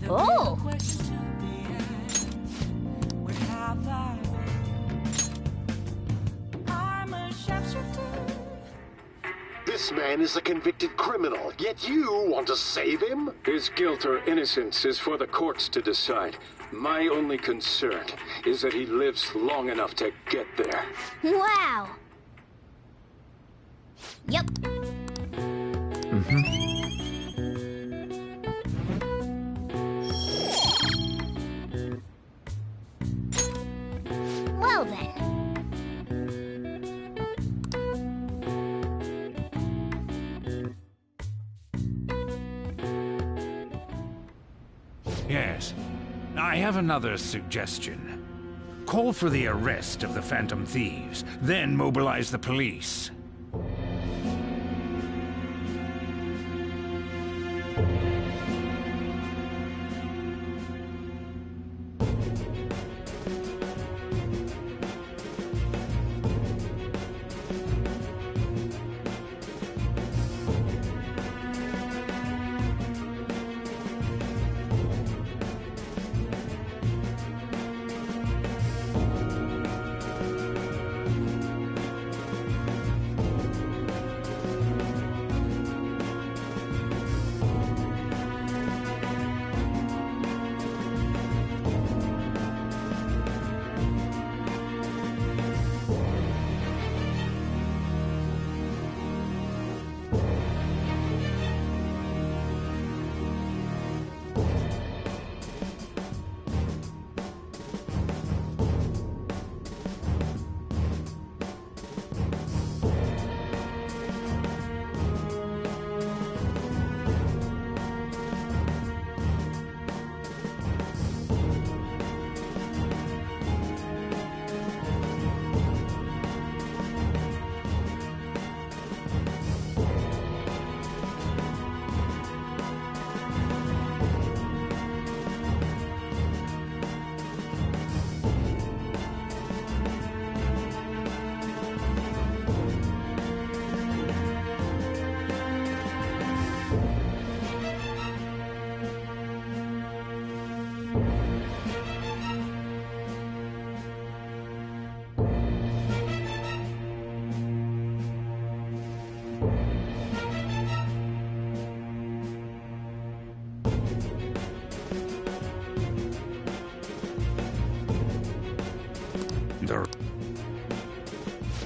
Oh! This man is a convicted criminal, yet you want to save him? His guilt or innocence is for the courts to decide. My only concern is that he lives long enough to get there. Wow! Yep. Well then. Yes. I have another suggestion. Call for the arrest of the Phantom Thieves, then mobilize the police.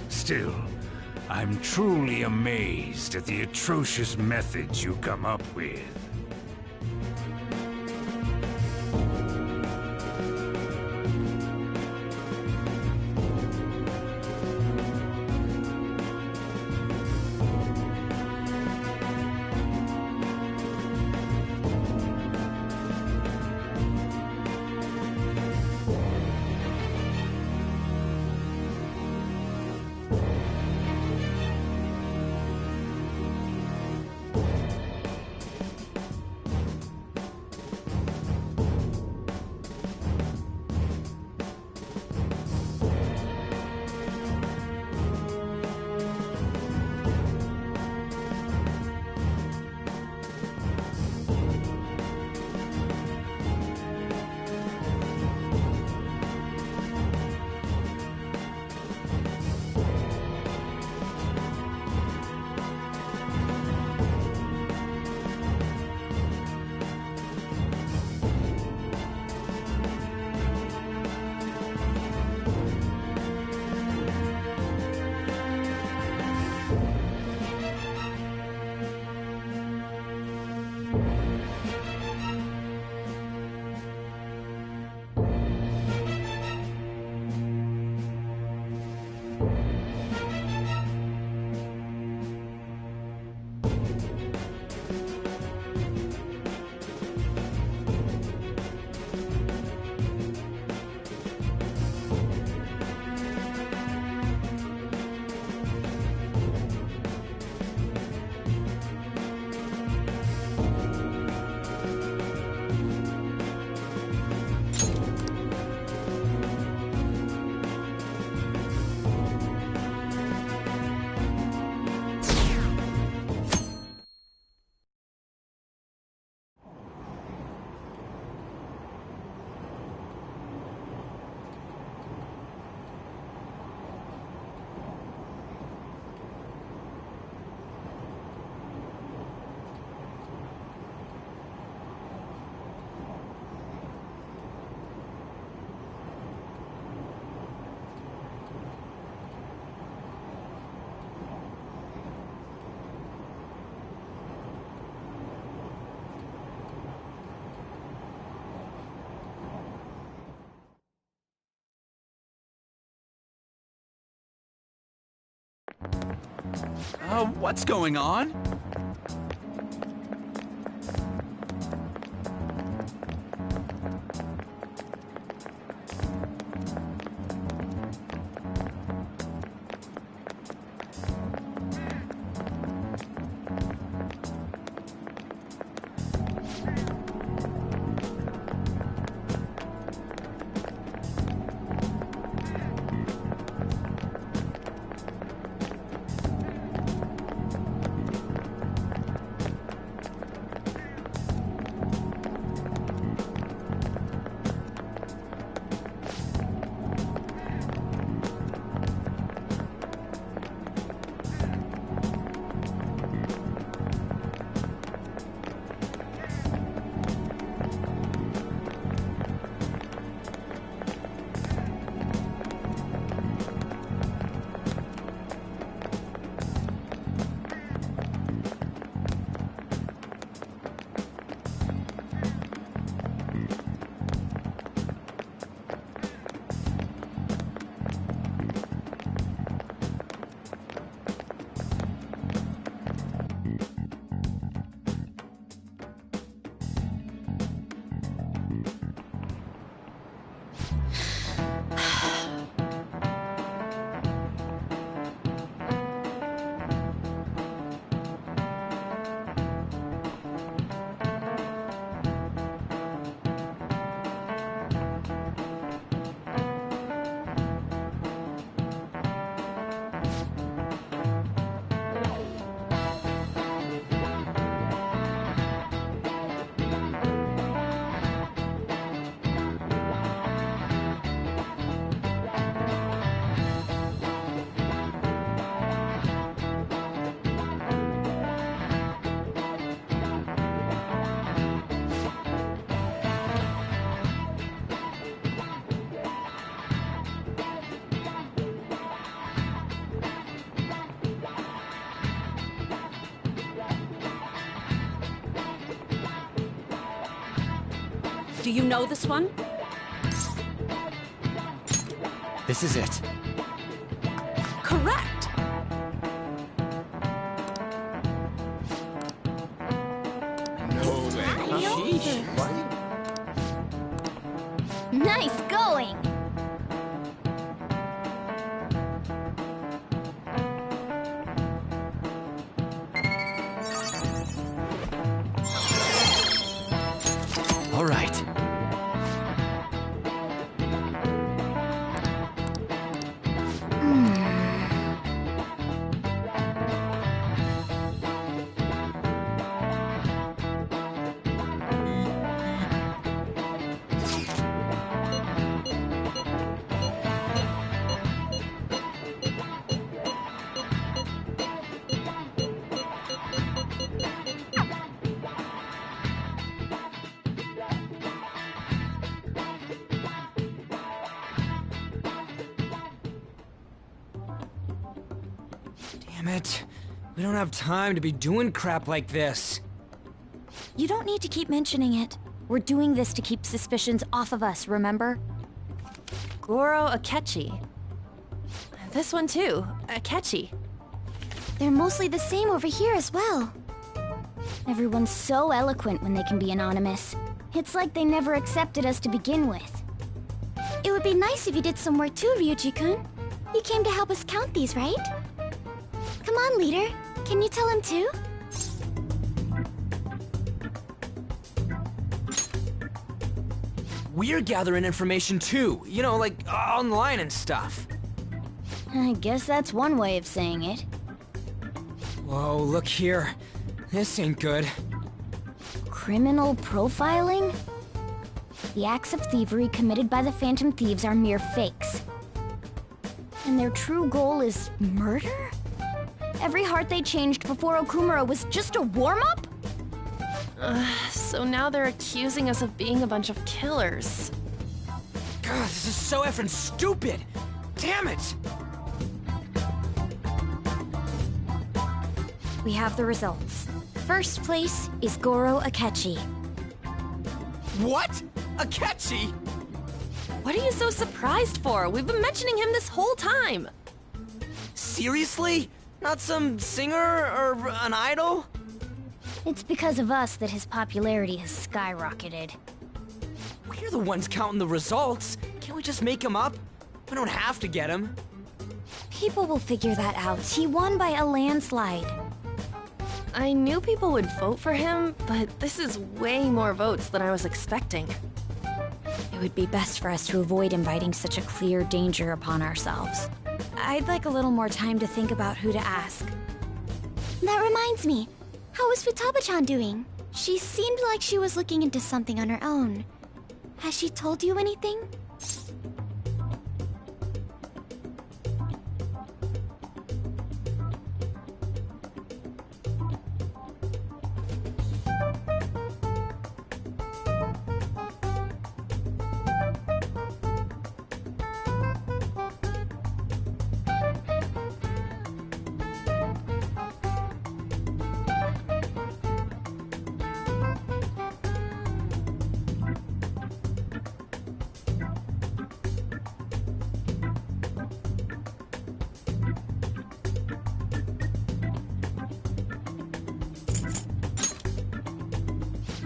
Still, I'm truly amazed at the atrocious methods you come up with. What's going on? Do you know this one? This is it. Correct! No way. Nice going! All right. Damn it. We don't have time to be doing crap like this. You don't need to keep mentioning it. We're doing this to keep suspicions off of us, remember? Goro Akechi. This one too, Akechi. They're mostly the same over here as well. Everyone's so eloquent when they can be anonymous. It's like they never accepted us to begin with. It would be nice if you did some work too, Ryuji-kun. You came to help us count these, right? Come on, leader. Can you tell him too? We're gathering information too, you know, like online and stuff. I guess that's one way of saying it. Whoa, look here. This ain't good. Criminal profiling? The acts of thievery committed by the Phantom Thieves are mere fakes. And their true goal is murder? Every heart they changed before Okumura was just a warm-up? So now they're accusing us of being a bunch of killers. God, this is so effing stupid! Damn it! We have the results. First place is Goro Akechi. What? Akechi? What are you so surprised for? We've been mentioning him this whole time. Seriously? Not some singer or an idol? It's because of us that his popularity has skyrocketed. We're the ones counting the results. Can't we just make him up? We don't have to get him. People will figure that out. He won by a landslide. I knew people would vote for him, but this is way more votes than I was expecting. It would be best for us to avoid inviting such a clear danger upon ourselves. I'd like a little more time to think about who to ask. That reminds me. How is Futaba-chan doing? She seemed like she was looking into something on her own. Has she told you anything?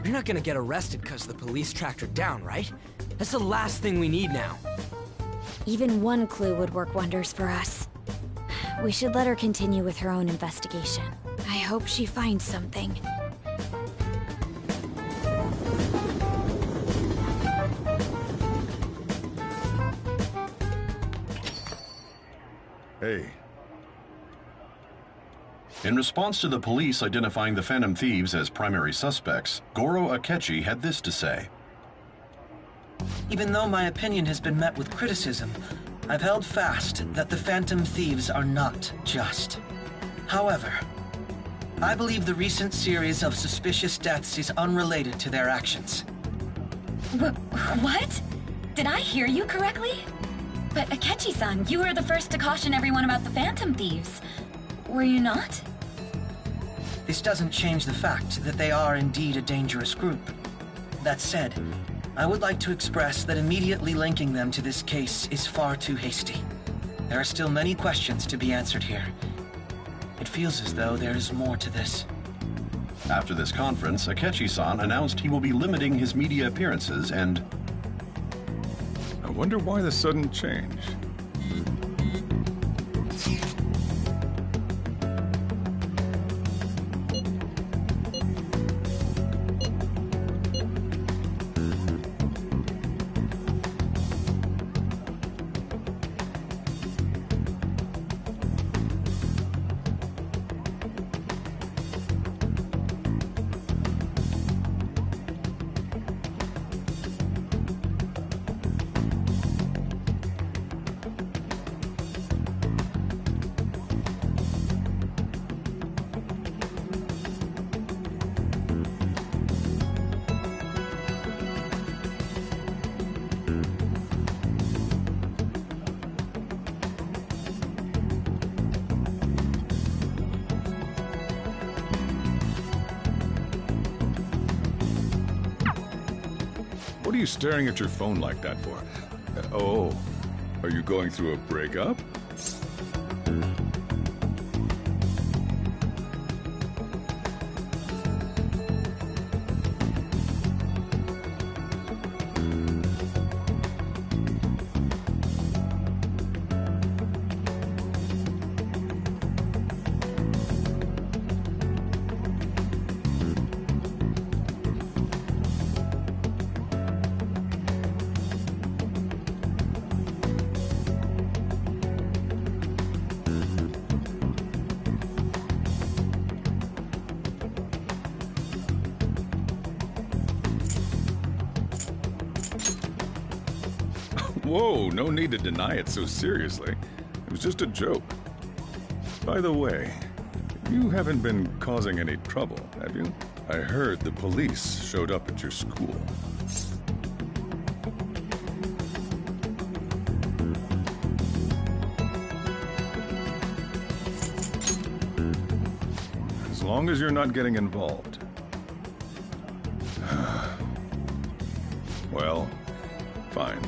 You're not gonna get arrested because the police tracked her down, right? That's the last thing we need now. Even one clue would work wonders for us. We should let her continue with her own investigation. I hope she finds something. Hey. In response to the police identifying the Phantom Thieves as primary suspects, Goro Akechi had this to say. Even though my opinion has been met with criticism, I've held fast that the Phantom Thieves are not just. However, I believe the recent series of suspicious deaths is unrelated to their actions. What? Did I hear you correctly? But Akechi-san, you were the first to caution everyone about the Phantom Thieves. Were you not? This doesn't change the fact that they are indeed a dangerous group. That said, I would like to express that immediately linking them to this case is far too hasty. There are still many questions to be answered here. It feels as though there is more to this. After this conference, Akechi-san announced he will be limiting his media appearances and... I wonder why the sudden change. What are you staring at your phone like that for? Oh, are you going through a breakup? Whoa, no need to deny it so seriously. It was just a joke. By the way, you haven't been causing any trouble, have you? I heard the police showed up at your school. As long as you're not getting involved. Well, fine.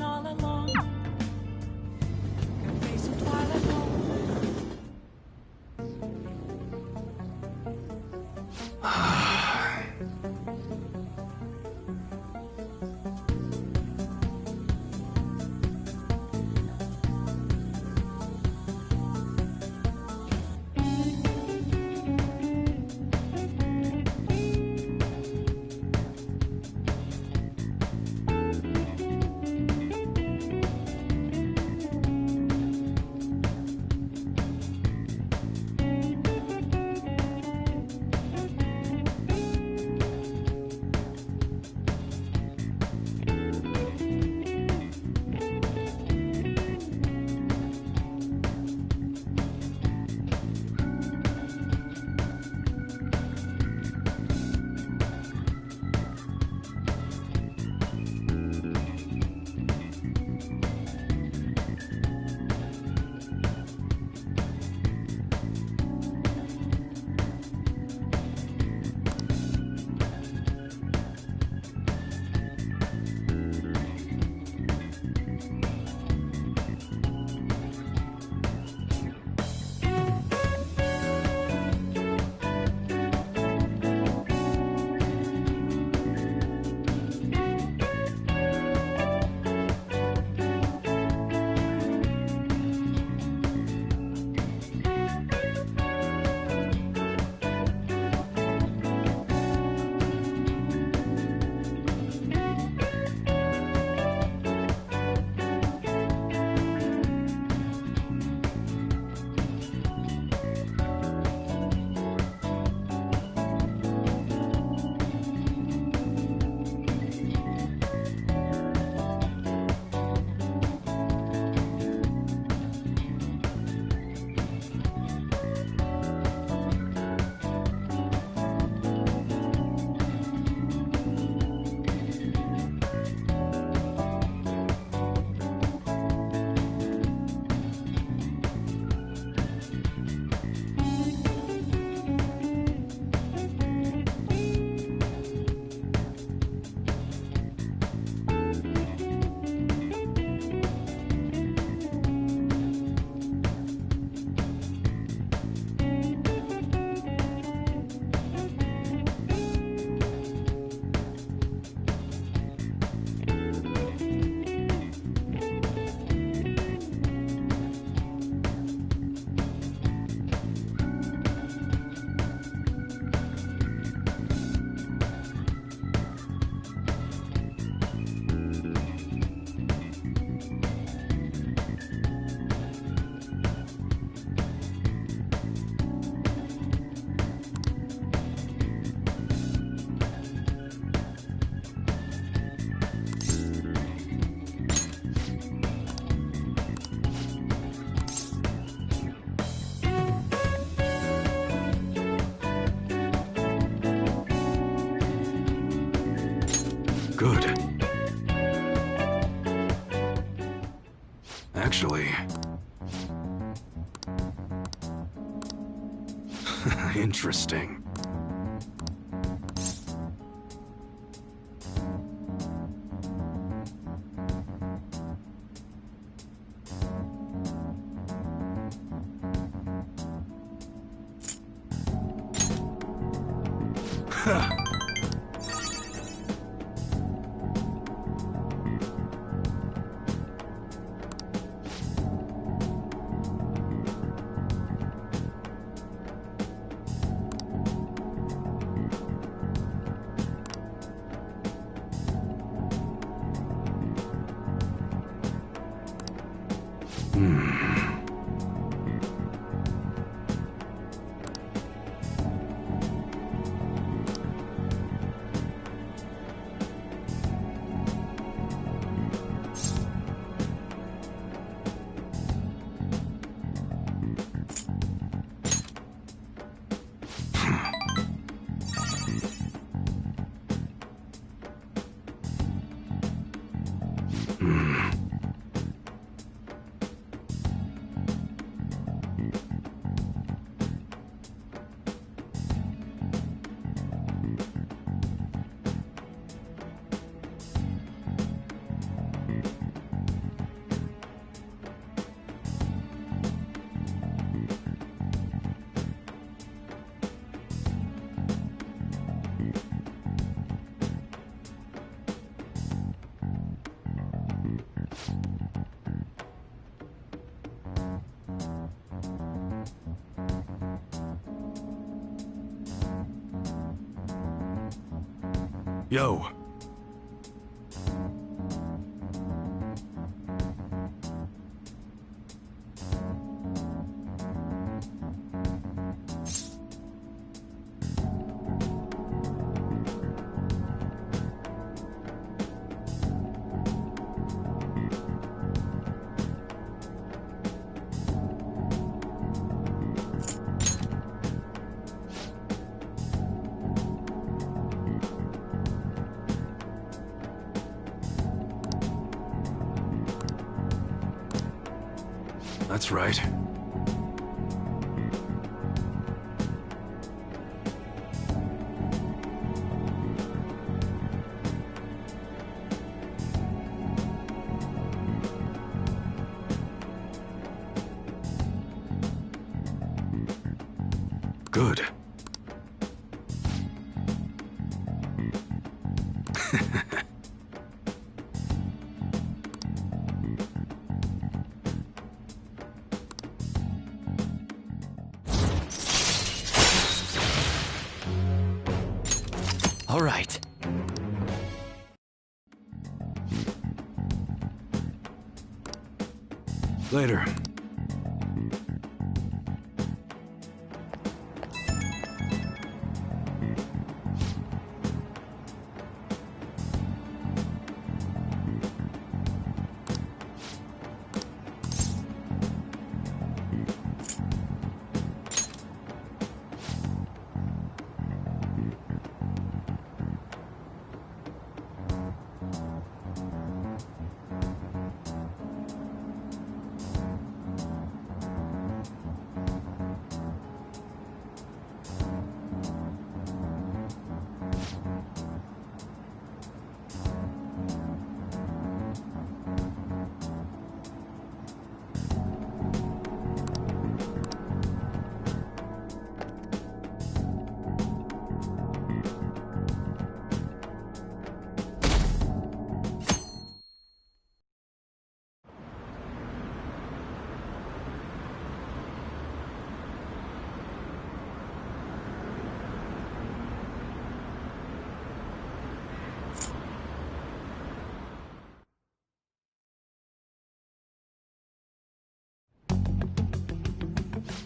all along. Can face a twilight home. Good. Actually... interesting. Yo. That's right. Good. All right. Later.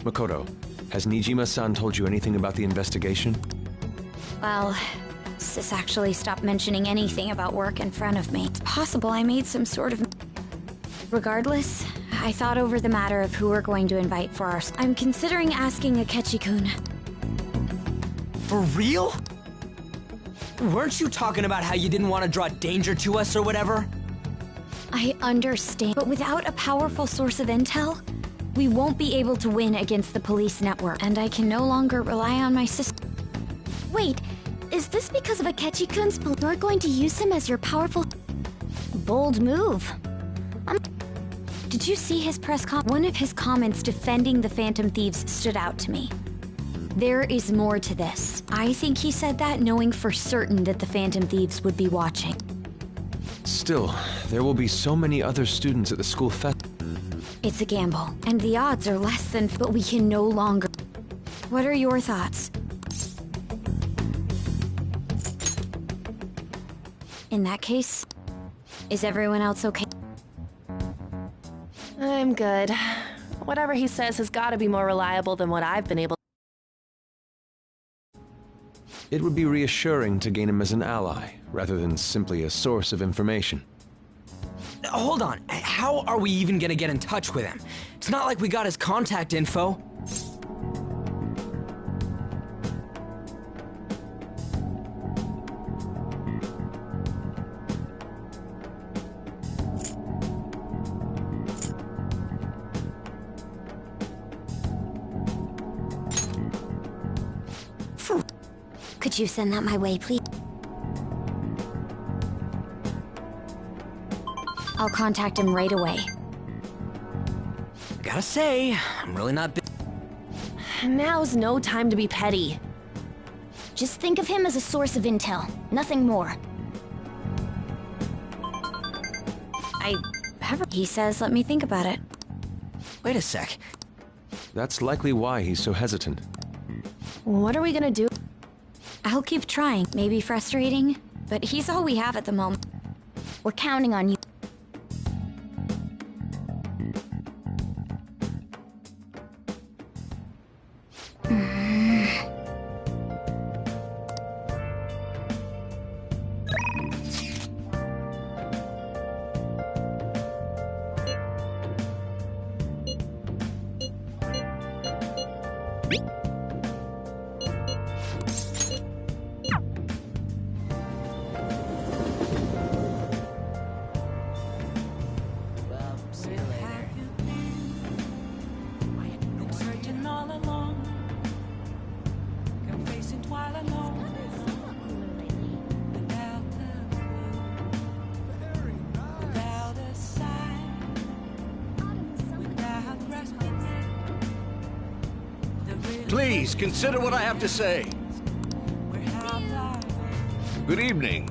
Makoto, has Nijima-san told you anything about the investigation? Well, Sis actually stopped mentioning anything about work in front of me. It's possible I made some sort of... Regardless, I thought over the matter of who we're going to invite for our... I'm considering asking Akechi-kun. For real? Weren't you talking about how you didn't want to draw danger to us or whatever? I understand, but without a powerful source of intel, we won't be able to win against the police network, and I can no longer rely on my sister. Wait, is this because of Akechi-kun's... You're going to use him as your powerful... Bold move. Did you see his press con? One of his comments defending the Phantom Thieves stood out to me. There is more to this. I think he said that knowing for certain that the Phantom Thieves would be watching. Still, there will be so many other students at the school fest. It's a gamble, and the odds are less than... But we can no longer... What are your thoughts? In that case, is everyone else okay? I'm good. Whatever he says has got to be more reliable than what I've been able... It would be reassuring to gain him as an ally, rather than simply a source of information. Hold on, how are we even gonna get in touch with him? It's not like we got his contact info. Could you send that my way, please? I'll contact him right away. I gotta say, I'm really not big. Now's no time to be petty. Just think of him as a source of intel, nothing more. He says, let me think about it. Wait a sec. That's likely why he's so hesitant. What are we gonna do? I'll keep trying. Maybe frustrating, but he's all we have at the moment. We're counting on you. Please, consider what I have to say. Good evening.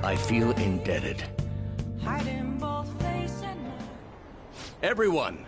I feel indebted. Everyone.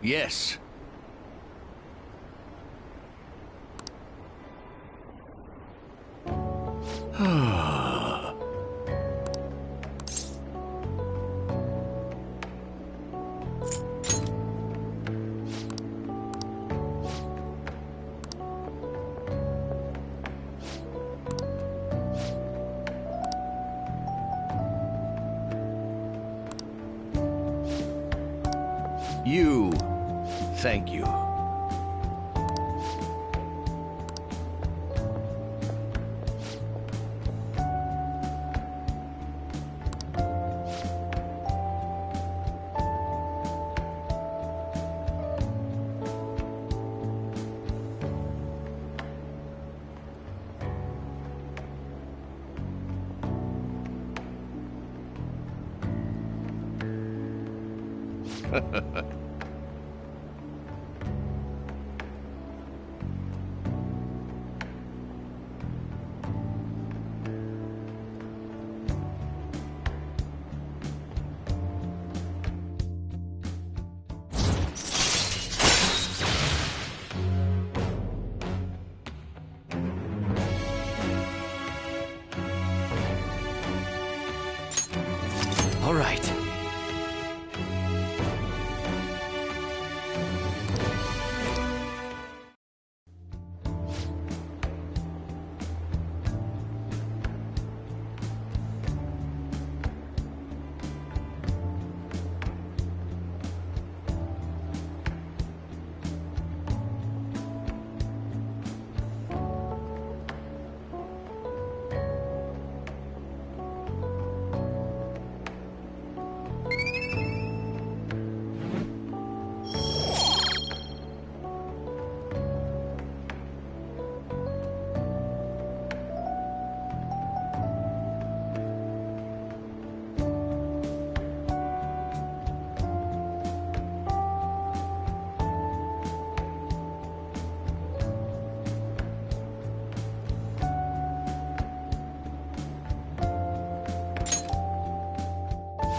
Yes. You. Thank you. All right.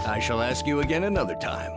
I shall ask you again another time.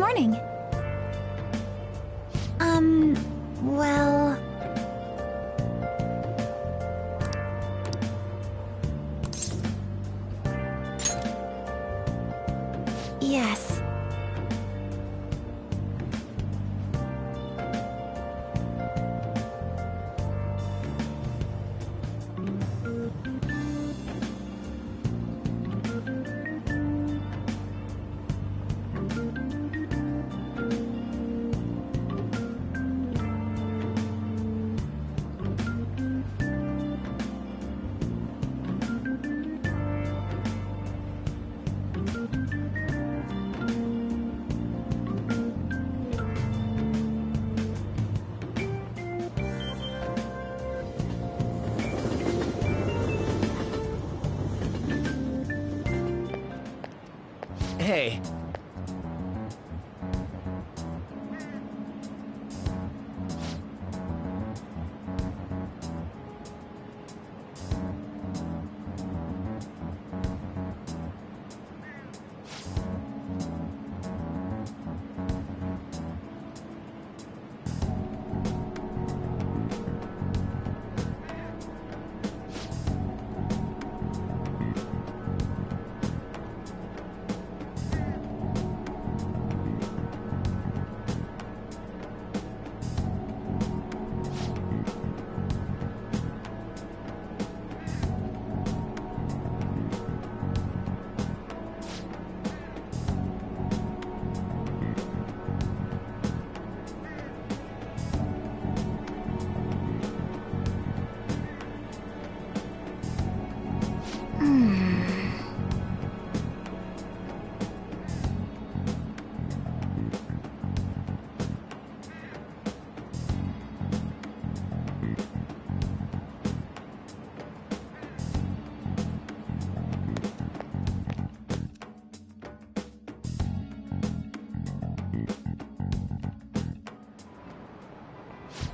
morning. Well... Yes. Hey.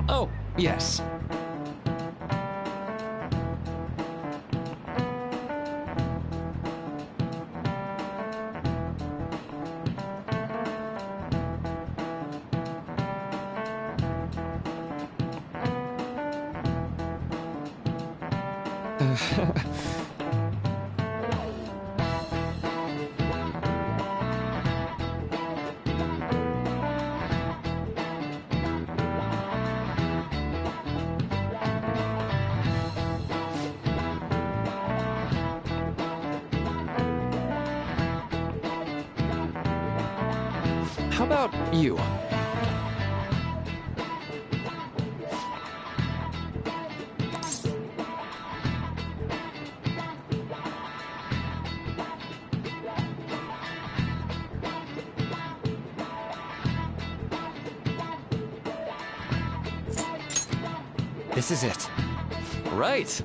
Oh, yes. How about you? This is it. Right.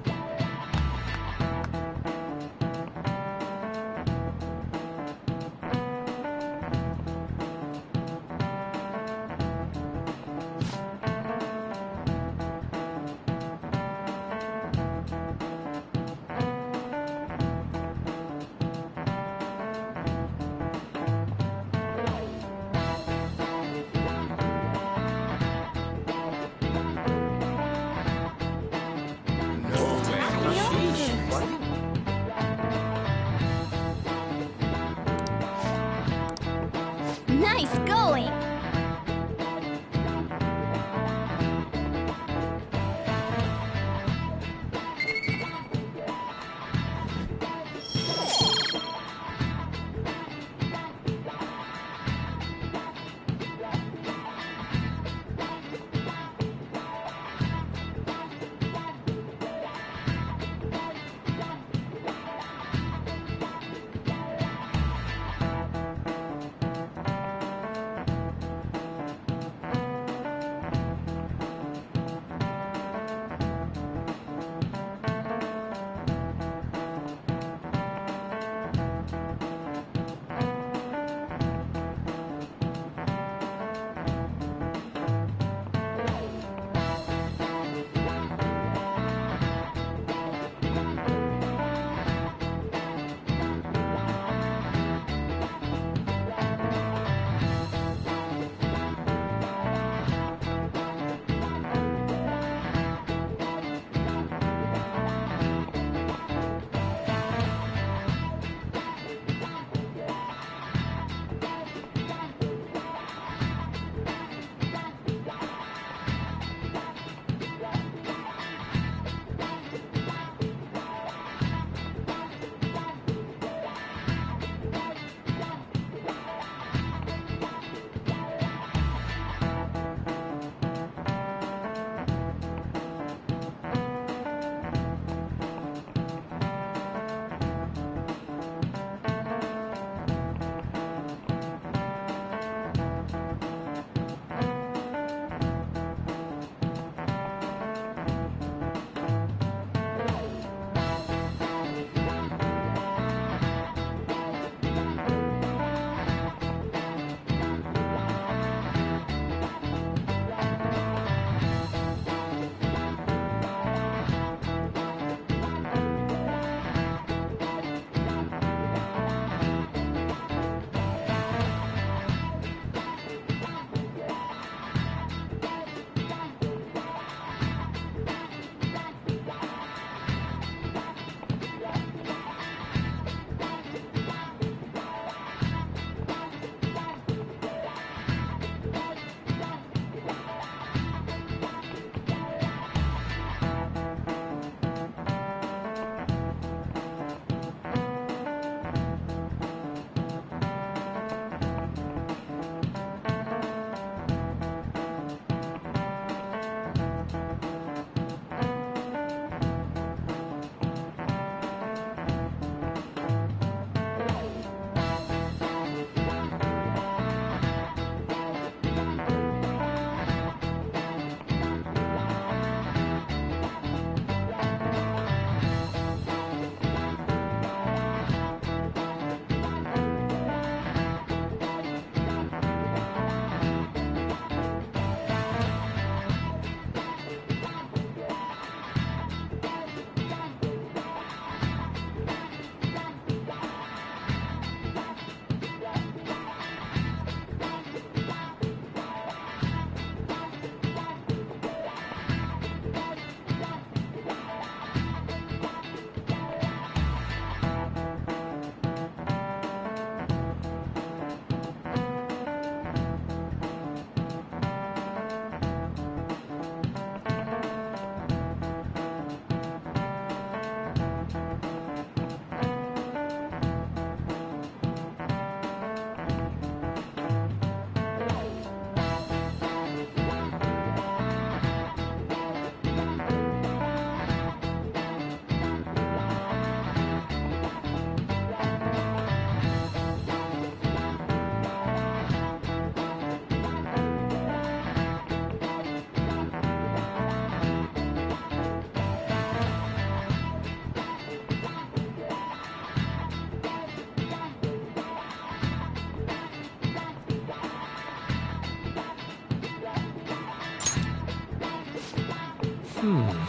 Whoa.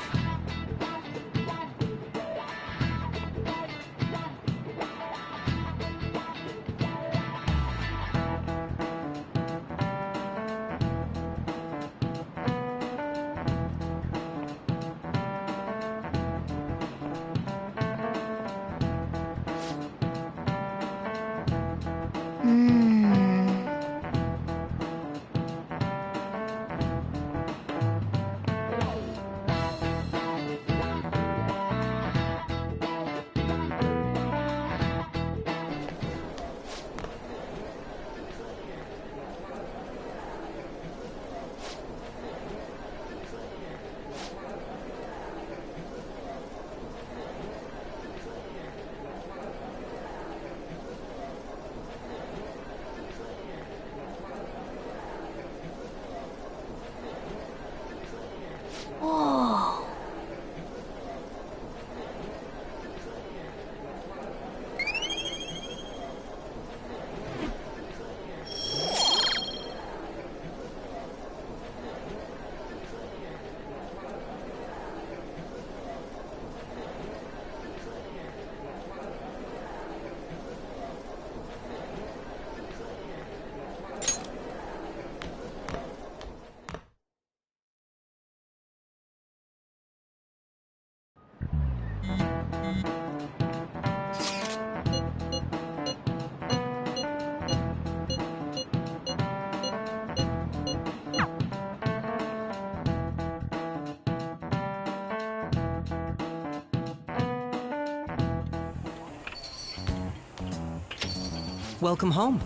Welcome home.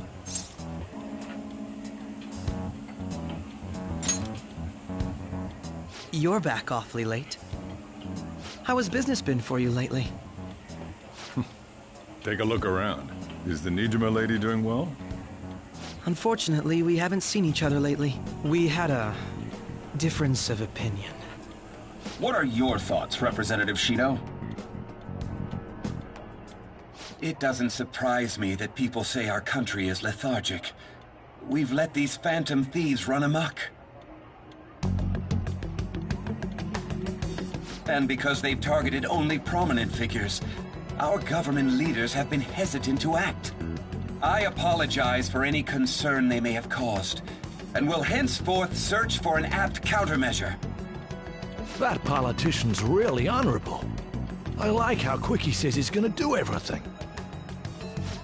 You're back awfully late. How has business been for you lately? Take a look around. Is the Nijima lady doing well? Unfortunately, we haven't seen each other lately. We had a difference of opinion. What are your thoughts, Representative Shido? It doesn't surprise me that people say our country is lethargic. We've let these phantom thieves run amok. And because they've targeted only prominent figures, our government leaders have been hesitant to act. I apologize for any concern they may have caused, and will henceforth search for an apt countermeasure. That politician's really honorable. I like how quick he says he's gonna do everything.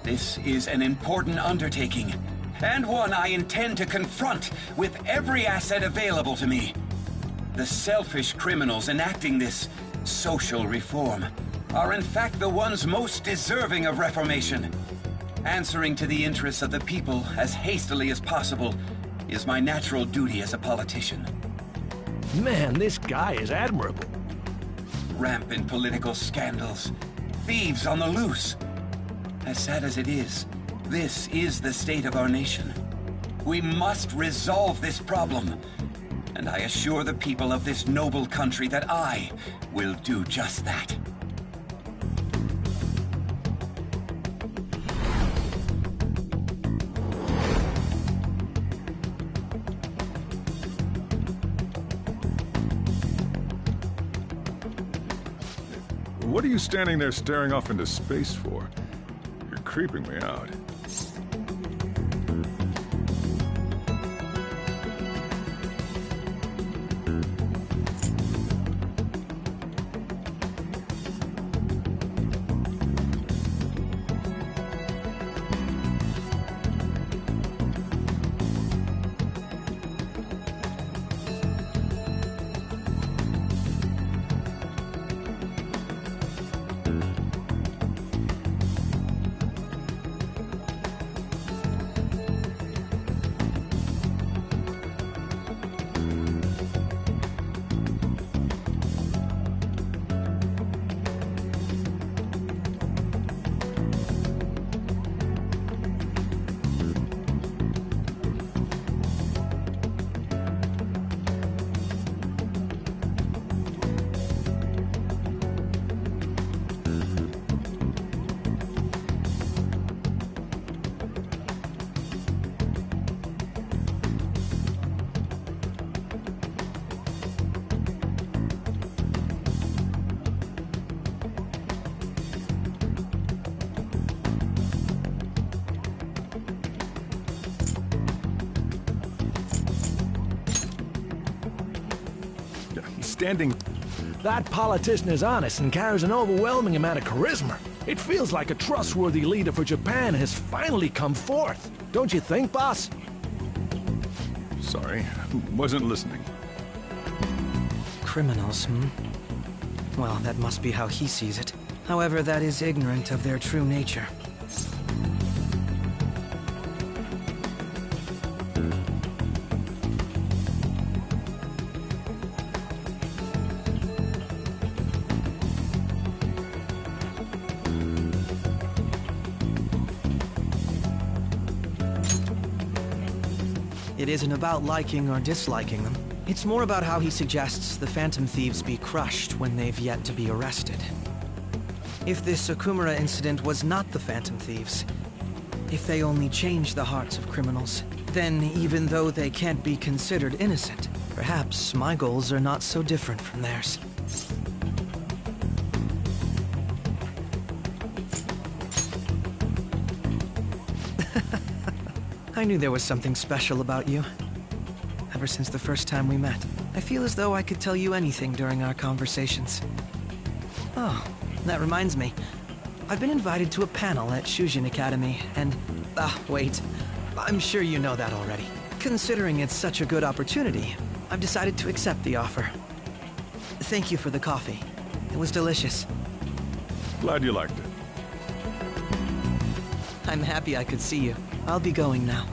This is an important undertaking, and one I intend to confront with every asset available to me. The selfish criminals enacting this social reform are in fact the ones most deserving of reformation. Answering to the interests of the people as hastily as possible is my natural duty as a politician. Man, this guy is admirable. Rampant political scandals, thieves on the loose. As sad as it is, this is the state of our nation. We must resolve this problem, and I assure the people of this noble country that I will do just that. What are you standing there staring off into space for? You're creeping me out. standing... That politician is honest and carries an overwhelming amount of charisma. It feels like a trustworthy leader for Japan has finally come forth. Don't you think, boss? Sorry, wasn't listening. Criminals, Well, that must be how he sees it. However, that is ignorant of their true nature. It isn't about liking or disliking them. It's more about how he suggests the Phantom Thieves be crushed when they've yet to be arrested. If this Okumura incident was not the Phantom Thieves, if they only change the hearts of criminals, then even though they can't be considered innocent, perhaps my goals are not so different from theirs. I knew there was something special about you. Ever since the first time we met, I feel as though I could tell you anything during our conversations. Oh, that reminds me. I've been invited to a panel at Shujin Academy, and... wait. I'm sure you know that already. Considering it's such a good opportunity, I've decided to accept the offer. Thank you for the coffee. It was delicious. Glad you liked it. I'm happy I could see you. I'll be going now.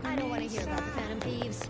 I don't want to hear about the Phantom Thieves.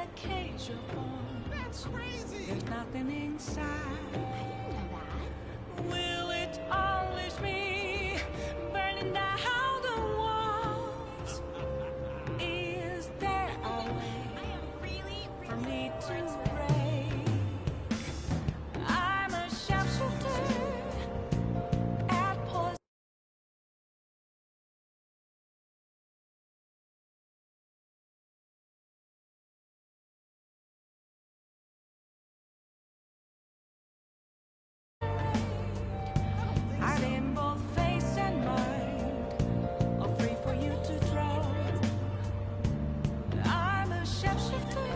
a cage of bones. That's crazy. There's nothing inside. I didn't know that. Will it unleash me, burning down the walls? Is there a way for me to break? I'm a sharpshooter at poison. I'm in both face and mind, all free for you to draw. I'm a shapeshifter,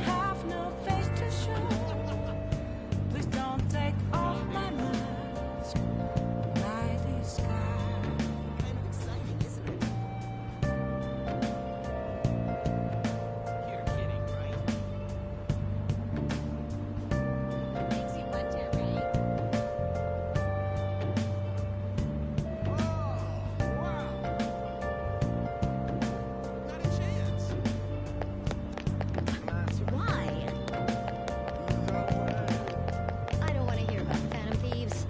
have no face to show. Please don't take off my mask, my disguise. Kind of exciting, isn't it? You're kidding, right? Makes you wonder, right? Why? I don't want to hear about Phantom Thieves.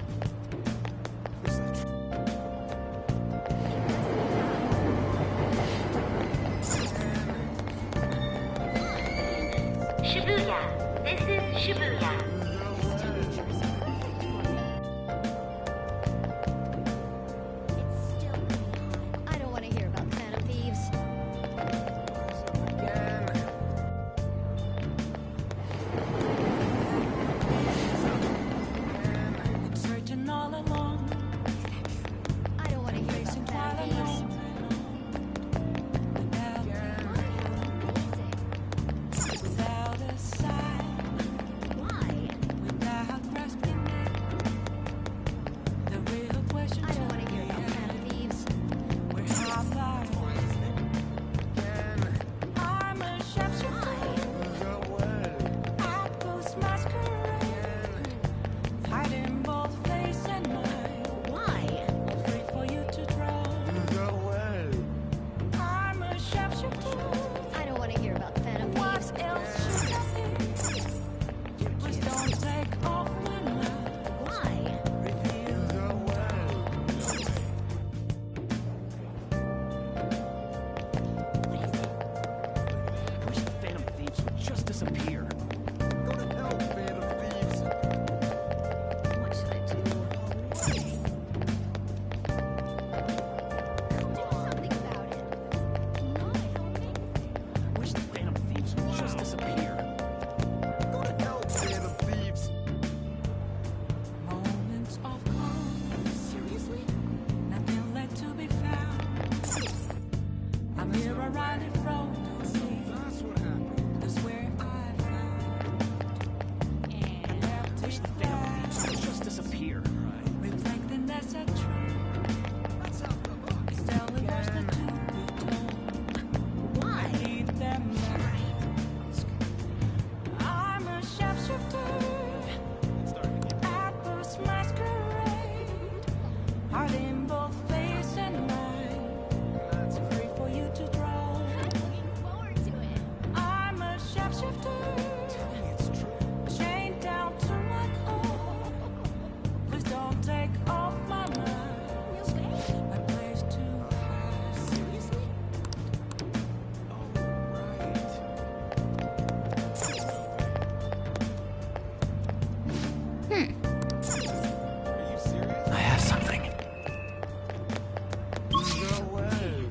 Shibuya. This is Shibuya. I don't want to hear about Phantom Thieves. Searching all along. I don't want to hear about Phantom Thieves. Without a sign. Why? Without grasping it. The real question I don't want to hear about Phantom Thieves. where have I? I'm a sharpshooter. At post masquerade. Hiding both face and mind. Why? Free for you to draw. I'm a sharpshooter. I don't want to hear about Phantom Thieves. What else should I be? Please don't take off my mask. Why? Reveal the I wish the Phantom Thieves would just disappear. Go to hell, Phantom Thieves. What should I do? Do something about it. Not helping. I wish the Phantom Thieves would just disappear. Go to hell, Phantom Thieves. moments of calm. Seriously? Nothing left to be found. I'm here around in front of me. That's what happened. That's where I found. And I wish the Phantom Thieves would just disappear. reflecting that's a truth. That's out the box. It's telling us the truth we told. Why? I need them mask. I'm a sharpshooter. At first masquerade. Heart in both face and mind. Free for you to draw. Looking forward to it. I'm a sharpshooter. It's true. Chained down to my core. Please don't take off my mask. My place to hide. Seriously? Are you serious? I have something. No way.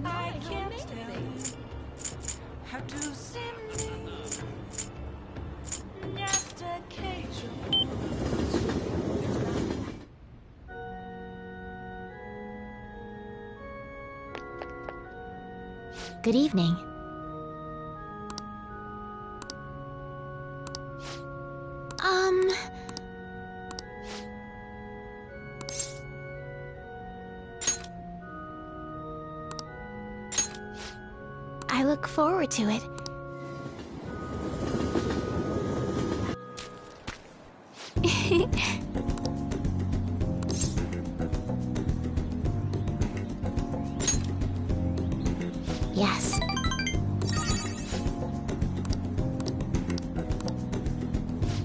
I can't tell you how to see me. Just a cage of words. Good evening. I look forward to it. Yes.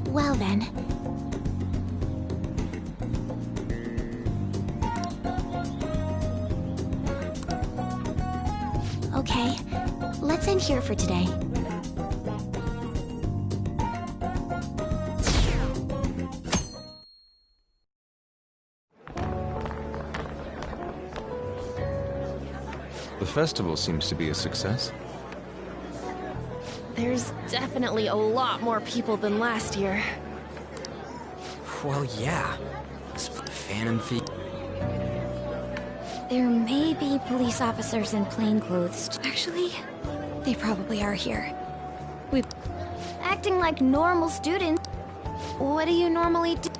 Well then. Okay, let's end here for today. The festival seems to be a success. There's definitely a lot more people than last year. Well, yeah. Phantom Thief. There may be police officers in plainclothes. Actually, they probably are here. Acting like normal students. What do you normally do?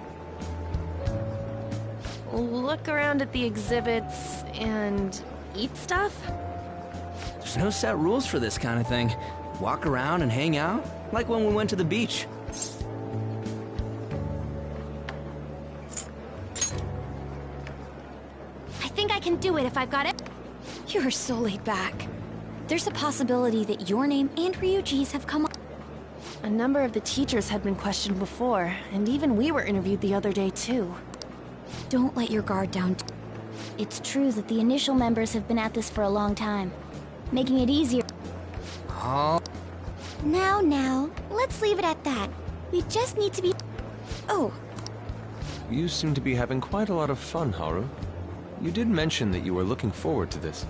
Look around at the exhibits and eat stuff? There's no set rules for this kind of thing. Walk around and hang out, like when we went to the beach. I think I can do it if I've got it. You're so laid back. There's a possibility that your name and Ryuji's have come up. A number of the teachers had been questioned before, and even we were interviewed the other day too. Don't let your guard down. It's true that the initial members have been at this for a long time, making it easier. Oh. Now, let's leave it at that. We just need to be... Oh. You seem to be having quite a lot of fun, Haru. You did mention that you were looking forward to this.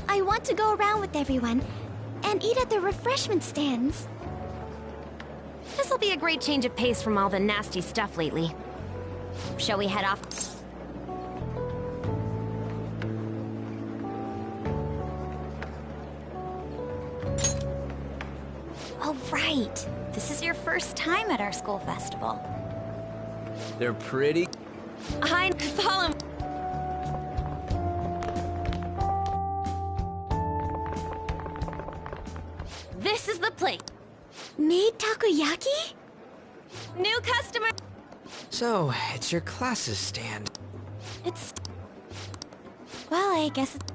I want to go around with everyone and eat at the refreshment stands. This'll be a great change of pace from all the nasty stuff lately. Shall we head off? Oh, right. This is your first time at our school festival. They're pretty. Hi, follow me. This is the place. Made takoyaki? New customer. So, it's your class's stand. It's... Well, I guess it's...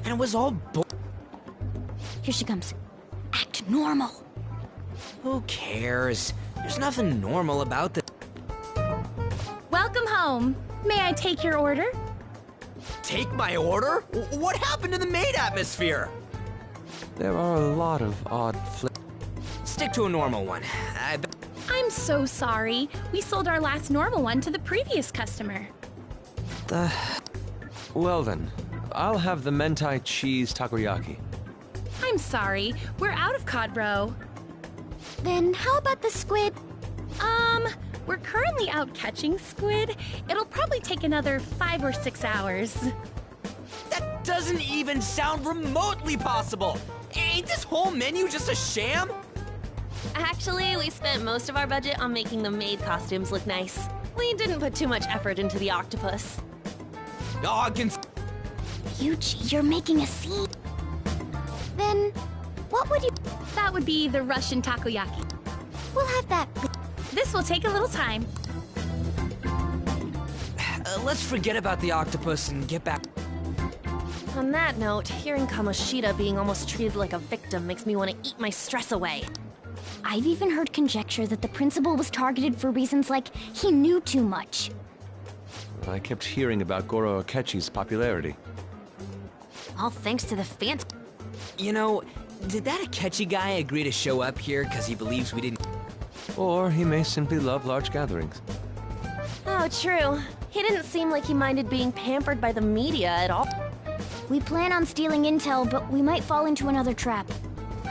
And it was all Here she comes. Act normal. Who cares? There's nothing normal about this. Welcome home. May I take your order? Take my order? What happened to the maid atmosphere? There are a lot of odd Stick to a normal one. I'm so sorry. We sold our last normal one to the previous customer. Well then, I'll have the mentai cheese takoyaki. I'm sorry. We're out of cod roe. Then how about the squid? We're currently out catching squid. It'll probably take another 5 or 6 hours. That doesn't even sound remotely possible. Ain't this whole menu just a sham? Actually, we spent most of our budget on making the maid costumes look nice. We didn't put too much effort into the octopus. Yuji, you're making a scene. Then, what would you... That would be the Russian takoyaki. We'll have that. This will take a little time. Let's forget about the octopus and get back. On that note, hearing Kamoshida being almost treated like a victim makes me want to eat my stress away. I've even heard conjecture that the principal was targeted for reasons like he knew too much. I kept hearing about Goro Akechi's popularity. All thanks to the Phantom. You know, did that Akechi guy agree to show up here because he believes we didn't... Or he may simply love large gatherings. Oh, true. He didn't seem like he minded being pampered by the media at all. We plan on stealing intel, but we might fall into another trap.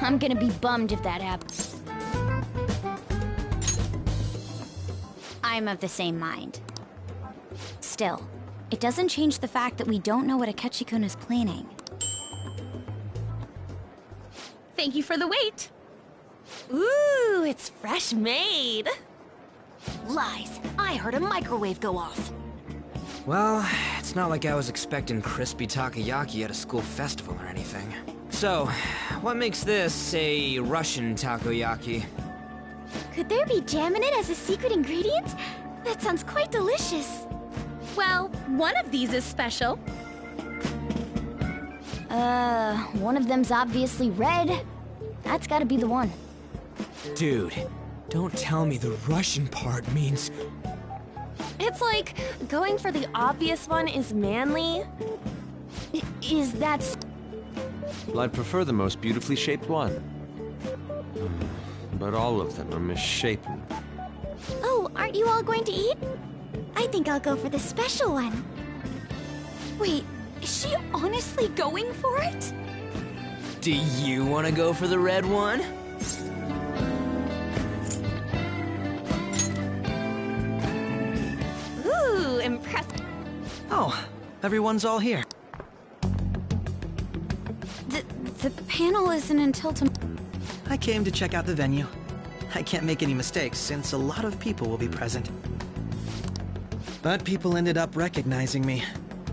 I'm gonna be bummed if that happens. I'm of the same mind. Still, it doesn't change the fact that we don't know what Akechi-kun is planning. Thank you for the wait. Ooh, it's fresh made. Lies. I heard a microwave go off. Well, it's not like I was expecting crispy takoyaki at a school festival or anything. So, what makes this a Russian takoyaki? Could there be jam in it as a secret ingredient? That sounds quite delicious. Well, one of these is special. One of them's obviously red. That's gotta be the one. Dude, don't tell me the Russian part means... It's like going for the obvious one is manly. Is that... Well, I'd prefer the most beautifully shaped one. But all of them are misshapen. Oh, aren't you all going to eat? I think I'll go for the special one. Wait, is she honestly going for it? Do you want to go for the red one? Ooh, impressive. Oh, everyone's all here. The panel isn't until tomorrow. I came to check out the venue. I can't make any mistakes since a lot of people will be present. But people ended up recognizing me.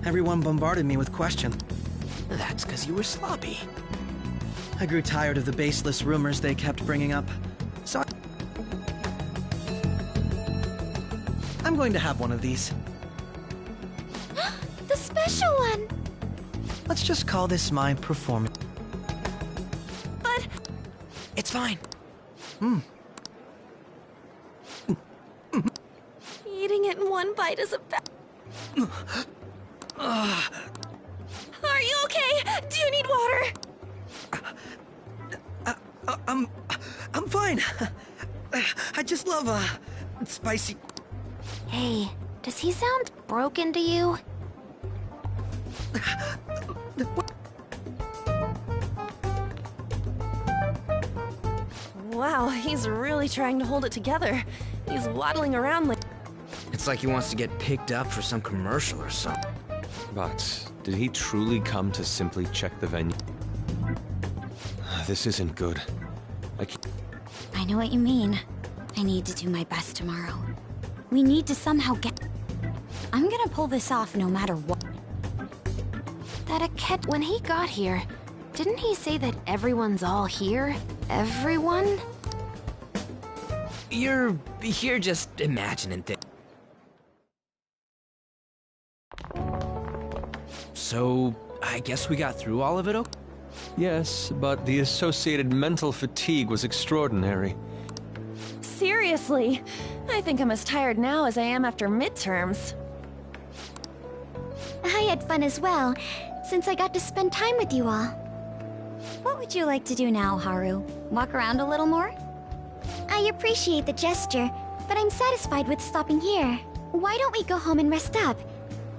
Everyone bombarded me with questions. That's because you were sloppy. I grew tired of the baseless rumors they kept bringing up. So I'm going to have one of these. The special one! Let's just call this my performance. But... It's fine. Eating it in one bite is a Are you okay? Do you need water? I'm fine. I just love, spicy... Hey, does he sound broken to you? Wow, he's really trying to hold it together. He's waddling around like... It's like he wants to get picked up for some commercial or something. But did he truly come to simply check the venue? This isn't good. I know what you mean. I need to do my best tomorrow. We need to somehow get... I'm gonna pull this off no matter what. That Aket, when he got here, didn't he say that everyone's all here? Everyone? You're just imagining things. So, I guess we got through all of it, okay? Yes, but the associated mental fatigue was extraordinary. Seriously, I think I'm as tired now as I am after midterms. I had fun as well, since I got to spend time with you all. What would you like to do now, Haru? Walk around a little more? I appreciate the gesture, but I'm satisfied with stopping here. Why don't we go home and rest up?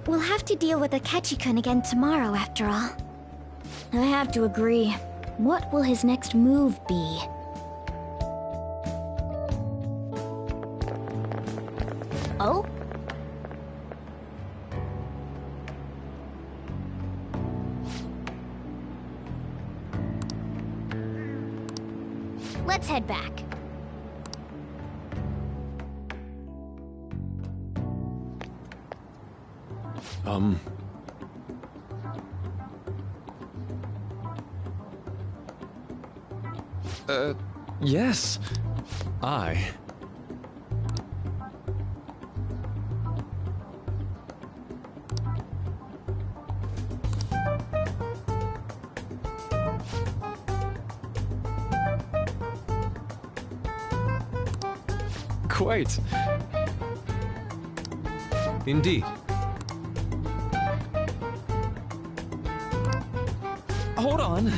We'll have to deal with Akechi-kun again tomorrow, after all. I have to agree. What will his next move be? Oh? Let's head back. Yes. Quite. Indeed. Hold on.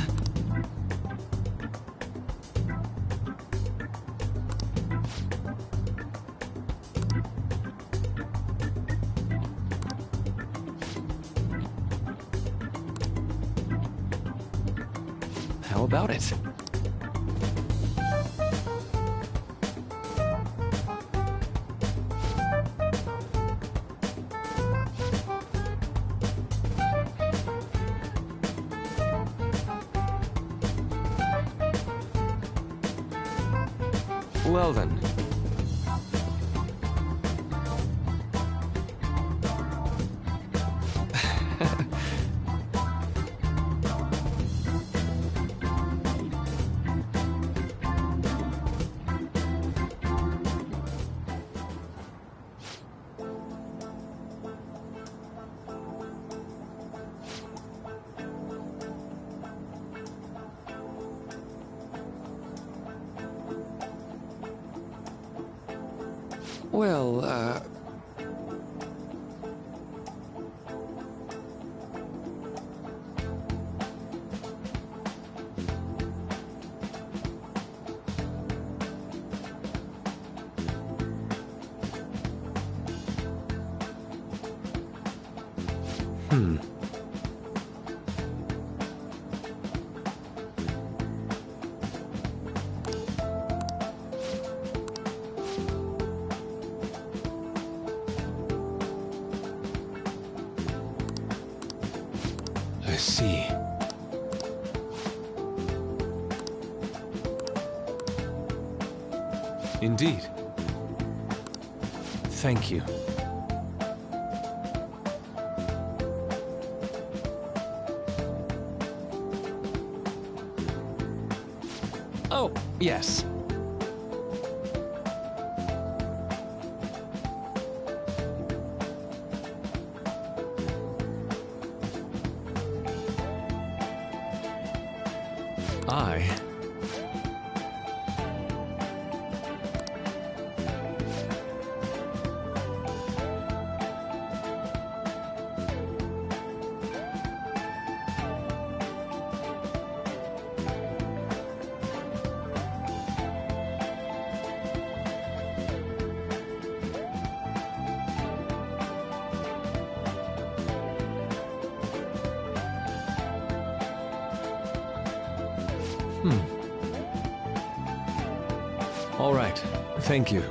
How about it? Well then. Well, I see. Indeed. Thank you. Oh, yes. All right. Thank you.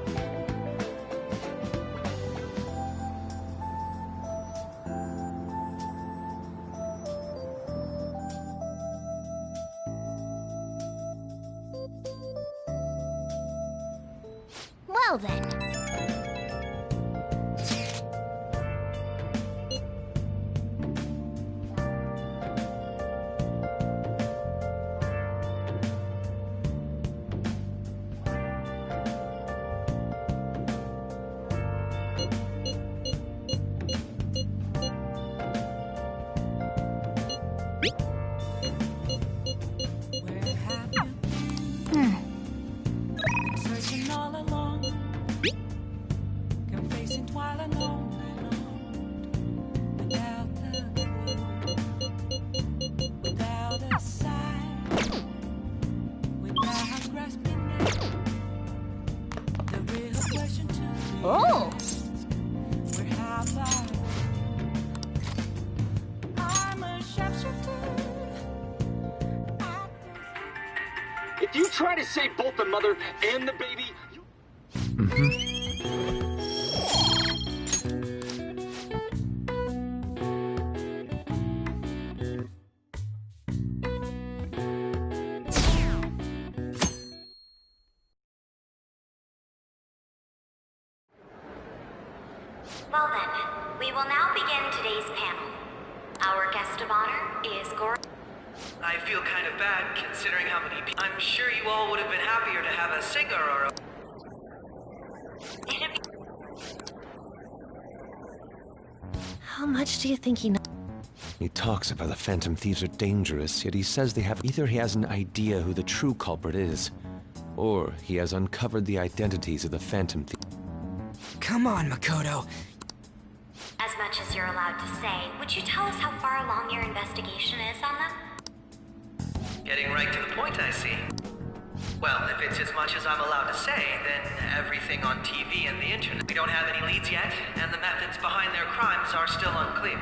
Well then. Searching all along, confessing while alone without the clue, without a sign, without grasping it. The real question to me is, where have I? I'm a shapeshifter. If you try to save both the mother and the baby, Well then, we will now begin today's panel. Our guest of honor is Goro. I feel kind of bad considering how many people. I'm sure you all would have been happier to have a singer or a. How much do you think he knows? He talks about the Phantom Thieves are dangerous, yet he says they have either he has an idea who the true culprit is, or he has uncovered the identities of the Phantom Thieves. Come on, Makoto. As much as you're allowed to say, would you tell us how far along your investigation is on them? Getting right to the point, I see. Well, if it's as much as I'm allowed to say, then everything on TV and the internet. We don't have any leads yet, and the methods behind their crimes are still unclear.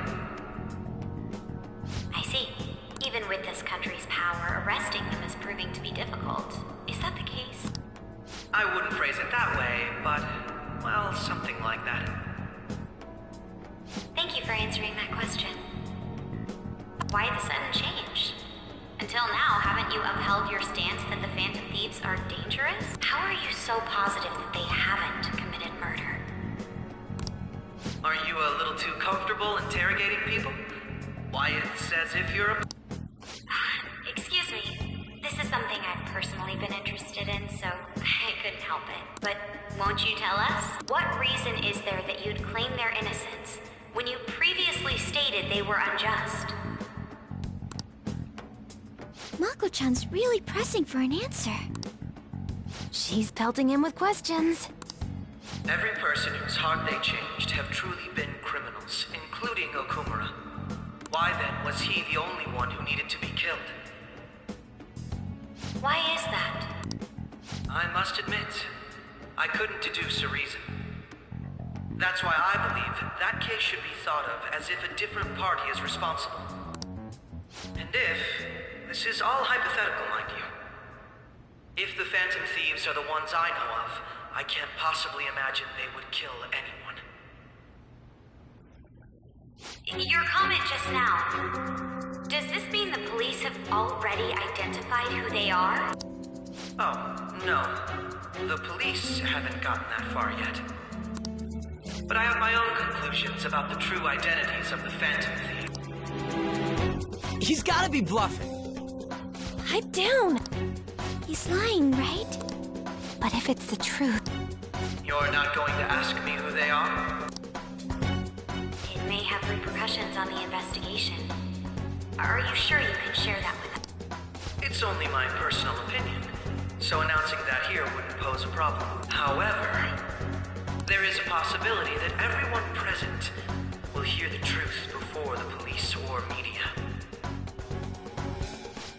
I see. Even with this country's power, arresting them is proving to be difficult. Is that the case? I wouldn't phrase it that way, but, well, something like that. Thank you for answering that question. Why the sudden change? Until now, haven't you upheld your stance that the Phantom Thieves are dangerous? How are you so positive that they haven't committed murder? Aren't you a little too comfortable interrogating people? Why, it's as if you're a... Excuse me. This is something I've personally been interested in, so I couldn't help it. But won't you tell us? What reason is there that you'd claim their innocence when you previously stated they were unjust? Mako-chan's really pressing for an answer. She's pelting him with questions. Every person whose heart they changed have truly been criminals, including Okumura. Why then was he the only one who needed to be killed? Why is that? I must admit, I couldn't deduce a reason. That's why I believe that case should be thought of as if a different party is responsible. And this is all hypothetical, mind you. If the Phantom Thieves are the ones I know of, I can't possibly imagine they would kill anyone. Your comment just now, does this mean the police have already identified who they are? Oh, no. The police haven't gotten that far yet. But I have my own conclusions about the true identities of the Phantom Thieves. He's gotta be bluffing. Pipe down. He's lying, right? But if it's the truth... You're not going to ask me who they are? It may have repercussions on the investigation. Are you sure you can share that with us? It's only my personal opinion, so announcing that here wouldn't pose a problem. However, there is a possibility that everyone present will hear the truth before the police or media.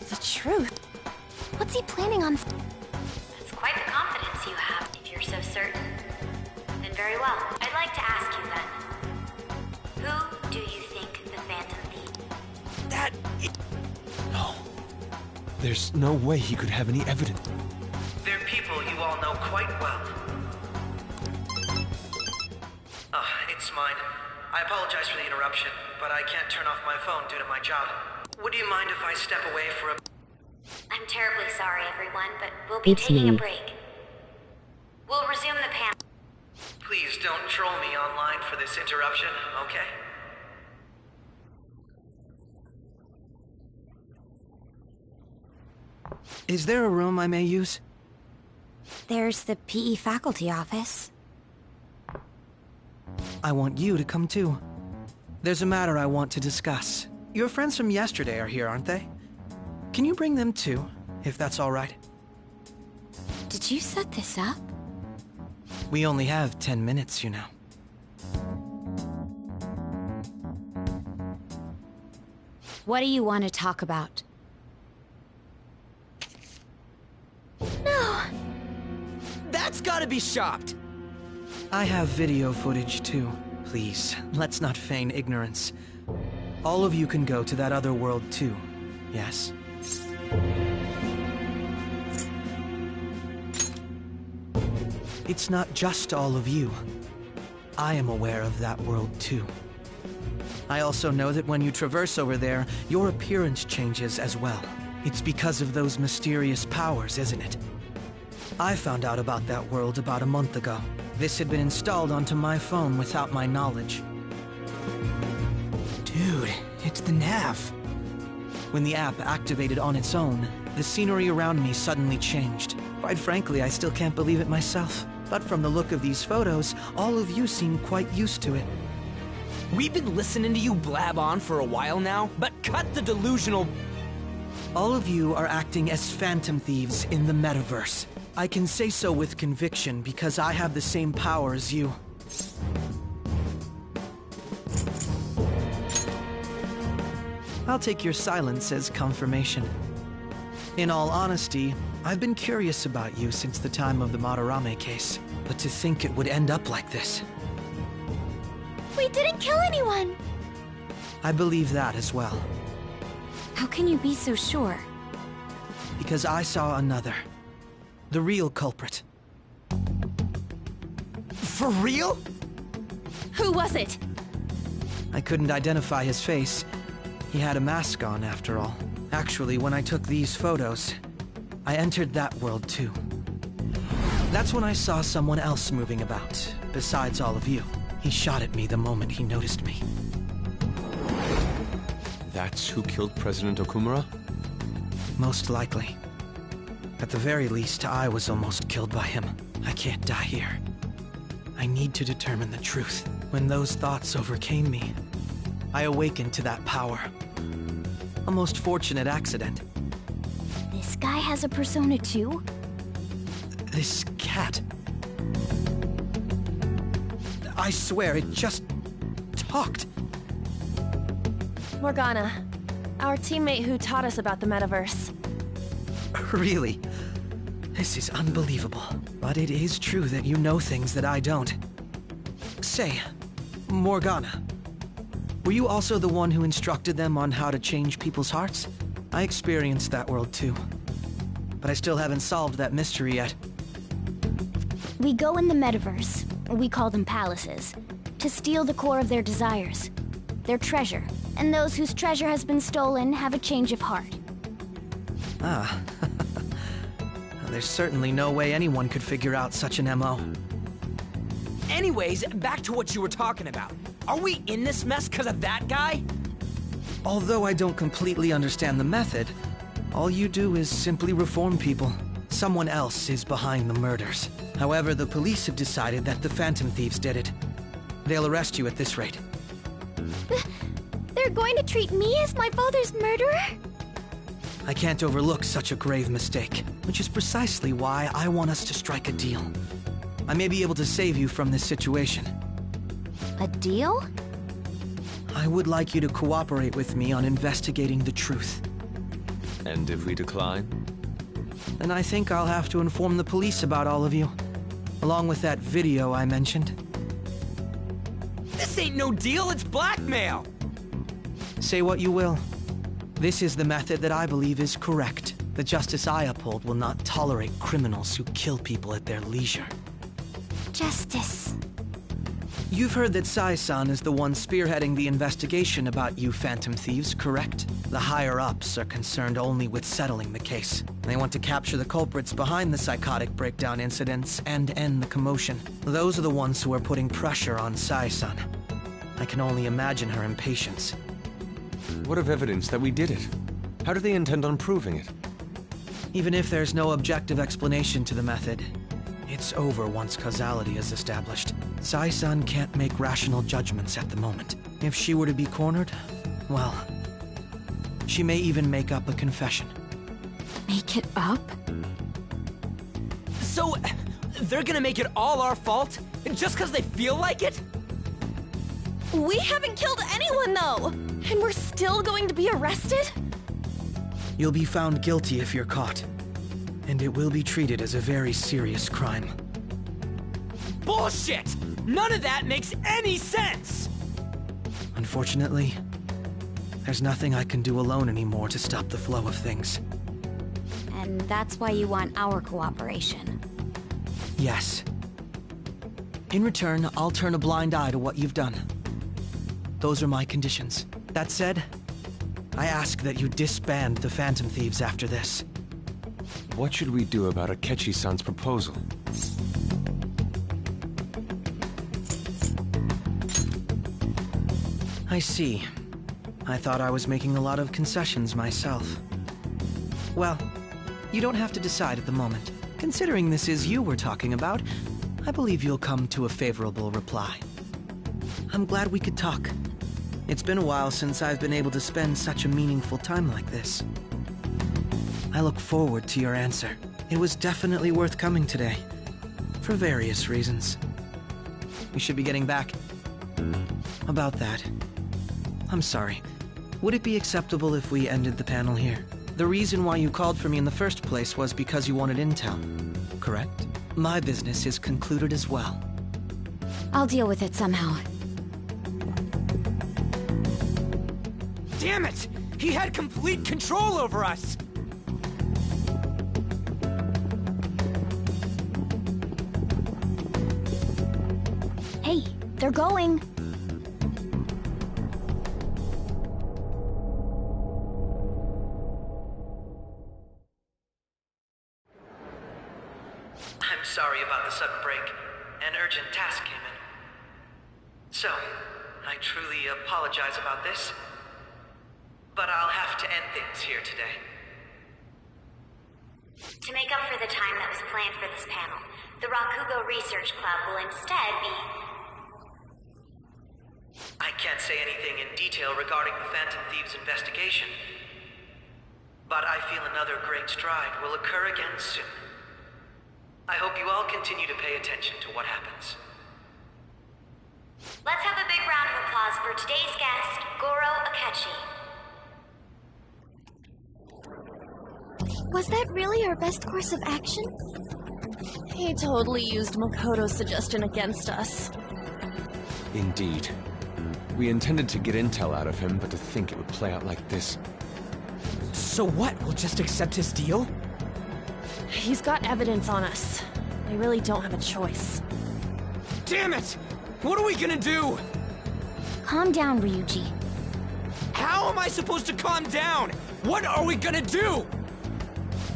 The truth? What's he planning on... That's quite the confidence you have, if you're so certain. Then very well. I'd like to ask you then. Who do you think the Phantom Thief? No. There's no way he could have any evidence. They're people you all know quite well. It's mine. I apologize for the interruption, but I can't turn off my phone due to my job. Would you mind if I step away for a... I'm terribly sorry, everyone, but we'll be taking a break. We'll resume the panel. Please don't troll me online for this interruption, okay? Is there a room I may use? There's the PE faculty office. I want you to come too. There's a matter I want to discuss. Your friends from yesterday are here, aren't they? Can you bring them too, if that's all right? Did you set this up? We only have 10 minutes, you know. What do you want to talk about? No! That's gotta be shopped! I have video footage too. Please, let's not feign ignorance. All of you can go to that other world too, yes? It's not just all of you. I am aware of that world too. I also know that when you traverse over there, your appearance changes as well. It's because of those mysterious powers, isn't it? I found out about that world about a month ago. This had been installed onto my phone without my knowledge. Dude, it's the nav. When the app activated on its own, the scenery around me suddenly changed. Quite frankly, I still can't believe it myself. But from the look of these photos, all of you seem quite used to it. We've been listening to you blab on for a while now, but cut the delusional... All of you are acting as Phantom Thieves in the metaverse. I can say so with conviction because I have the same power as you. I'll take your silence as confirmation. In all honesty, I've been curious about you since the time of the Madarame case, but to think it would end up like this. We didn't kill anyone! I believe that as well. How can you be so sure? Because I saw another. The real culprit. For real? Who was it? I couldn't identify his face. He had a mask on, after all. Actually, when I took these photos, I entered that world too. That's when I saw someone else moving about, besides all of you. He shot at me the moment he noticed me. That's who killed President Okumura? Most likely. At the very least, I was almost killed by him. I can't die here. I need to determine the truth. When those thoughts overcame me, I awakened to that power. A most fortunate accident. This guy has a persona too? This cat. I swear, it just talked. Morgana, our teammate who taught us about the metaverse. Really? This is unbelievable. But it is true that you know things that I don't. Say, Morgana, were you also the one who instructed them on how to change people's hearts? I experienced that world too. But I still haven't solved that mystery yet. We go in the metaverse, we call them palaces, to steal the core of their desires, their treasure. And those whose treasure has been stolen have a change of heart. Ah. There's certainly no way anyone could figure out such an MO. Anyways, back to what you were talking about. Are we in this mess because of that guy? Although I don't completely understand the method, all you do is simply reform people. Someone else is behind the murders. However, the police have decided that the Phantom Thieves did it. They'll arrest you at this rate. They're going to treat me as my father's murderer? I can't overlook such a grave mistake, which is precisely why I want us to strike a deal. I may be able to save you from this situation. A deal? I would like you to cooperate with me on investigating the truth. And if we decline? Then I think I'll have to inform the police about all of you, along with that video I mentioned. This ain't no deal, it's blackmail! Say what you will. This is the method that I believe is correct. The justice I uphold will not tolerate criminals who kill people at their leisure. Justice. You've heard that Sai-san is the one spearheading the investigation about you Phantom Thieves, correct? The higher-ups are concerned only with settling the case. They want to capture the culprits behind the psychotic breakdown incidents and end the commotion. Those are the ones who are putting pressure on Sai-san. I can only imagine her impatience. What of evidence that we did it? How do they intend on proving it? Even if there's no objective explanation to the method, it's over once causality is established. Sai-san can't make rational judgments at the moment. If she were to be cornered, well, she may even make up a confession. Make it up? So, they're gonna make it all our fault? Just because they feel like it? We haven't killed anyone, though! And we're still going to be arrested? You'll be found guilty if you're caught. And it will be treated as a very serious crime. Bullshit! None of that makes any sense! Unfortunately, there's nothing I can do alone anymore to stop the flow of things. And that's why you want our cooperation. Yes. In return, I'll turn a blind eye to what you've done. Those are my conditions. That said, I ask that you disband the Phantom Thieves after this. What should we do about Akechi-san's proposal? I see. I thought I was making a lot of concessions myself. Well, you don't have to decide at the moment. Considering this is you we're talking about, I believe you'll come to a favorable reply. I'm glad we could talk. It's been a while since I've been able to spend such a meaningful time like this. I look forward to your answer. It was definitely worth coming today, for various reasons. We should be getting back. About that, I'm sorry. Would it be acceptable if we ended the panel here? The reason why you called for me in the first place was because you wanted intel, correct? My business is concluded as well. I'll deal with it somehow. Damn it! He had complete control over us! Hey, they're going! I'm sorry about the sudden break. An urgent task came in. So, I truly apologize about this. But I'll have to end things here today. To make up for the time that was planned for this panel, the Rakugo Research Club will instead be... I can't say anything in detail regarding the Phantom Thieves investigation. But I feel another great stride will occur again soon. I hope you all continue to pay attention to what happens. Let's have a big round of applause for today's guest, Goro Akechi. Was that really our best course of action? He totally used Makoto's suggestion against us. Indeed. We intended to get intel out of him, but to think it would play out like this. So what? We'll just accept his deal? He's got evidence on us. We really don't have a choice. Damn it! What are we gonna do? Calm down, Ryuji. How am I supposed to calm down? What are we gonna do?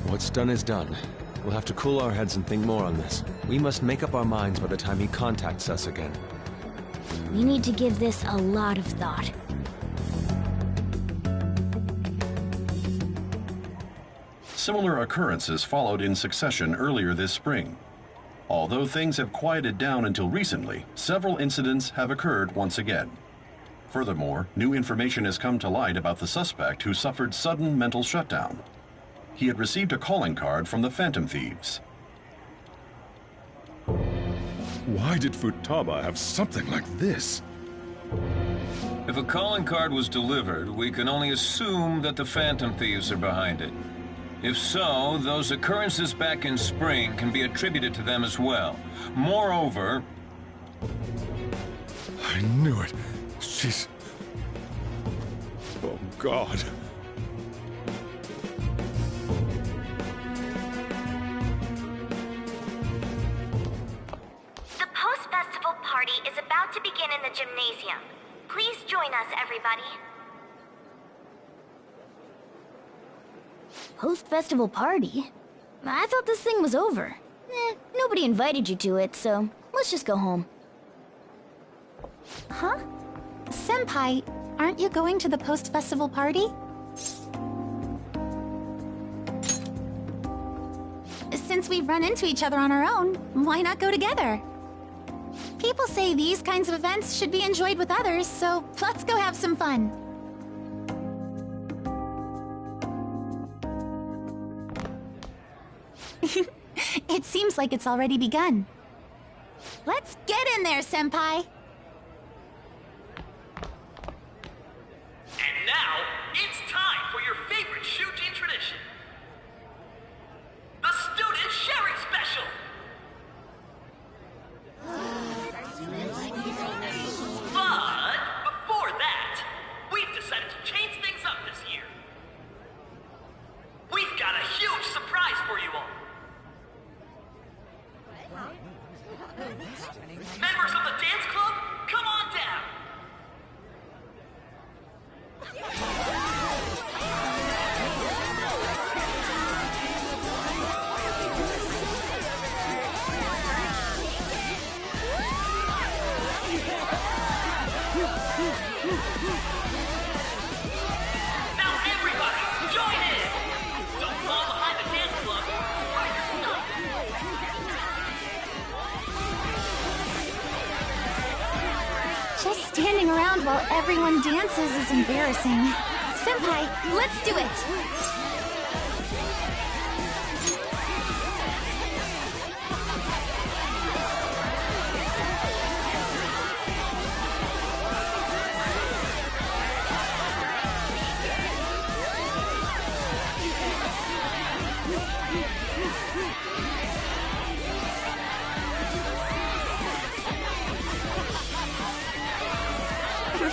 What's done is done. We'll have to cool our heads and think more on this. We must make up our minds by the time he contacts us again. We need to give this a lot of thought. Similar occurrences followed in succession earlier this spring. Although things have quieted down until recently, several incidents have occurred once again. Furthermore, new information has come to light about the suspect who suffered sudden mental shutdown. He had received a calling card from the Phantom Thieves. Why did Futaba have something like this? If a calling card was delivered, we can only assume that the Phantom Thieves are behind it. If so, those occurrences back in spring can be attributed to them as well. Moreover... I knew it. She's... Oh, God. The post-festival party is about to begin in the gymnasium. Please join us, everybody. Post-festival party? I thought this thing was over. Nobody invited you to it, so let's just go home. Huh? Senpai, aren't you going to the post-festival party? Since we've run into each other on our own, why not go together? People say these kinds of events should be enjoyed with others, so let's go have some fun. It seems like it's already begun. Let's get in there, Senpai! And now, it's time for your favorite shooting tradition. The Student Sharing Special! But before that, we've decided to change things up this year. We've got a huge surprise for you all. Members of the dance club, come on down. Now everybody, join in! Don't fall behind the dance club. Find your stuff. Just standing around while everyone dances is embarrassing. Senpai, let's do it!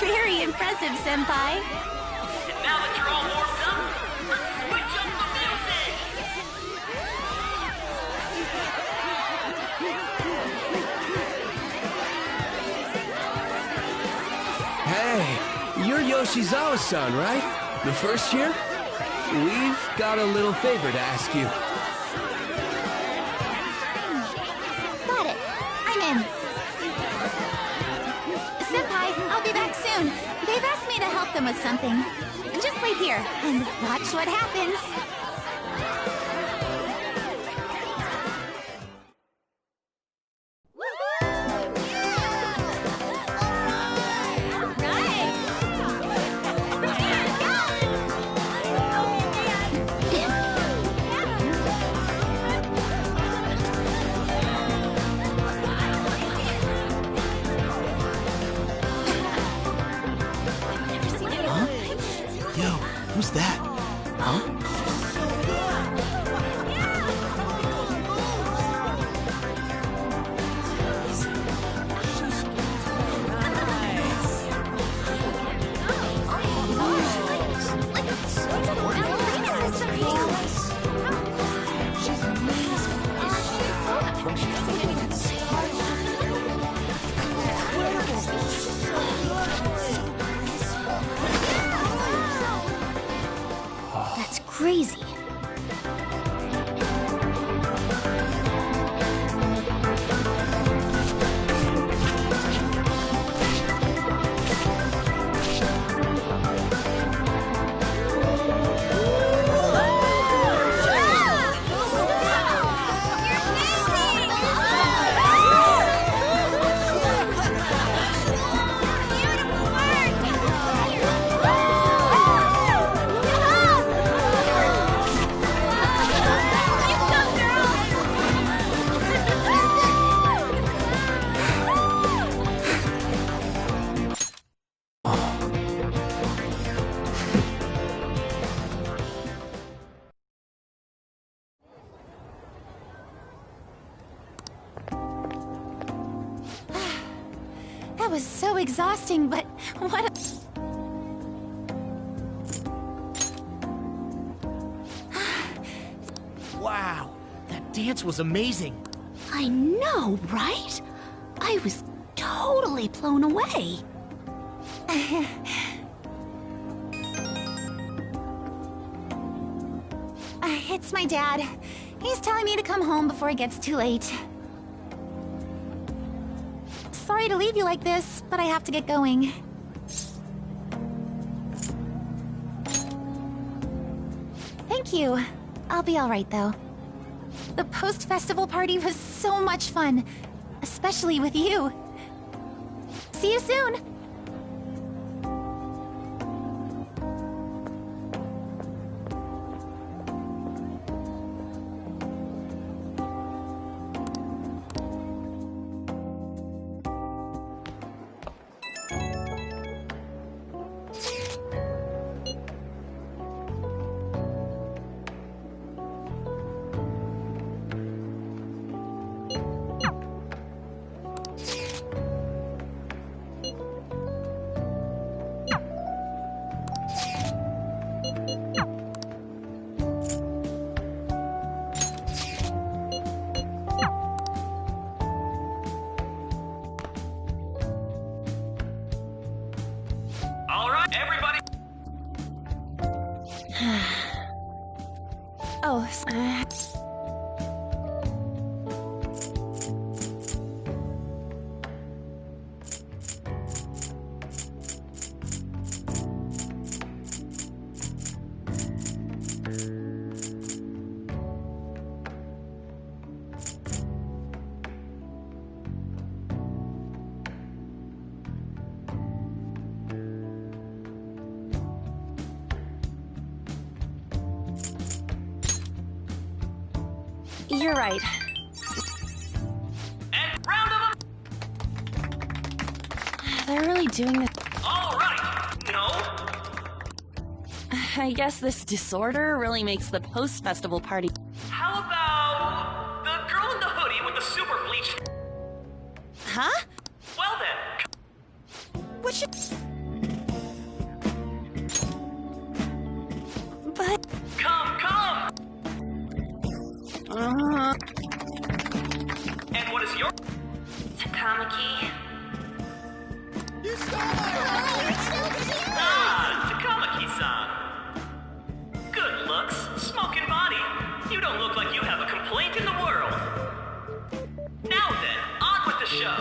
Very impressive, Senpai. And now that you're all warmed up, let's switch up the Hey, music! you're Yoshizawa-san, right? The first year? We've got a little favor to ask you. Got it. I'm in. Senpai, I'll be back soon. They've asked me to help them with something. Just wait here and watch what happens. was so exhausting, but what Wow, that dance was amazing. I know, right? I was totally blown away. It's my dad. He's telling me to come home before it gets too late. Sorry to leave you like this, but I have to get going. Thank you. I'll be alright, though. The post-festival party was so much fun, especially with you. See you soon! All right, everybody. Oh, you're right. And round of They're really doing this. all right. No. I guess this disorder really makes the post-festival party. How about the girl in the hoodie with the super bleach? Huh? Well then. What should... But... Come. And what is your Takamaki? Takamaki-san. Good looks, smoking body. You don't look like you have a complaint in the world. Now then, on with the show.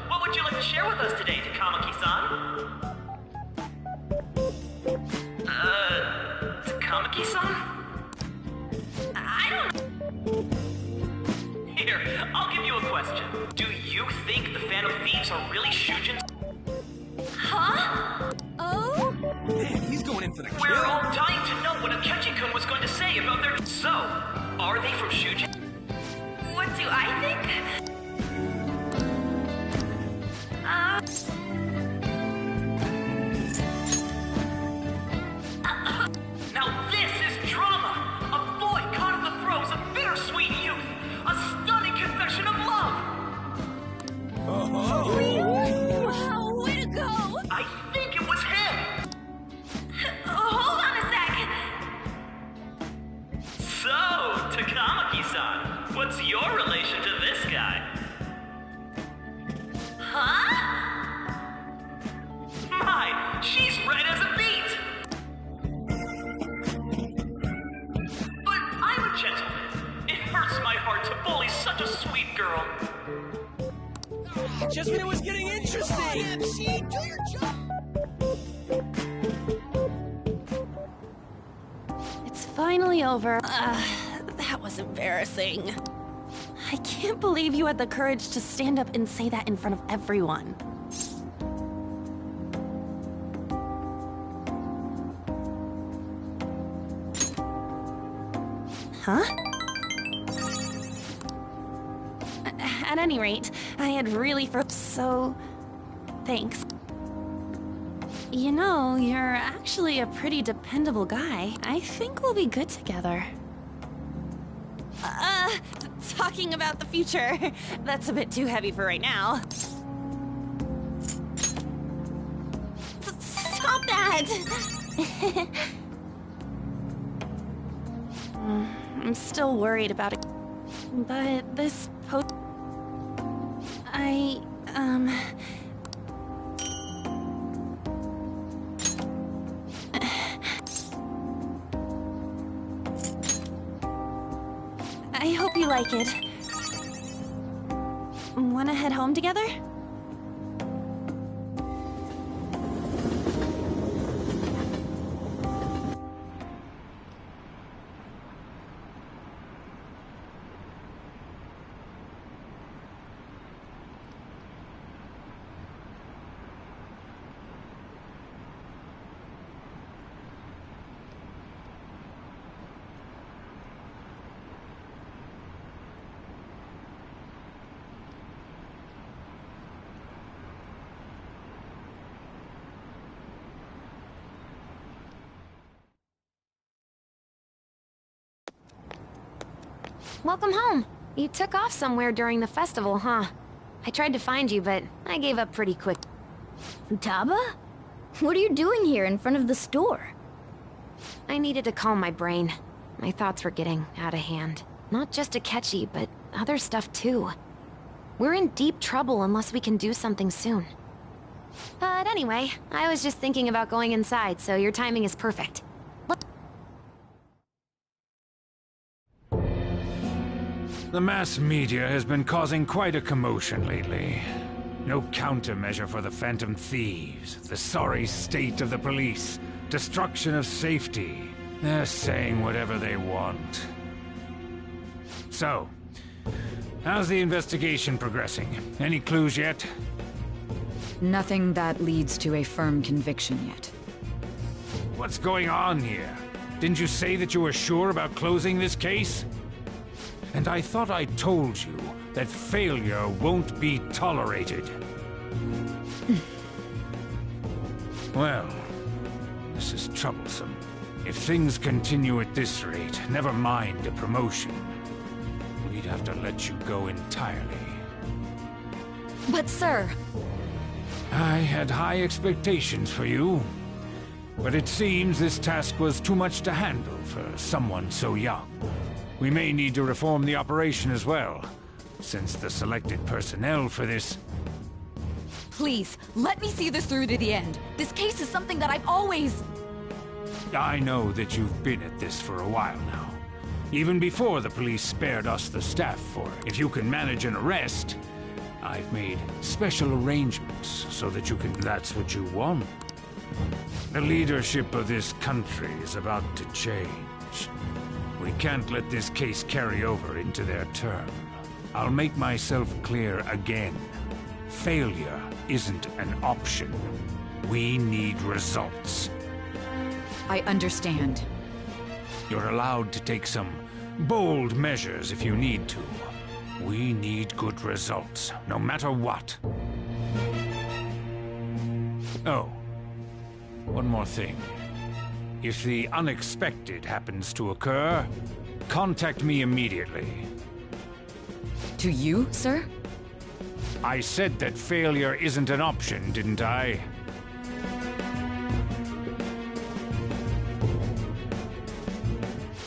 What would you like to share with us today, Takamaki-san? Takamaki-san? I don't... Here, I'll give you a question. Do you think the Phantom Thieves are really Shujin's? Huh? Oh? Man, he's going in for the kill. We're all dying to know what Akechi-kun was going to say about their... So, are they from Shujin? What do I think? Now this is drama! A boy caught in the throes of bittersweet youth! A stunning confession of love! Wow, way to go! I think it was him! Hold on a sec! So, Takamaki-san, what's your relation to this guy? Huh? My, she's red as a beet! But I'm a gentleman. It hurts my heart to bully such a sweet girl. Just when it was getting interesting. MC, do your job. It's finally over. That was embarrassing. I can't believe you had the courage to stand up and say that in front of everyone. Huh? At any rate, I had really so... thanks. You know, you're actually a pretty dependable guy. I think we'll be good together. Talking about the future. That's a bit too heavy for right now. that! I'm still worried about it. But this I hope you like it. Wanna head home together? Welcome home. You took off somewhere during the festival, huh? I tried to find you, but I gave up pretty quick. Futaba? What are you doing here in front of the store? I needed to calm my brain. My thoughts were getting out of hand. Not just Akechi, but other stuff too. We're in deep trouble unless we can do something soon. But anyway, I was just thinking about going inside, so your timing is perfect. The mass media has been causing quite a commotion lately. No countermeasure for the Phantom Thieves, the sorry state of the police, destruction of safety. They're saying whatever they want. So, how's the investigation progressing? Any clues yet? Nothing that leads to a firm conviction yet. What's going on here? Didn't you say that you were sure about closing this case? And I thought I told you that failure won't be tolerated. Well, this is troublesome. If things continue at this rate, never mind a promotion. We'd have to let you go entirely. But sir... I had high expectations for you. But it seems this task was too much to handle for someone so young. We may need to reform the operation as well, since the selected personnel for this... Please, let me see this through to the end. This case is something that I've always... I know that you've been at this for a while now. Even before the police spared us the staff for it. If you can manage an arrest, I've made special arrangements so that you can... That's what you want. The leadership of this country is about to change. We can't let this case carry over into their term. I'll make myself clear again. Failure isn't an option. We need results. I understand. You're allowed to take some bold measures if you need to. We need good results, no matter what. Oh, one more thing. If the unexpected happens to occur, contact me immediately. To you, sir? I said that failure isn't an option, didn't I?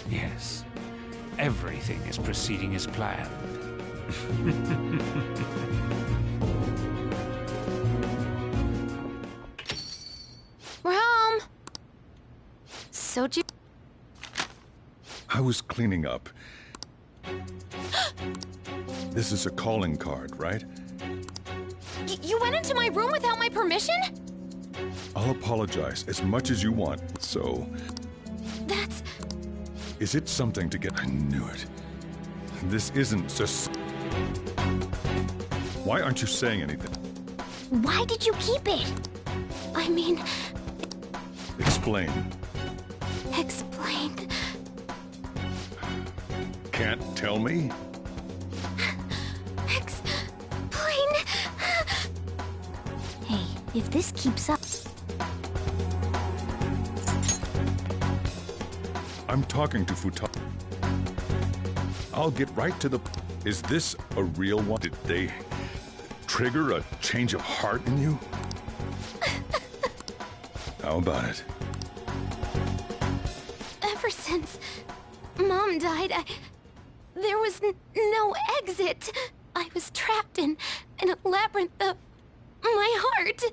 Yes. Everything is proceeding as planned. We're home! Soju? I was cleaning up. This is a calling card, right? You went into my room without my permission? I'll apologize as much as you want, so... That's... Is it something to get... I knew it. This isn't just... Why aren't you saying anything? Why did you keep it? I mean... Explain. Explain. Can't tell me? Explain. Hey, if this keeps up... I'm talking to Futaba. I'll get right to the... Is this a real one? Did they trigger a change of heart in you? How about it? Ever since Mom died, there was no exit. I was trapped in a labyrinth of my heart.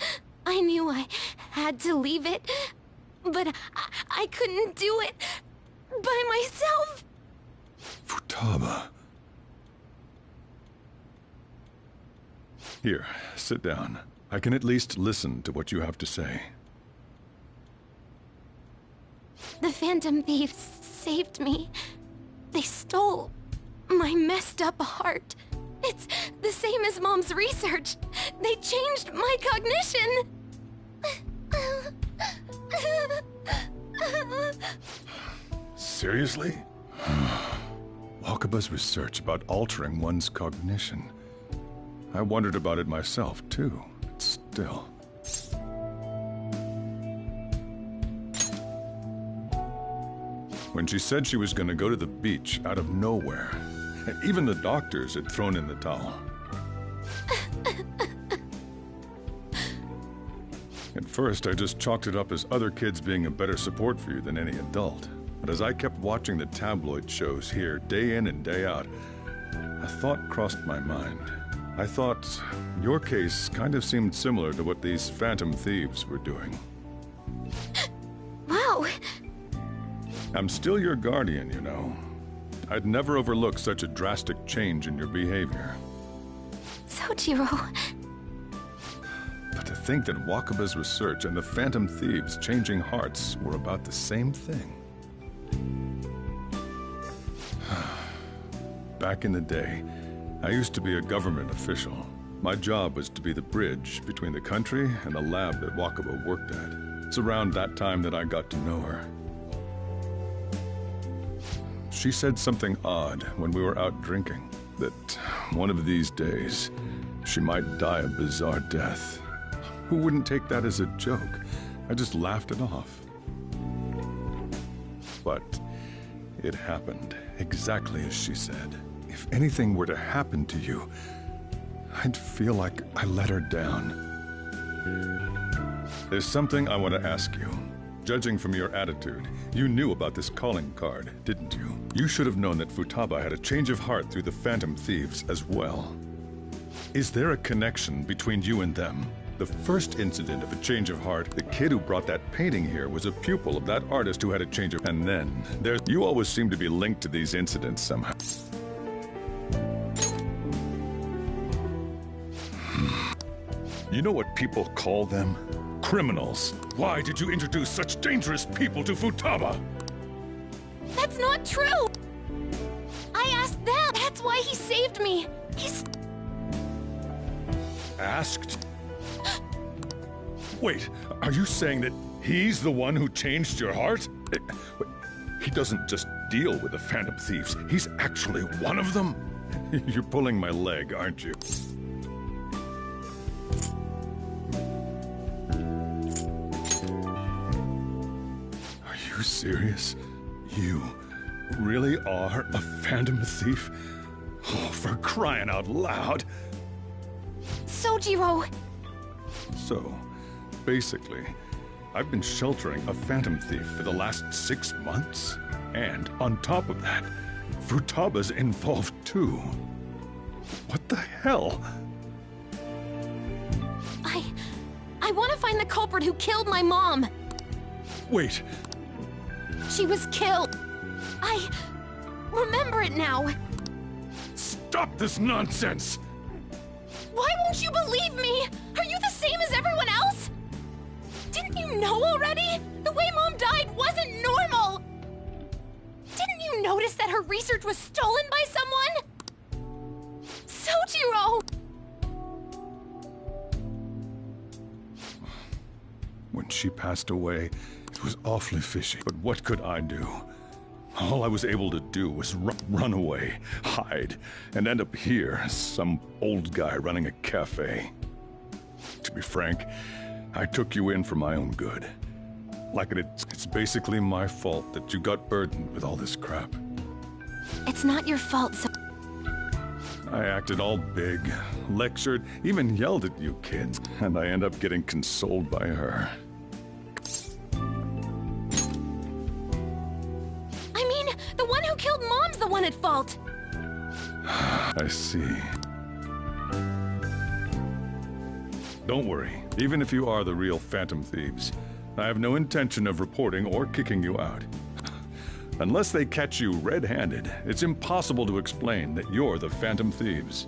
I knew I had to leave it, but I couldn't do it by myself. Futaba. Here, sit down. I can at least listen to what you have to say. The Phantom Thieves saved me. They stole my messed up heart. It's the same as Mom's research. They changed my cognition. Seriously? Wakaba's research about altering one's cognition. I wondered about it myself, too. But still. When she said she was going to go to the beach out of nowhere, even the doctors had thrown in the towel. At first, I just chalked it up as other kids being a better support for you than any adult. But as I kept watching the tabloid shows here, day in and day out, a thought crossed my mind. I thought your case kind of seemed similar to what these Phantom Thieves were doing. Wow. I'm still your guardian, you know. I'd never overlook such a drastic change in your behavior. Sojiro. But to think that Wakaba's research and the Phantom Thieves changing hearts were about the same thing. Back in the day, I used to be a government official. My job was to be the bridge between the country and the lab that Wakaba worked at. It's around that time that I got to know her. She said something odd when we were out drinking, that one of these days, she might die a bizarre death. Who wouldn't take that as a joke? I just laughed it off. But it happened exactly as she said. If anything were to happen to you, I'd feel like I let her down. There's something I want to ask you. Judging from your attitude, you knew about this calling card, didn't you? You should have known that Futaba had a change of heart through the Phantom Thieves as well. Is there a connection between you and them? The first incident of a change of heart, the kid who brought that painting here was a pupil of that artist who had a change of... And then, you always seem to be linked to these incidents somehow. You know what people call them? Criminals. Why did you introduce such dangerous people to Futaba? That's not true! I asked them! That's why he saved me! Asked? Wait, are you saying that he's the one who changed your heart? He doesn't just deal with the Phantom Thieves, he's actually one of them? You're pulling my leg, aren't you? Are you serious? You really are a Phantom Thief? Oh, for crying out loud! Sojiro! So, basically, I've been sheltering a Phantom Thief for the last 6 months. And on top of that, Futaba's involved too. What the hell? I want to find the culprit who killed my mom! Wait. She was killed! I remember it now! Stop this nonsense! Why won't you believe me? Are you the same as everyone else? Didn't you know already? The way Mom died wasn't normal! Didn't you notice that her research was stolen by someone? Sojiro! When she passed away, it was awfully fishy. But what could I do? All I was able to do was run away, hide, and end up here as some old guy running a cafe. To be frank, I took you in for my own good. Like it's basically my fault that you got burdened with all this crap. It's not your fault, so... I acted all big, lectured, even yelled at you kids, and I end up getting consoled by her. at fault. I see. Don't worry. Even if you are the real Phantom Thieves, I have no intention of reporting or kicking you out. Unless they catch you red-handed, it's impossible to explain that you're the Phantom Thieves.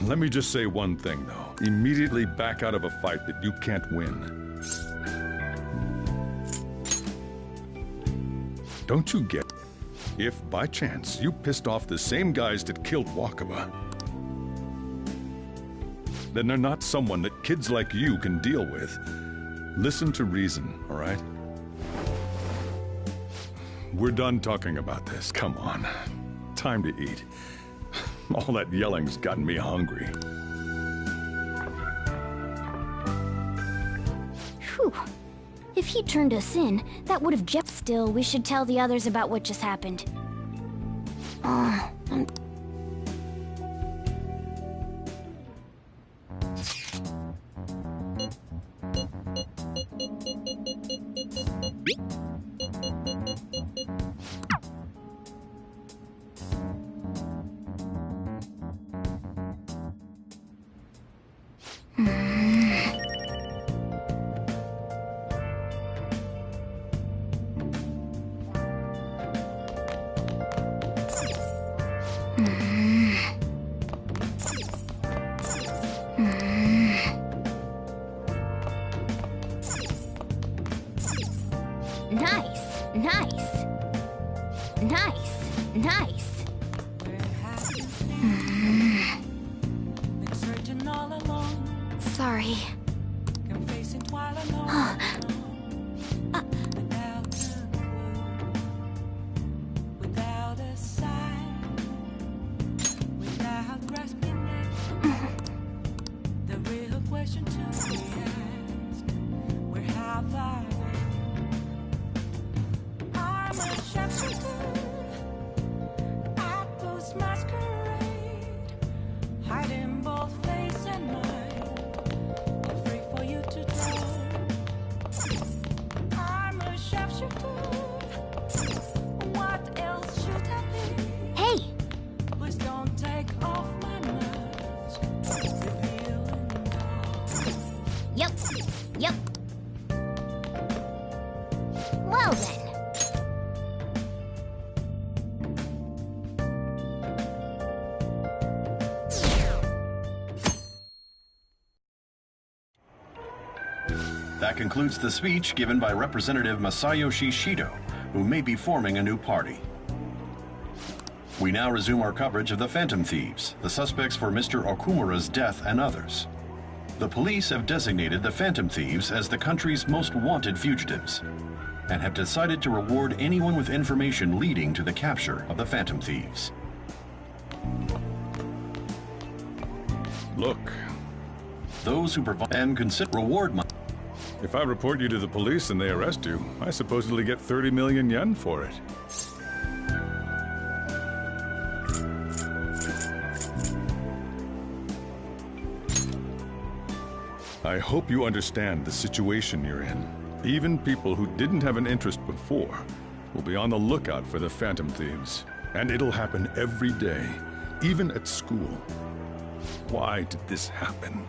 Let me just say one thing, though. Immediately back out of a fight that you can't win. Don't you get it? If, by chance, you pissed off the same guys that killed Wakaba, then they're not someone that kids like you can deal with. Listen to reason, all right? We're done talking about this. Come on. Time to eat. All that yelling's gotten me hungry. Whew. If he turned us in, that would have just... Still, we should tell the others about what just happened. Sorry. Yep. Well then. That concludes the speech given by Representative Masayoshi Shido, who may be forming a new party. We now resume our coverage of the Phantom Thieves, the suspects for Mr. Okumura's death and others. The police have designated the Phantom Thieves as the country's most wanted fugitives, and have decided to reward anyone with information leading to the capture of the Phantom Thieves. Look. Those who provide and consider reward money. If I report you to the police and they arrest you, I supposedly get 30 million yen for it. I hope you understand the situation you're in. Even people who didn't have an interest before will be on the lookout for the Phantom Thieves. And it'll happen every day, even at school. Why did this happen?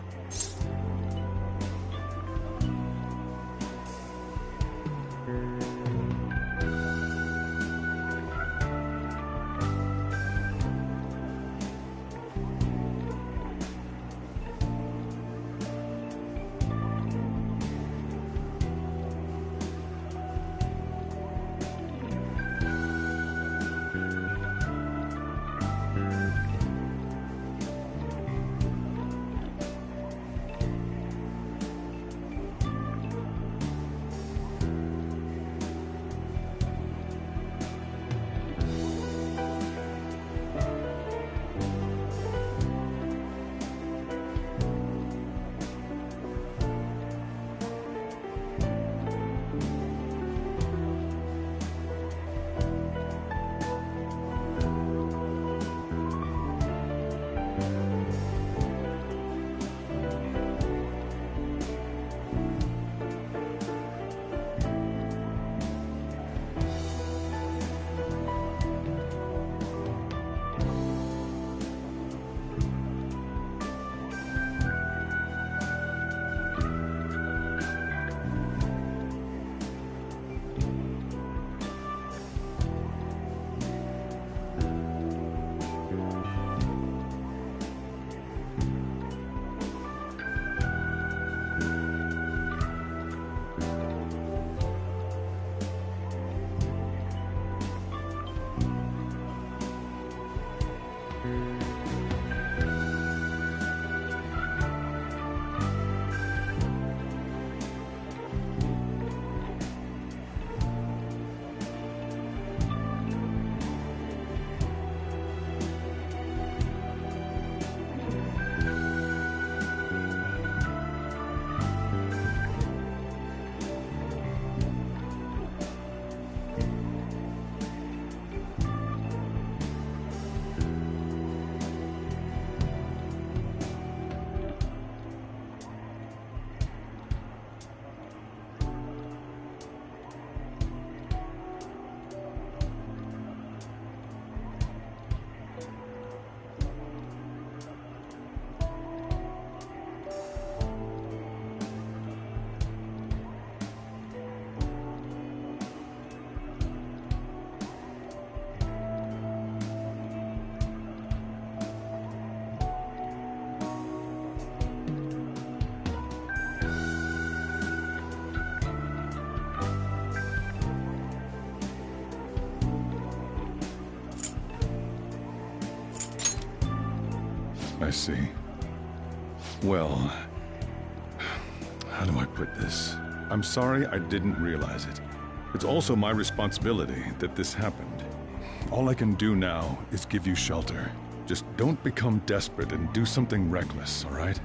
I see. Well, how do I put this? I'm sorry I didn't realize it. It's also my responsibility that this happened. All I can do now is give you shelter. Just don't become desperate and do something reckless, all right?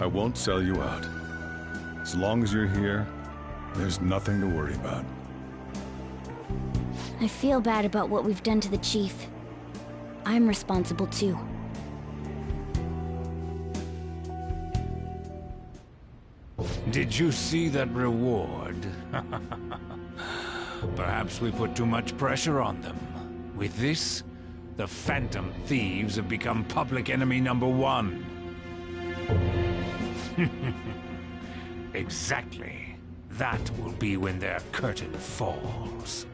I won't sell you out. As long as you're here, there's nothing to worry about. I feel bad about what we've done to the chief. I'm responsible too. Did you see that reward? Perhaps we put too much pressure on them. With this, the Phantom Thieves have become public enemy #1. Exactly. That will be when their curtain falls.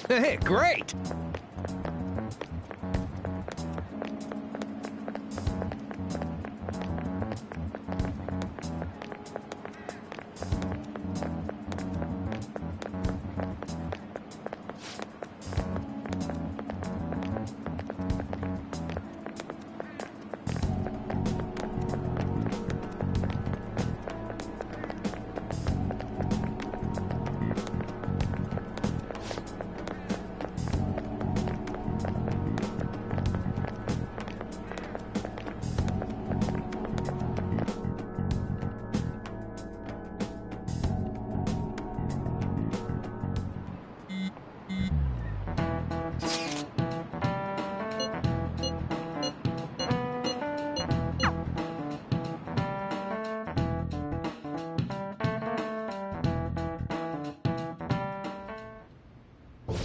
Hey, great!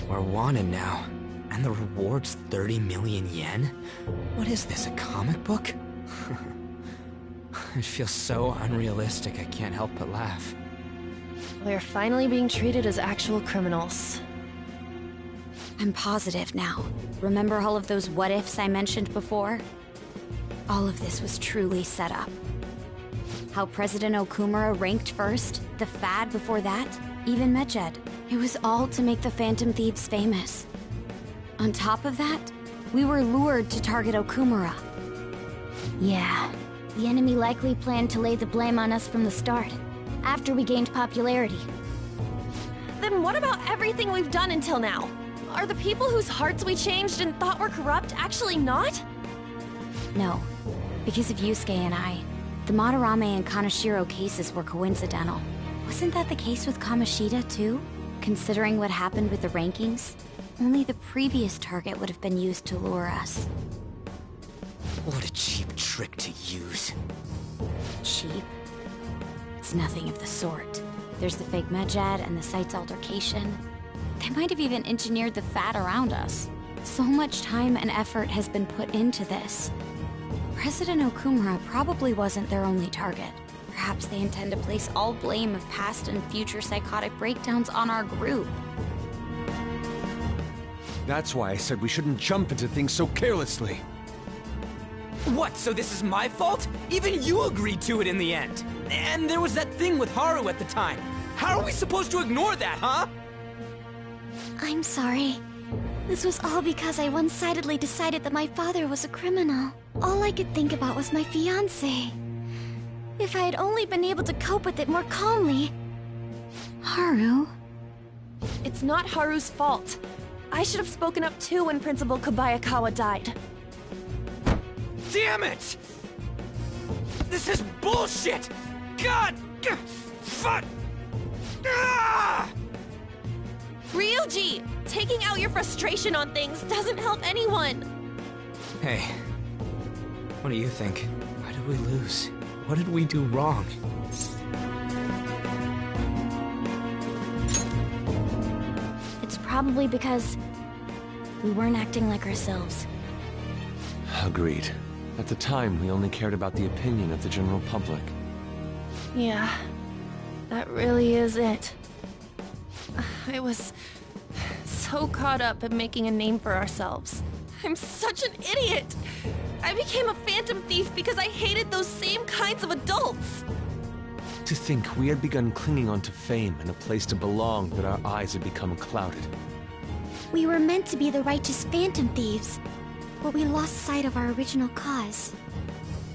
We're wanted now, and the reward's 30 million yen? What is this, a comic book? It feels so unrealistic I can't help but laugh. We're finally being treated as actual criminals. I'm positive now. Remember all of those what-ifs I mentioned before? All of this was truly set up. How President Okumura ranked first, the Fad before that, even Medjed. It was all to make the Phantom Thieves famous. On top of that, we were lured to target Okumura. Yeah, the enemy likely planned to lay the blame on us from the start, after we gained popularity. Then what about everything we've done until now? Are the people whose hearts we changed and thought were corrupt actually not? No, because of Yusuke and I, the Madarame and Kaneshiro cases were coincidental. Wasn't that the case with Kamoshida, too? Considering what happened with the rankings, only the previous target would have been used to lure us. What a cheap trick to use. Cheap? It's nothing of the sort. There's the fake Medjed and the site's altercation. They might have even engineered the Fat around us. So much time and effort has been put into this. President Okumura probably wasn't their only target. Perhaps they intend to place all blame of past and future psychotic breakdowns on our group. That's why I said we shouldn't jump into things so carelessly. What, so this is my fault? Even you agreed to it in the end. And there was that thing with Haru at the time. How are we supposed to ignore that, huh? I'm sorry. This was all because I one-sidedly decided that my father was a criminal. All I could think about was my fiancé. If I had only been able to cope with it more calmly... Haru? It's not Haru's fault. I should have spoken up too when Principal Kobayakawa died. Damn it! This is bullshit! God! Fuck! Ah! Ryuji! Taking out your frustration on things doesn't help anyone! Hey, what do you think? Why did we lose? What did we do wrong? It's probably because we weren't acting like ourselves. Agreed. At the time, we only cared about the opinion of the general public. Yeah, that really is it. I was so caught up in making a name for ourselves. I'm such an idiot! I became a phantom thief because I hated those same kinds of adults! To think we had begun clinging onto fame and a place to belong, but our eyes had become clouded. We were meant to be the righteous phantom thieves, but we lost sight of our original cause.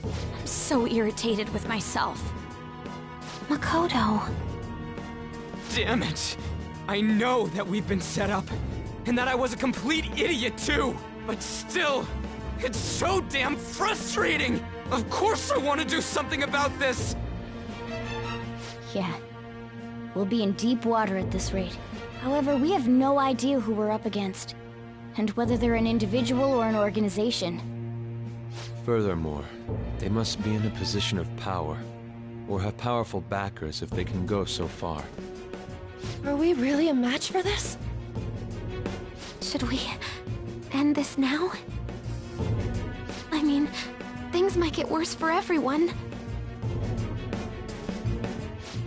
I'm so irritated with myself. Makoto. Damn it! I know that we've been set up, and that I was a complete idiot too! But still, it's so damn frustrating! Of course I want to do something about this! Yeah. We'll be in deep water at this rate. However, we have no idea who we're up against, and whether they're an individual or an organization. Furthermore, they must be in a position of power, or have powerful backers if they can go so far. Are we really a match for this? Should we end this now? I mean, things might get worse for everyone.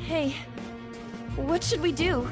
Hey, what should we do?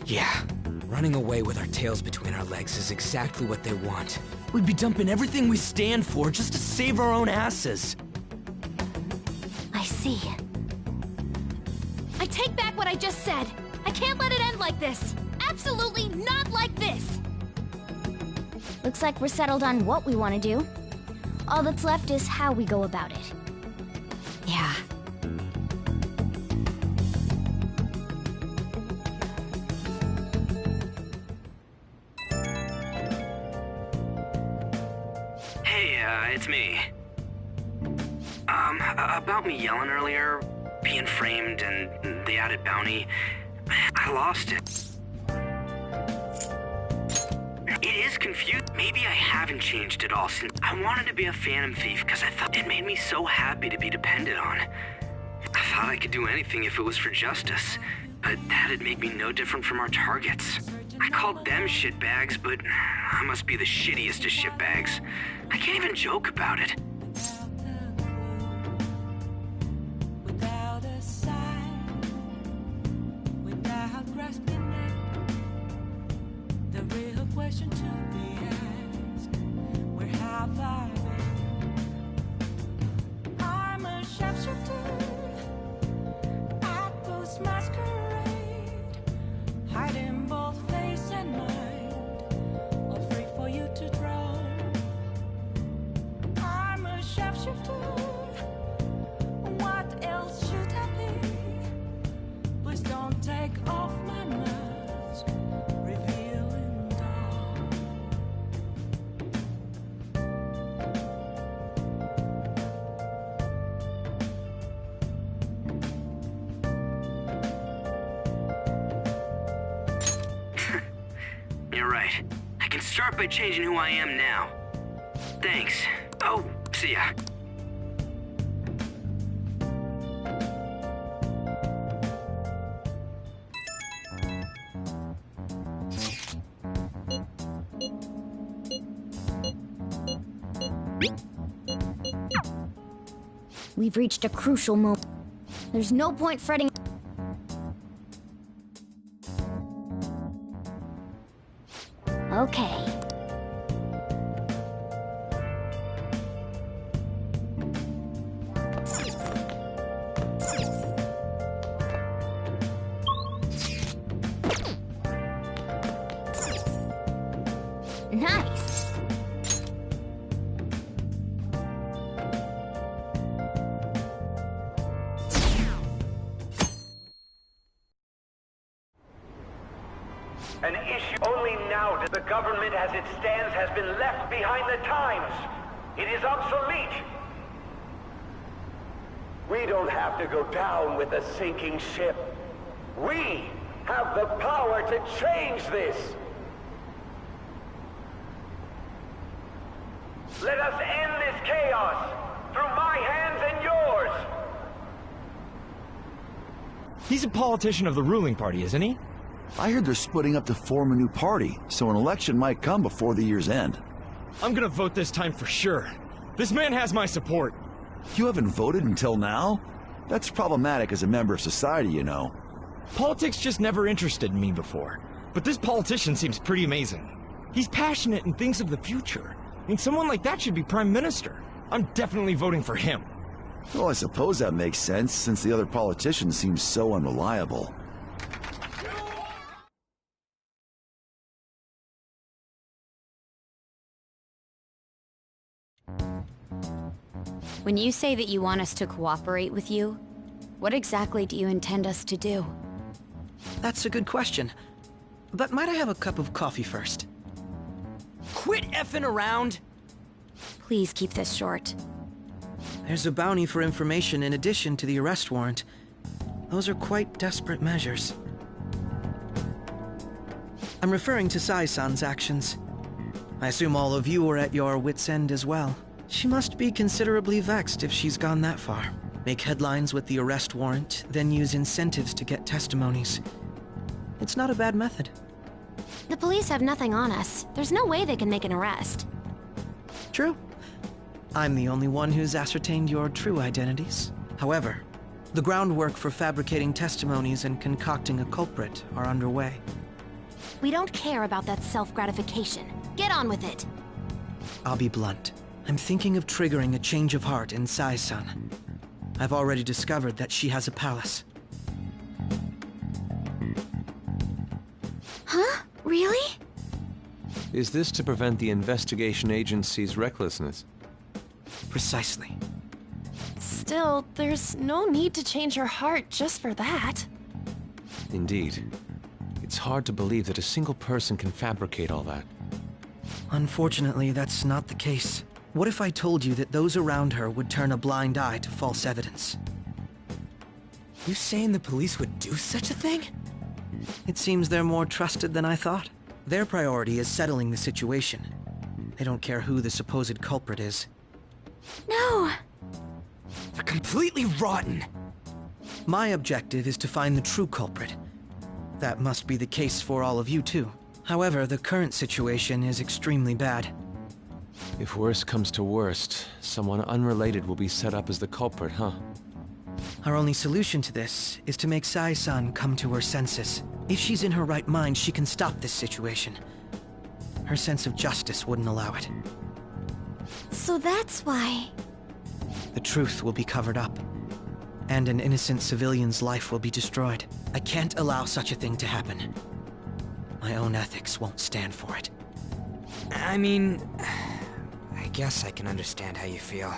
Yeah, running away with our tails between our legs is exactly what they want. We'd be dumping everything we stand for just to save our own asses. I see. I take back what I just said. I can't let it end like this. Absolutely not like this. Looks like we're settled on what we want to do. All that's left is how we go about it. Yeah. It's me. About me yelling earlier, being framed, and the added bounty, I lost it. It is confusing. Maybe I haven't changed at all since I wanted to be a phantom thief because I thought it made me so happy to be depended on. I thought I could do anything if it was for justice, but that'd make me no different from our targets. I called them shitbags, but I must be the shittiest of shitbags. I can't even joke about it. Without a sign, without grasping it, the real question to be asked, where have I been? I'm a sharpshooter at Post Masquerade, hiding both face and mind, all free for you to draw. I'm a sharpshooter. What else should I be? Please don't take off my mask, revealing dawn. You're right. I can start by changing who I am now. Thanks. Oh, see ya. We've reached a crucial moment. There's no point fretting. Okay. Nice. An issue only now that the government as it stands has been left behind the times. It is obsolete. We don't have to go down with a sinking ship. We have the power to change this. Let us end this chaos through my hands and yours. He's a politician of the ruling party, isn't he? I heard they're splitting up to form a new party, so an election might come before the year's end. I'm gonna vote this time for sure. This man has my support. You haven't voted until now? That's problematic as a member of society, you know. Politics just never interested me before, but this politician seems pretty amazing. He's passionate and thinks of the future. I mean, someone like that should be prime minister. I'm definitely voting for him. Well, I suppose that makes sense, since the other politicians seem so unreliable. When you say that you want us to cooperate with you, what exactly do you intend us to do? That's a good question. But might I have a cup of coffee first? Quit effing around! Please keep this short. There's a bounty for information in addition to the arrest warrant. Those are quite desperate measures. I'm referring to Sai-san's actions. I assume all of you are at your wits' end as well. She must be considerably vexed if she's gone that far. Make headlines with the arrest warrant, then use incentives to get testimonies. It's not a bad method. The police have nothing on us. There's no way they can make an arrest. True. I'm the only one who's ascertained your true identities. However, the groundwork for fabricating testimonies and concocting a culprit are underway. We don't care about that self-gratification. Get on with it. I'll be blunt. I'm thinking of triggering a change of heart in Sai-san. I've already discovered that she has a palace. Huh? Really? Is this to prevent the investigation agency's recklessness? Precisely. Still, there's no need to change her heart just for that. Indeed. It's hard to believe that a single person can fabricate all that. Unfortunately, that's not the case. What if I told you that those around her would turn a blind eye to false evidence? You saying the police would do such a thing? It seems they're more trusted than I thought. Their priority is settling the situation. They don't care who the supposed culprit is. No! They're completely rotten! My objective is to find the true culprit. That must be the case for all of you too. However, the current situation is extremely bad. If worst comes to worst, someone unrelated will be set up as the culprit, huh? Our only solution to this is to make Sai-san come to her senses. If she's in her right mind, she can stop this situation. Her sense of justice wouldn't allow it. So that's why... The truth will be covered up, and an innocent civilian's life will be destroyed. I can't allow such a thing to happen. My own ethics won't stand for it. I mean... I guess I can understand how you feel.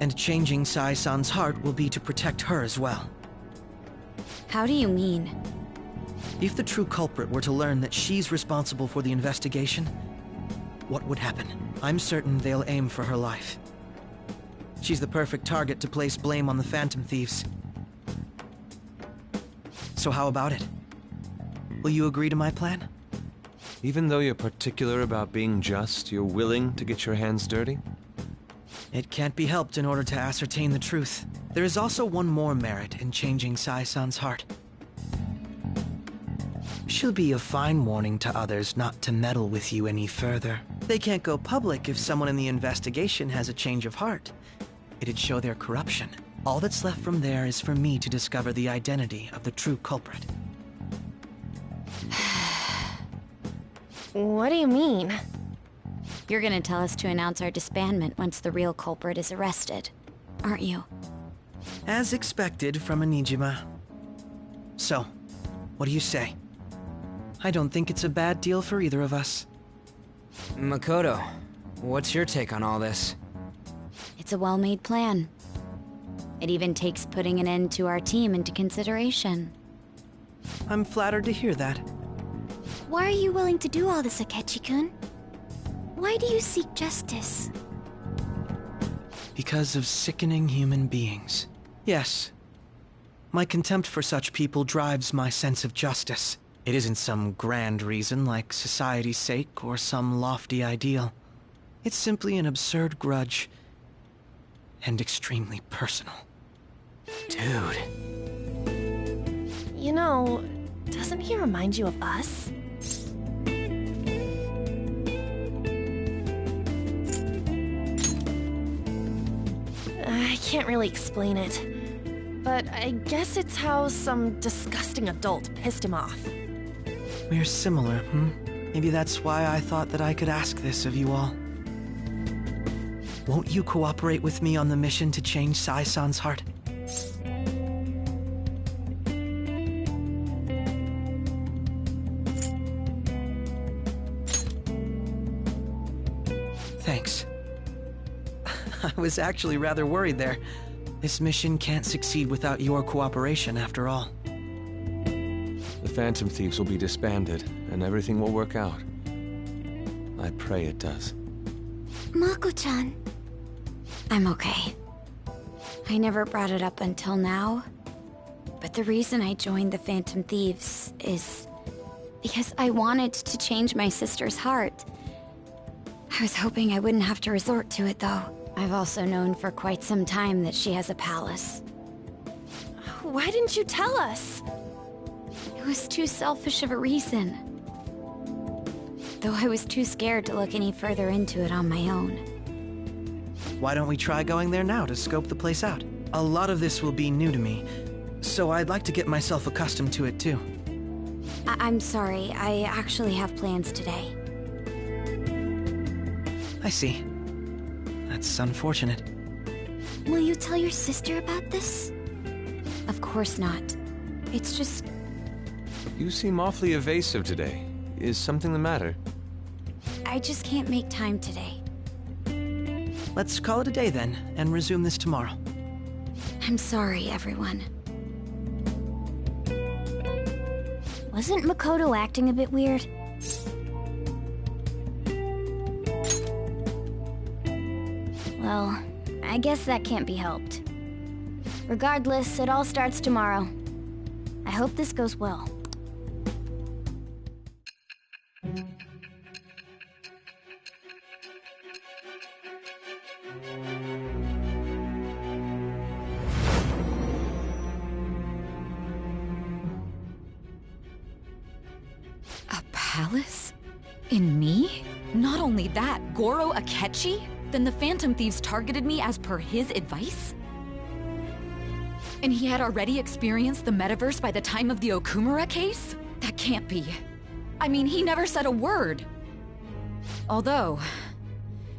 And changing Sai-san's heart will be to protect her as well. How do you mean? If the true culprit were to learn that she's responsible for the investigation, what would happen? I'm certain they'll aim for her life. She's the perfect target to place blame on the Phantom Thieves. So how about it? Will you agree to my plan? Even though you're particular about being just, you're willing to get your hands dirty? It can't be helped in order to ascertain the truth. There is also one more merit in changing Sai-san's heart. She'll be a fine warning to others not to meddle with you any further. They can't go public if someone in the investigation has a change of heart. It'd show their corruption. All that's left from there is for me to discover the identity of the true culprit. What do you mean? You're gonna tell us to announce our disbandment once the real culprit is arrested, aren't you? As expected from a Nijima. So, what do you say? I don't think it's a bad deal for either of us. Makoto, what's your take on all this? It's a well-made plan. It even takes putting an end to our team into consideration. I'm flattered to hear that. Why are you willing to do all this, Akechi-kun? Why do you seek justice? Because of sickening human beings. Yes. My contempt for such people drives my sense of justice. It isn't some grand reason like society's sake or some lofty ideal. It's simply an absurd grudge. And extremely personal. Dude. You know, doesn't he remind you of us? I can't really explain it, but I guess it's how some disgusting adult pissed him off. We're similar, Maybe that's why I thought that I could ask this of you all. Won't you cooperate with me on the mission to change Sai-san's heart? Thanks. I was actually rather worried there. This mission can't succeed without your cooperation, after all. The Phantom Thieves will be disbanded, and everything will work out. I pray it does. Mako-chan. I'm okay. I never brought it up until now, but the reason I joined the Phantom Thieves is because I wanted to change my sister's heart. I was hoping I wouldn't have to resort to it, though. I've also known for quite some time that she has a palace. Why didn't you tell us? It was too selfish of a reason. Though I was too scared to look any further into it on my own. Why don't we try going there now to scope the place out? A lot of this will be new to me, so I'd like to get myself accustomed to it too. I'm sorry, I actually have plans today. I see. That's unfortunate. Will you tell your sister about this? Of course not. It's just... You seem awfully evasive today. Is something the matter? I just can't make time today. Let's call it a day then, and resume this tomorrow. I'm sorry, everyone. Wasn't Makoto acting a bit weird? Well, I guess that can't be helped. Regardless, it all starts tomorrow. I hope this goes well. A palace? In me? Not only that, Goro Akechi? Then the Phantom Thieves targeted me as per his advice? And he had already experienced the metaverse by the time of the Okumura case? That can't be. I mean, he never said a word. Although,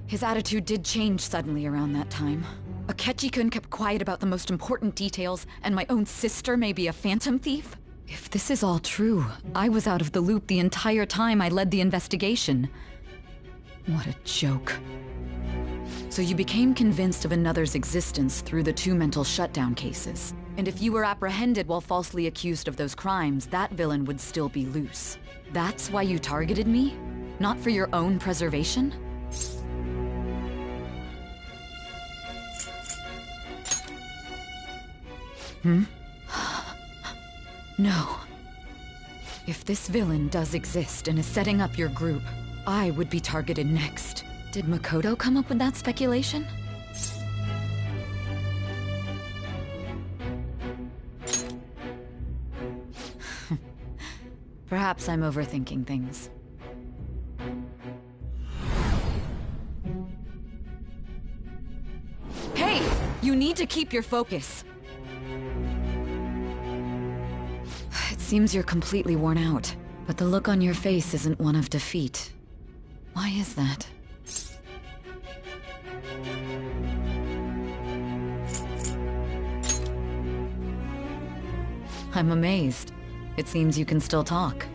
his attitude did change suddenly around that time. Akechi-kun kept quiet about the most important details, and my own sister may be a Phantom Thief? If this is all true, I was out of the loop the entire time I led the investigation. What a joke. So you became convinced of another's existence through the 2 mental shutdown cases. And if you were apprehended while falsely accused of those crimes, that villain would still be loose. That's why you targeted me? Not for your own preservation? No. If this villain does exist and is setting up your group, I would be targeted next. Did Makoto come up with that speculation? Perhaps I'm overthinking things. Hey! You need to keep your focus. It seems you're completely worn out, but the look on your face isn't one of defeat. Why is that? I'm amazed. It seems you can still talk.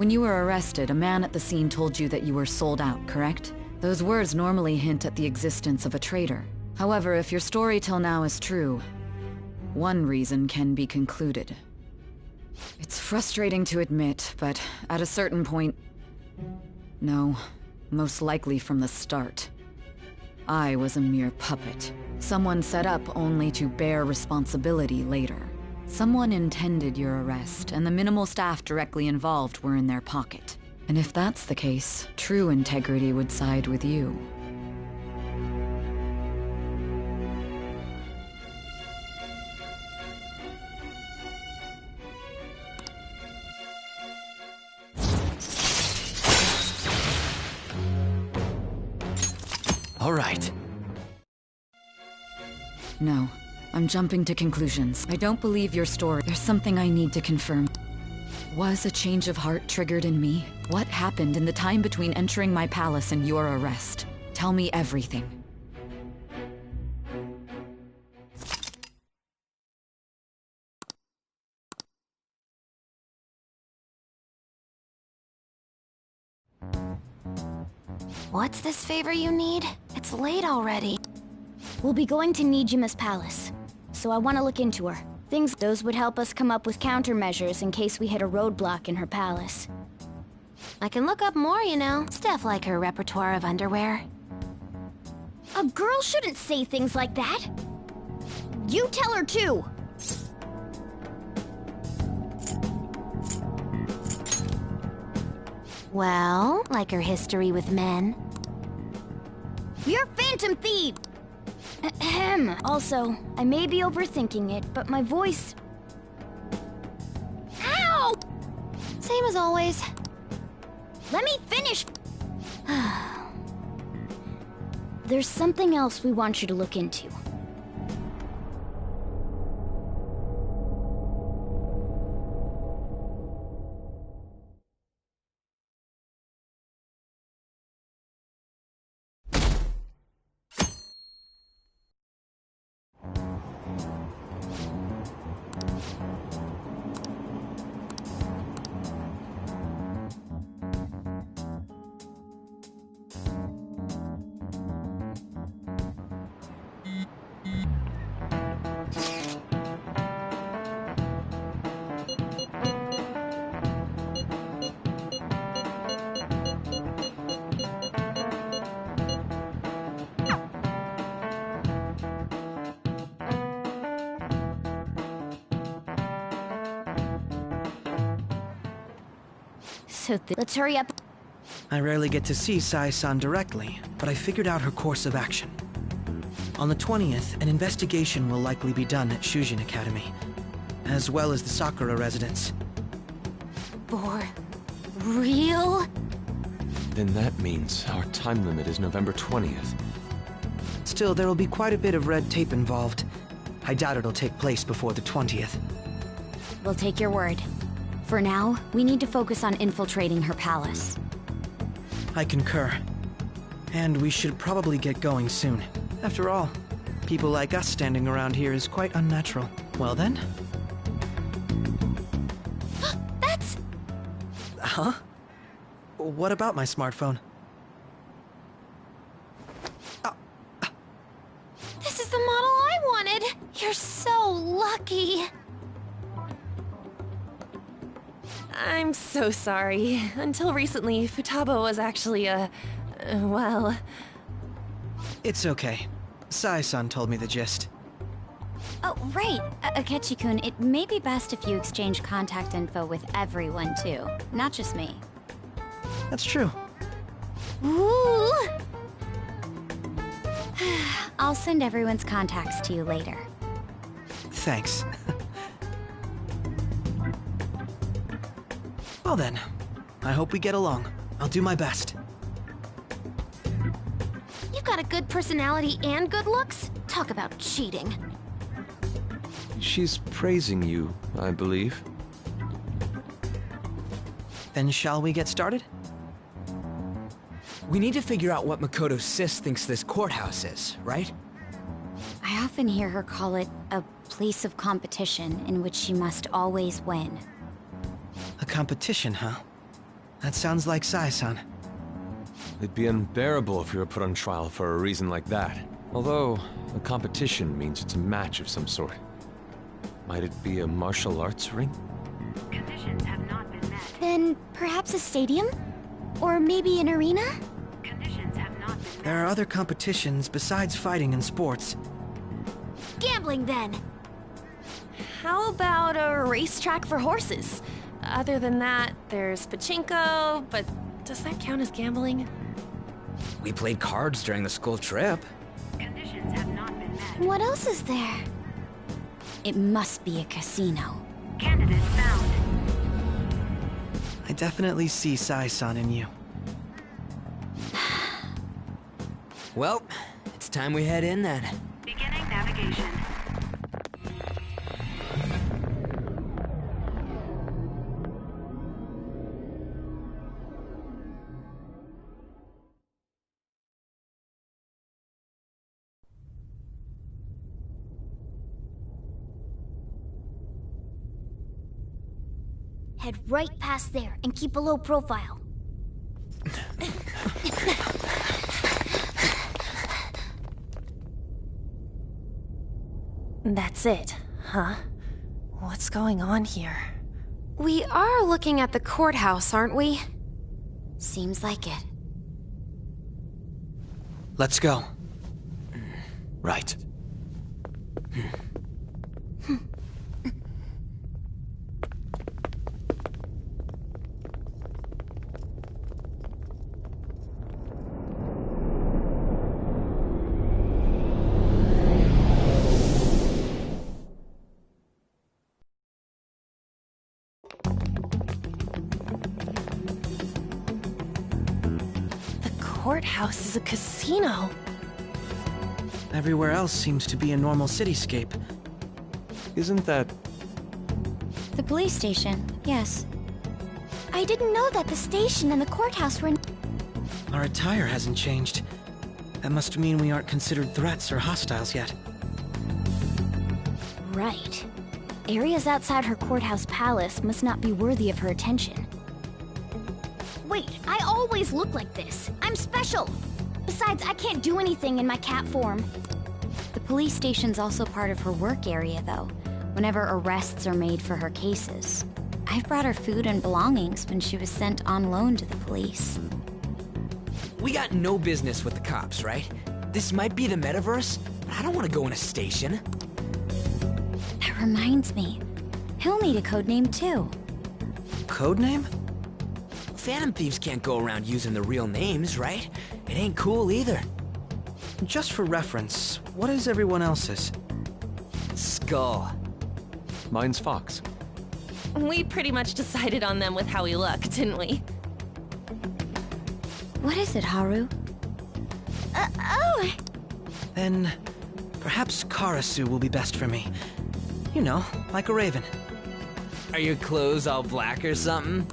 When you were arrested, a man at the scene told you that you were sold out, correct? Those words normally hint at the existence of a traitor. However, if your story till now is true, one reason can be concluded. It's frustrating to admit, but at a certain point... No, most likely from the start. I was a mere puppet. Someone set up only to bear responsibility later. Someone intended your arrest, and the minimal staff directly involved were in their pocket. And if that's the case, true integrity would side with you. All right. No. I'm jumping to conclusions. I don't believe your story. There's something I need to confirm. Was a change of heart triggered in me? What happened in the time between entering my palace and your arrest? Tell me everything. What's this favor you need? It's late already. We'll be going to Nijima's palace, so I want to look into her. Those would help us come up with countermeasures in case we hit a roadblock in her palace. I can look up more, you know. Stuff like her repertoire of underwear. A girl shouldn't say things like that. You tell her too. Well, like her history with men. You're Phantom Thief! Ahem. Also, I may be overthinking it, but my voice... Ow! Same as always. Let me finish! There's something else we want you to look into. Let's hurry up. I rarely get to see Sai-san directly, but I figured out her course of action. On the 20th, an investigation will likely be done at Shujin Academy, as well as the Sakura residence. For real? Then that means our time limit is November 20th. Still, there will be quite a bit of red tape involved. I doubt it'll take place before the 20th. We'll take your word. For now, we need to focus on infiltrating her palace. I concur. And we should probably get going soon. After all, people like us standing around here is quite unnatural. Well then? That's... Huh? What about my smartphone? This is the model I wanted! You're so lucky! I'm so sorry. Until recently, Futaba was actually well... It's okay. Sai-san told me the gist. Oh, right. Akechi-kun, it may be best if you exchange contact info with everyone, too. Not just me. That's true. Ooh! I'll send everyone's contacts to you later. Thanks. Well then, I hope we get along. I'll do my best. You've got a good personality and good looks? Talk about cheating. She's praising you, I believe. Then shall we get started? We need to figure out what Makoto's sis thinks this courthouse is, right? I often hear her call it a place of competition in which she must always win. A competition, huh? That sounds like Sai-san. It'd be unbearable if we were put on trial for a reason like that. Although, a competition means it's a match of some sort. Might it be a martial arts ring? Conditions have not been met. Then perhaps a stadium? Or maybe an arena? Conditions have not been met. There are other competitions besides fighting and sports. Gambling, then! How about a racetrack for horses? Other than that, there's pachinko, but does that count as gambling? We played cards during the school trip. Conditions have not been met. What else is there? It must be a casino. Candidate found. I definitely see Sai-san in you. Well, it's time we head in then. Beginning navigation. Head right past there and keep a low profile. That's it, huh? What's going on here? We are looking at the courthouse, aren't we? Seems like it. Let's go. Right. Courthouse is a casino. Everywhere else seems to be a normal cityscape. Isn't that... The police station, yes. I didn't know that the station and the courthouse were... Our attire hasn't changed. That must mean we aren't considered threats or hostiles yet. Right. Areas outside her courthouse palace must not be worthy of her attention. Wait, I always look like this. I'm special. Besides, I can't do anything in my cat form. The police station's also part of her work area, though, whenever arrests are made for her cases. I've brought her food and belongings when she was sent on loan to the police. We got no business with the cops, right? This might be the metaverse, but I don't want to go in a station. That reminds me. He'll need a codename, too. Codename? Phantom thieves can't go around using the real names, right? It ain't cool either. Just for reference, what is everyone else's? Skull. Mine's Fox. We pretty much decided on them with how we look, didn't we? What is it, Haru? Oh! Then, perhaps Karasu will be best for me. You know, like a raven. Are your clothes all black or something?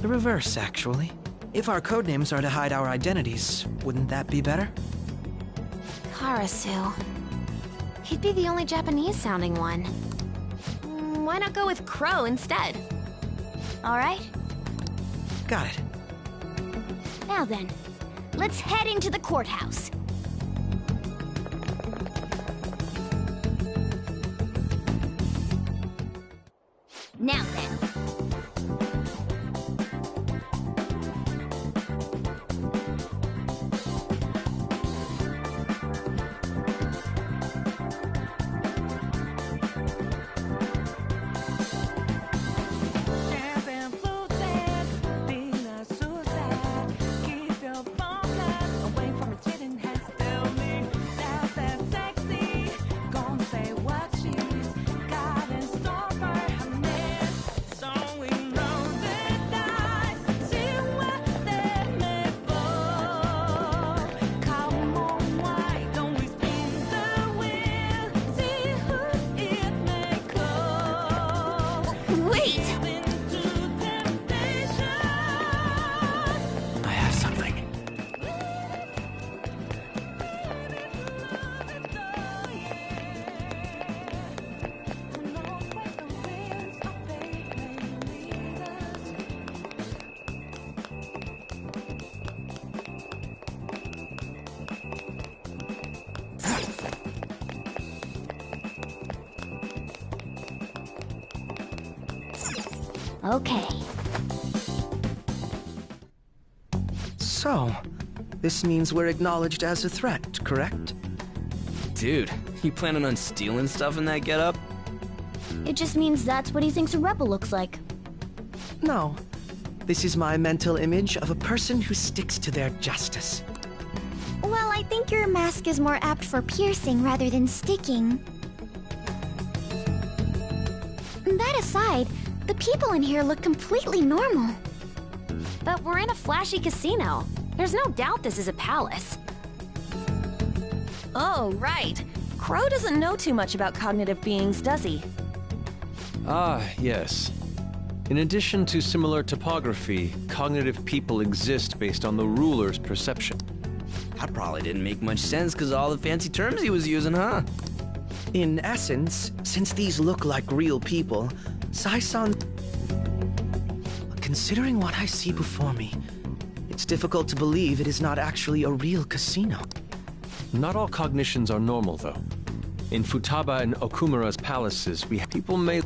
The reverse, actually. If our codenames are to hide our identities, wouldn't that be better? Karasu. He'd be the only Japanese-sounding one. Why not go with Crow instead? All right. Got it. Now then, let's head into the courthouse. Now then. Okay. So, this means we're acknowledged as a threat, correct? Dude, you planning on stealing stuff in that getup? It just means that's what he thinks a rebel looks like. No. This is my mental image of a person who sticks to their justice. Well, I think your mask is more apt for piercing rather than sticking. That aside, the people in here look completely normal. But we're in a flashy casino. There's no doubt this is a palace. Oh, right. Crow doesn't know too much about cognitive beings, does he? Ah, yes. In addition to similar topography, cognitive people exist based on the ruler's perception. That probably didn't make much sense because of all the fancy terms he was using, huh? In essence, since these look like real people, Sai-san... Considering what I see before me, it's difficult to believe it is not actually a real casino. Not all cognitions are normal, though. In Futaba and Okumura's palaces, we have people may...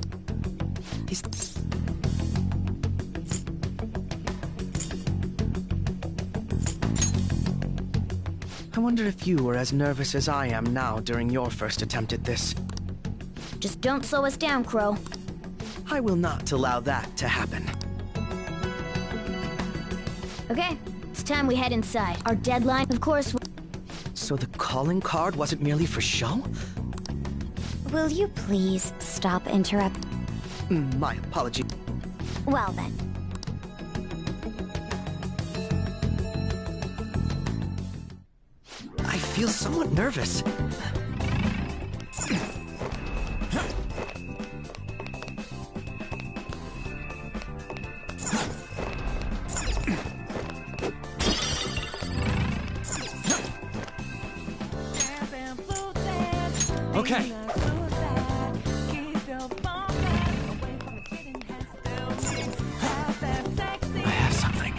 I wonder if you were as nervous as I am now during your first attempt at this. Just don't slow us down, Crow. I will not allow that to happen. Okay, it's time we head inside. Our deadline, of course... So the calling card wasn't merely for show? Will you please stop interrupting? My apology. Well then. I feel somewhat nervous. Okay. I have something.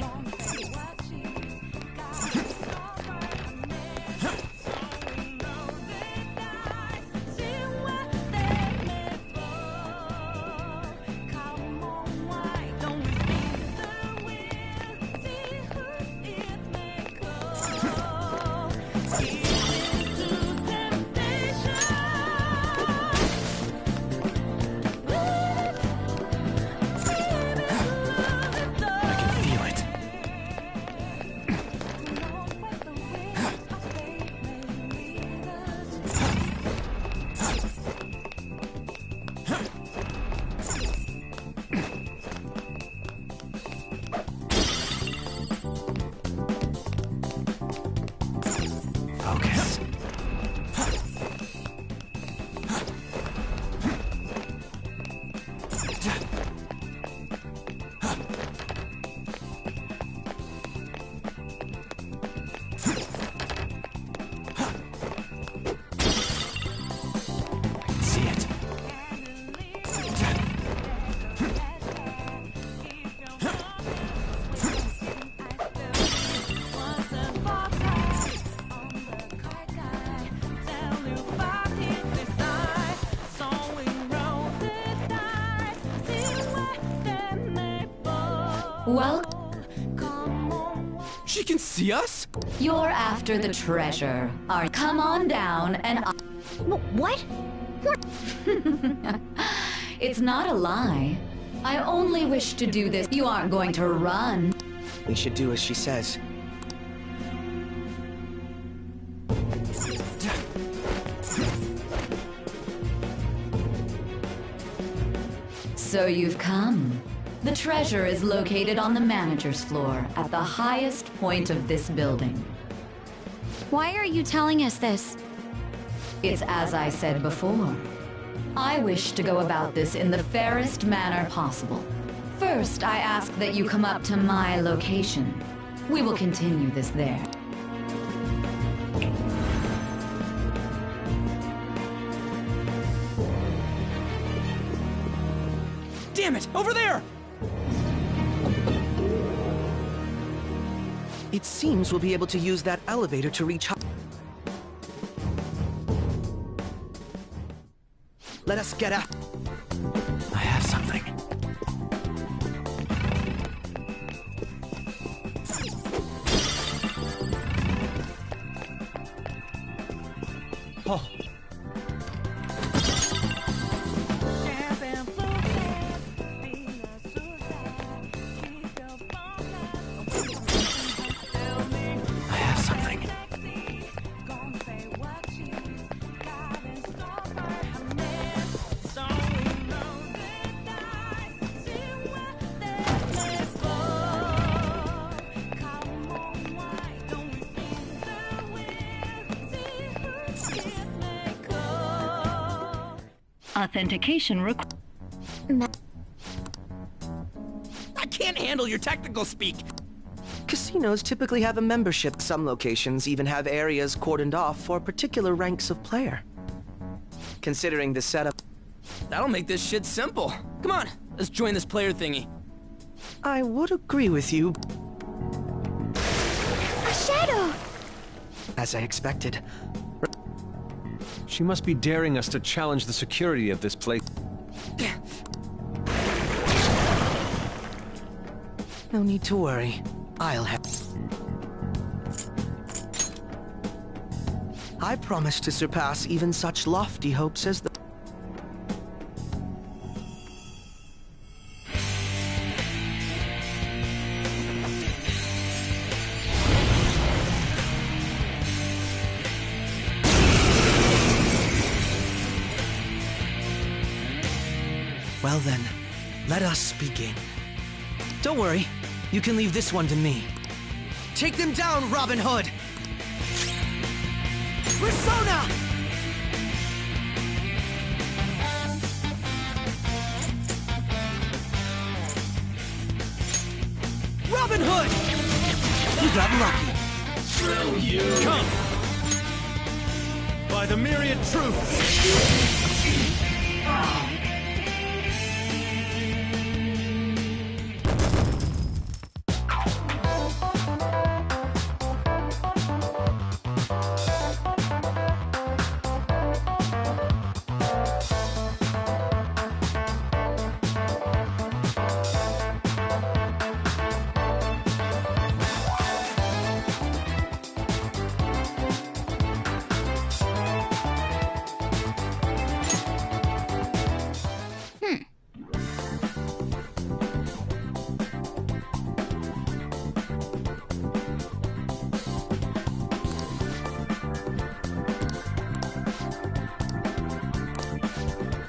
Focus. See it. Well, She can see us? you're after the treasure. Come on down and... What? What? It's not a lie. I only wish to do this. You aren't going to run. We should do as she says. So you've come. The treasure is located on the manager's floor at the highest point of this building. Why are you telling us this? It's as I said before. I wish to go about this in the fairest manner possible. First, I ask that you come up to my location. We will continue this there. Damn it! Over there! It seems we'll be able to use that elevator to reach... Let us get out. I have something. Authentication I can't handle your technical speak. Casinos typically have a membership. Some locations even have areas cordoned off for particular ranks of player. Considering the setup... That'll make this shit simple. Come on, let's join this player thingy. I would agree with you. A shadow! As I expected. She must be daring us to challenge the security of this place. No need to worry. I'll have... I promise to surpass even such lofty hopes as the... Well then, let us begin. Don't worry, you can leave this one to me. Take them down, Robin Hood! Persona! Robin Hood! You got lucky. Screw you! Come! By the myriad truths!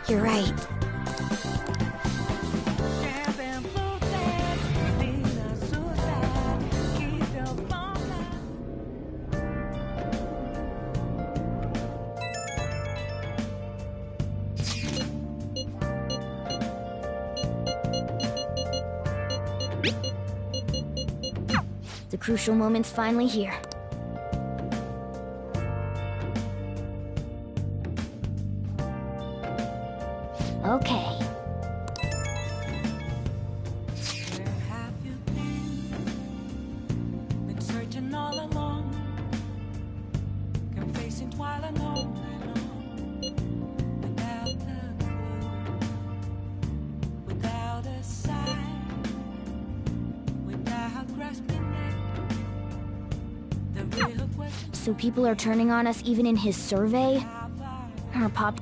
You're right. The crucial moment's finally here. Okay. Been searching all along, confessing while alone without a clue, without a sign, without grasping it. The real question. So people are turning on us even in his survey? Our pop...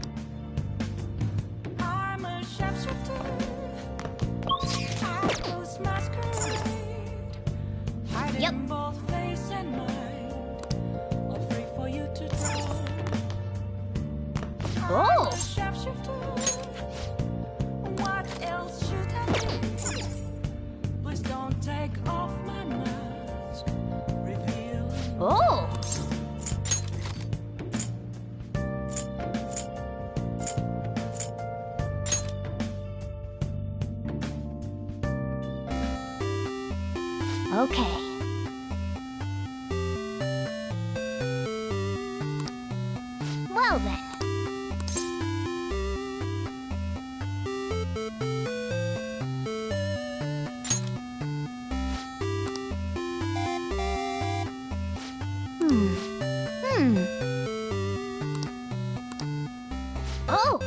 I'm a sharpshooter. I post masquerade, hiding both face and mind, all free for you to draw. Oh! I'm a sharpshooter. What else should I do? Please don't take off my mask. Reveal. Oh! Okay. Well then. Oh!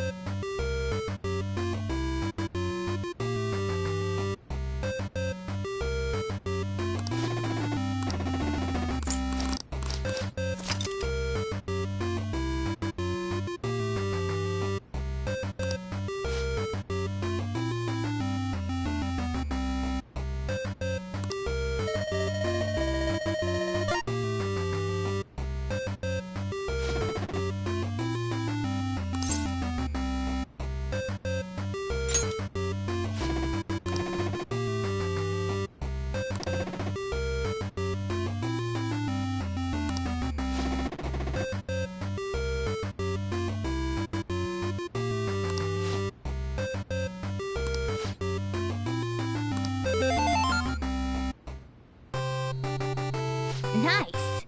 Nice.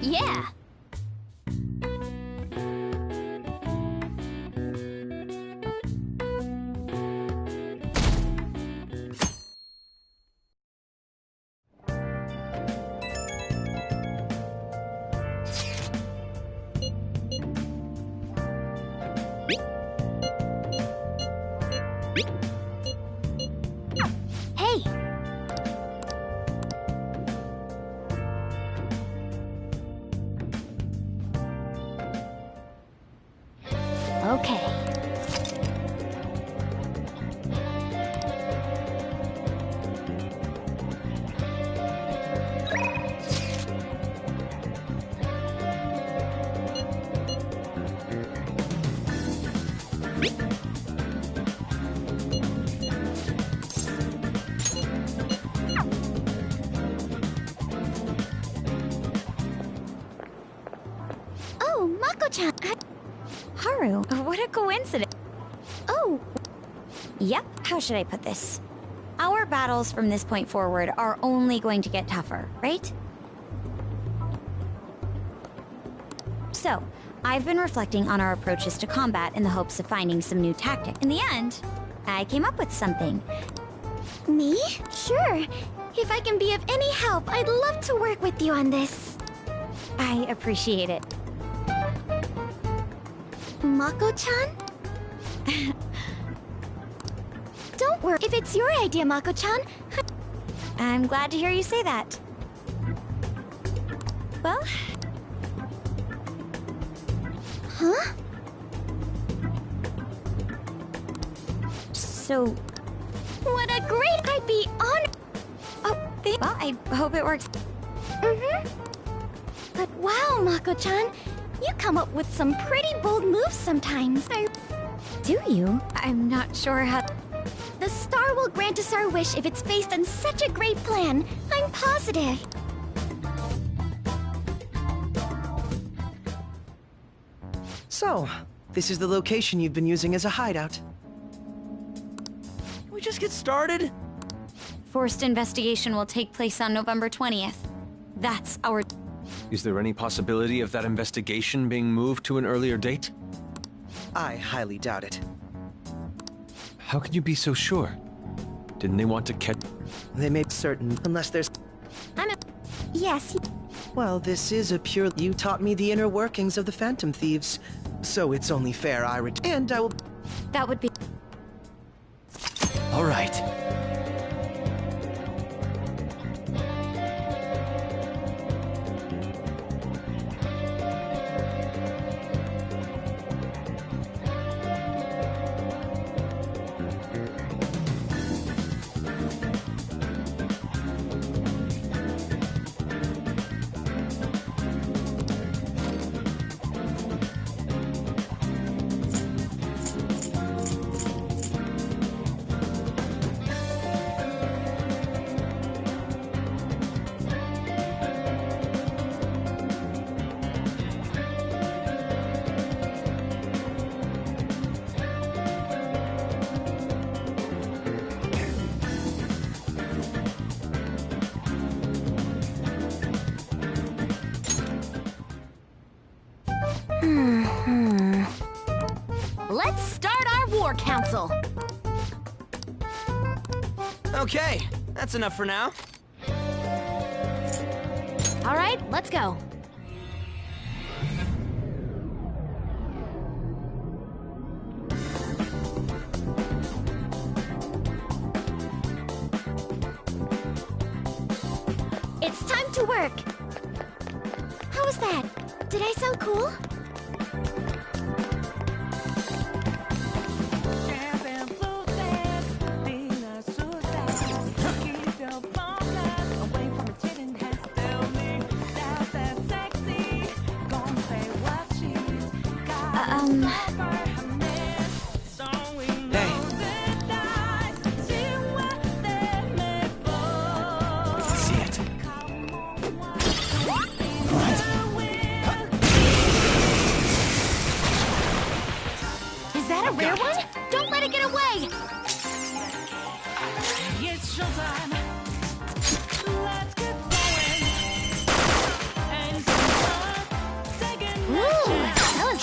Yeah. Hey! Okay. Oh, Mako-chan! Haru, what a coincidence. Oh! Yep, how should I put this? Our battles from this point forward are only going to get tougher, right? So, I've been reflecting on our approaches to combat in the hopes of finding some new tactics. In the end, I came up with something. Me? Sure. If I can be of any help, I'd love to work with you on this. I appreciate it. Mako-chan? Don't worry. If it's your idea, Mako-chan. I'm glad to hear you say that. Well... Huh? So... What a great... I'd be honored... Oh, well, I hope it works. Mm-hmm. But wow, Mako-chan. You come up with some pretty bold moves sometimes. Do you? I'm not sure how... The star will grant us our wish if it's based on such a great plan. I'm positive. So, this is the location you've been using as a hideout. Can we just get started? Forced investigation will take place on November 20th. That's our... Is there any possibility of that investigation being moved to an earlier date? I highly doubt it. How can you be so sure? Didn't they want to catch... They made certain, unless there's... Yes. Well, this is a pure... You taught me the inner workings of the Phantom Thieves, so it's only fair I and I will... That would be... All right. Let's start our war council! Okay, that's enough for now. All right, let's go. It's time to work. How was that? Did I sound cool?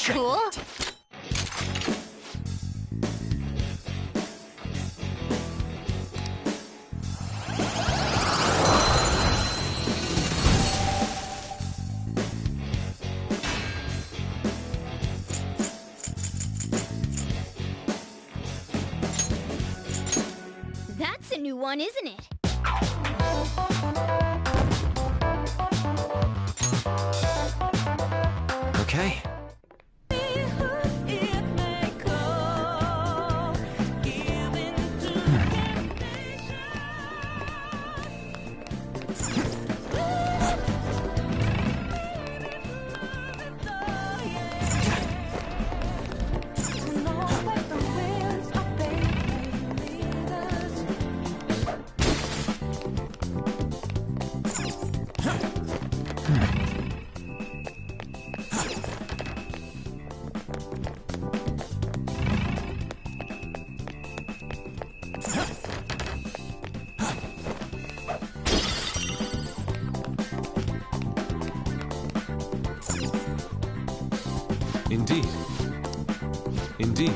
cool. That's a new one, isn't it? Okay. Indeed. Indeed.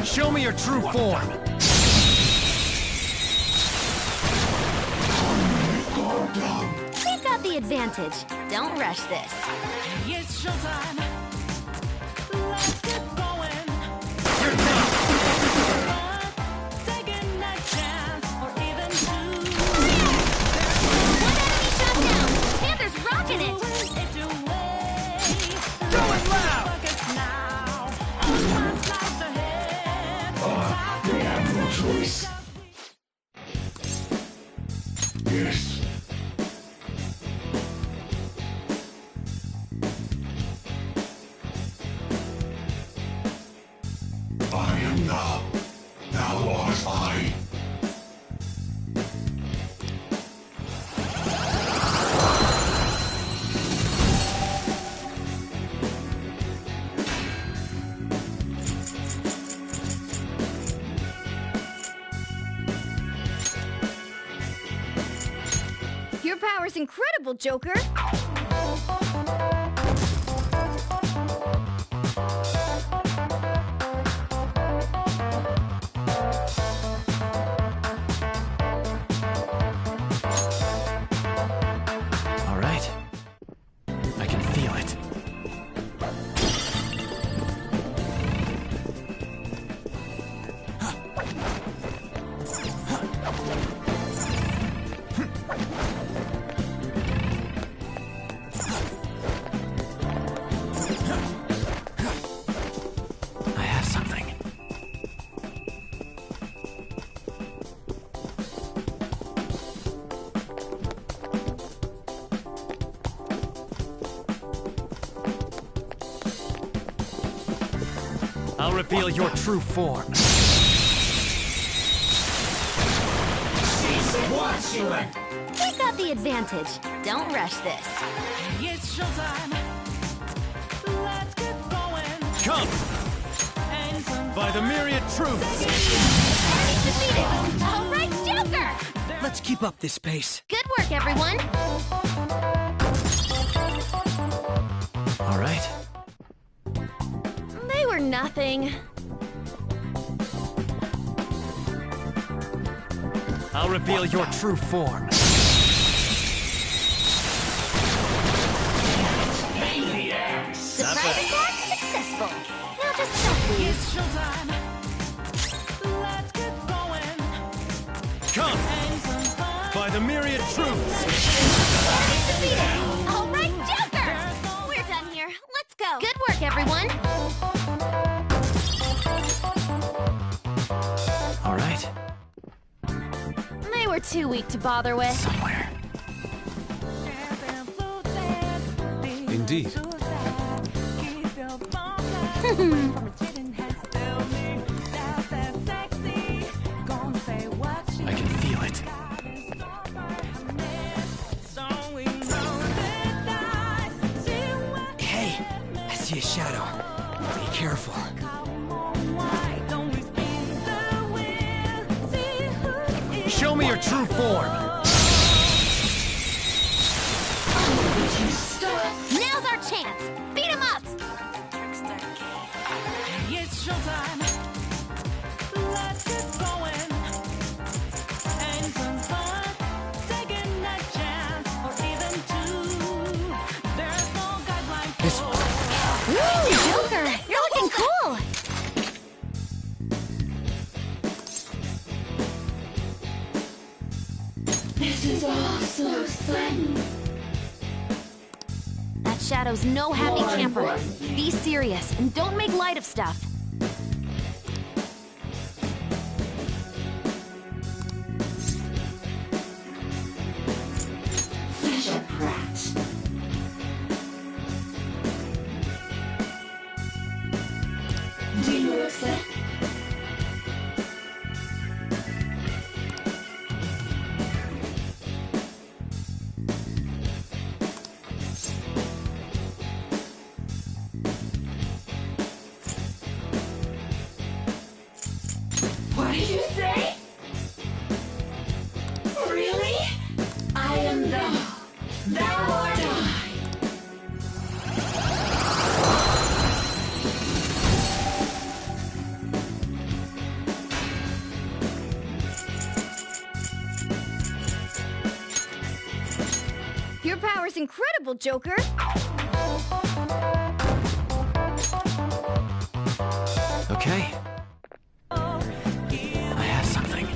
Show me your true form! We got the advantage. Don't rush this. It's showtime. Let's get going. Taking a chance, or even two. One enemy shot down. Panther's rocking it. Going loud. Now. One slice ahead. They have no choice. Yes. I am now. Thou art I. Your power's incredible, Joker. All right. I can feel it. I have something. I'll reveal your true form. We got the advantage. Don't rush this. It's showtime. Let's get going. Come! By the myriad truths! All right, Joker! Let's keep up this pace. Good work, everyone. All right. They were nothing. I'll reveal your true form. Surprise attack successful. Now just don't lose. Come! By the myriad troops! All right, Joker! We're done here. Let's go. Good work, everyone. All right. They were too weak to bother with. Somewhere. Indeed. I can feel it. Hey, I see a shadow. Be careful. Show me your true form! Now's our chance. Beat him up. It's showtime. Let's get going. And some fun. Taking a chance, or even two. There's no guideline. This one. Woo, Joker! You're looking cool. This is all so sudden. That Shadow's no happy camper. Be serious and don't make light of stuff. Such a brat. Do you accept? What did you say? Really? I am thou art I. Your power's incredible, Joker. Okay. I have something.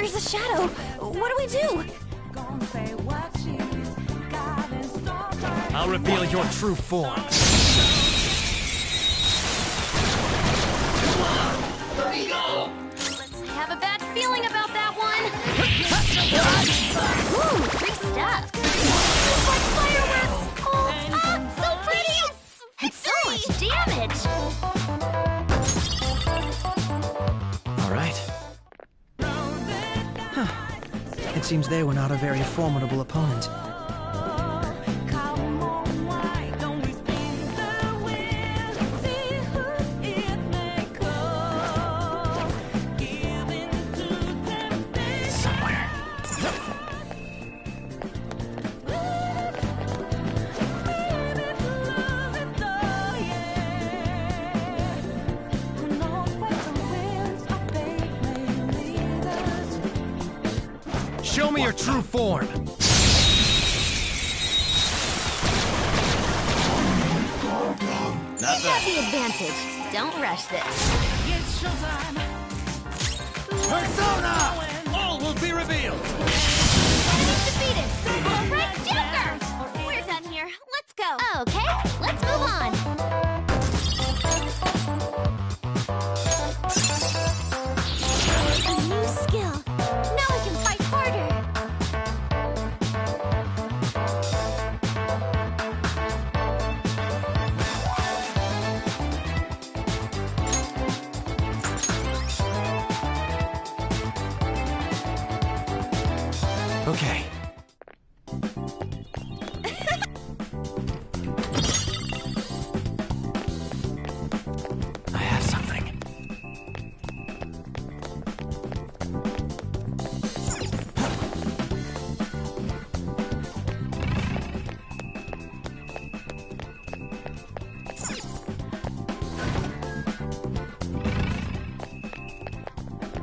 There's a shadow. What do we do? I'll reveal your true form. Let me go! I have a bad feeling about that one. Ooh, free stuff. It's like fireworks. Oh, so pretty. It's so much damage. All right. It seems they were not a very formidable opponent. Show me your true form. You have the advantage. Don't rush this. Persona! All will be revealed. Enemy's defeated. All right, Joker. We're done here. Let's go. Okay, let's move on. A new skill. Now I can fight harder. Okay. I have something.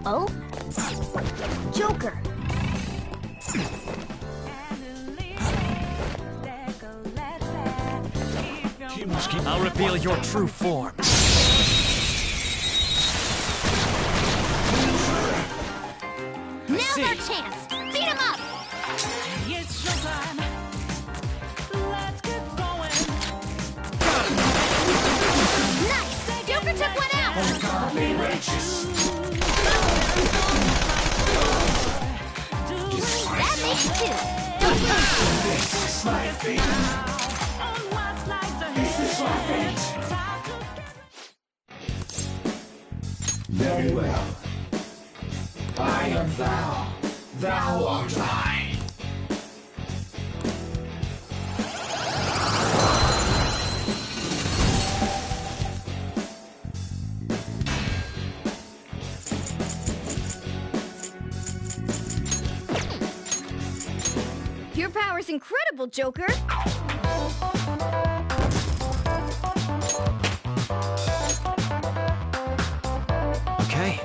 Oh? Joker! I'll reveal your true form. Now's our chance. Beat him up. Nice. Joker took one out. That makes two. This is my fate. Is this my fate? Very well. I am thou. Thou art I. Your power's incredible, Joker. Okay.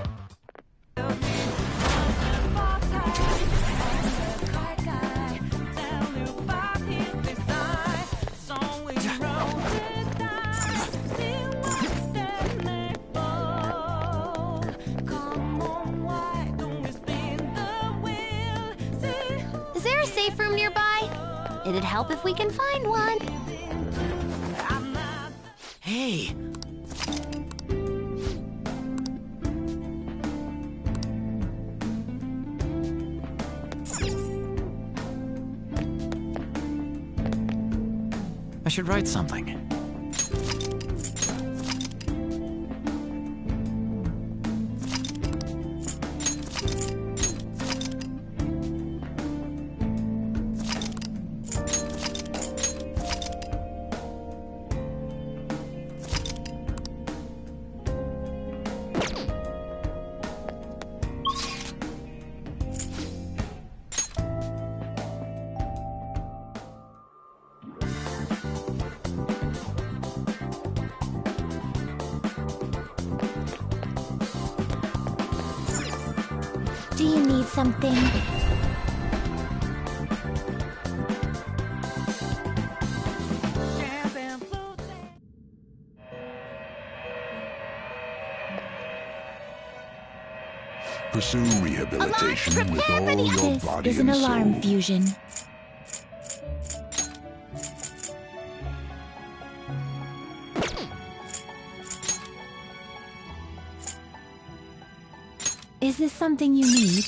Is there a safe room nearby? It'd help if we can find one. Hey! I should write something. Do you need something? pursue rehabilitation with all your This body is an and alarm soul. fusion. Is this something you need?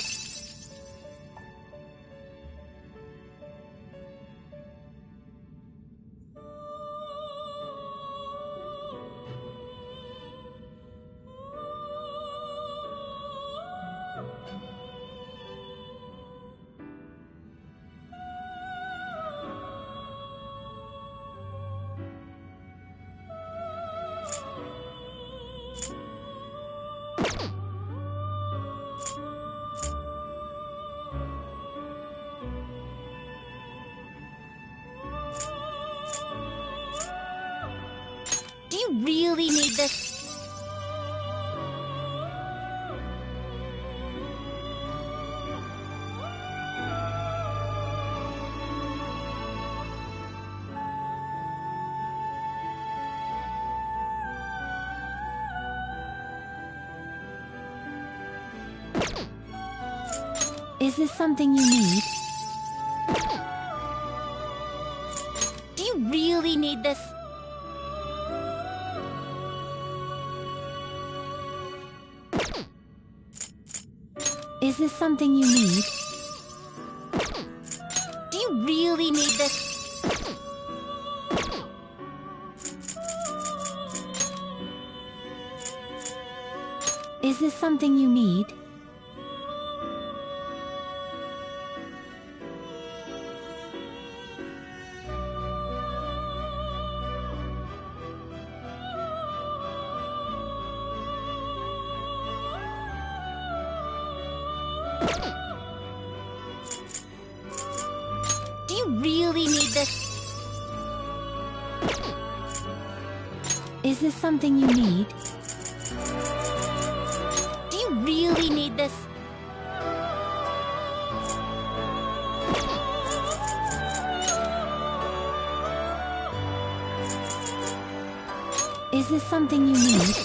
Do you really need this? Is this something you need? Do you really need this? Is this something you need? Do you really need this? Is this something you need? Do you really need this? Is this something you need? Do you really need this? Is this something you need?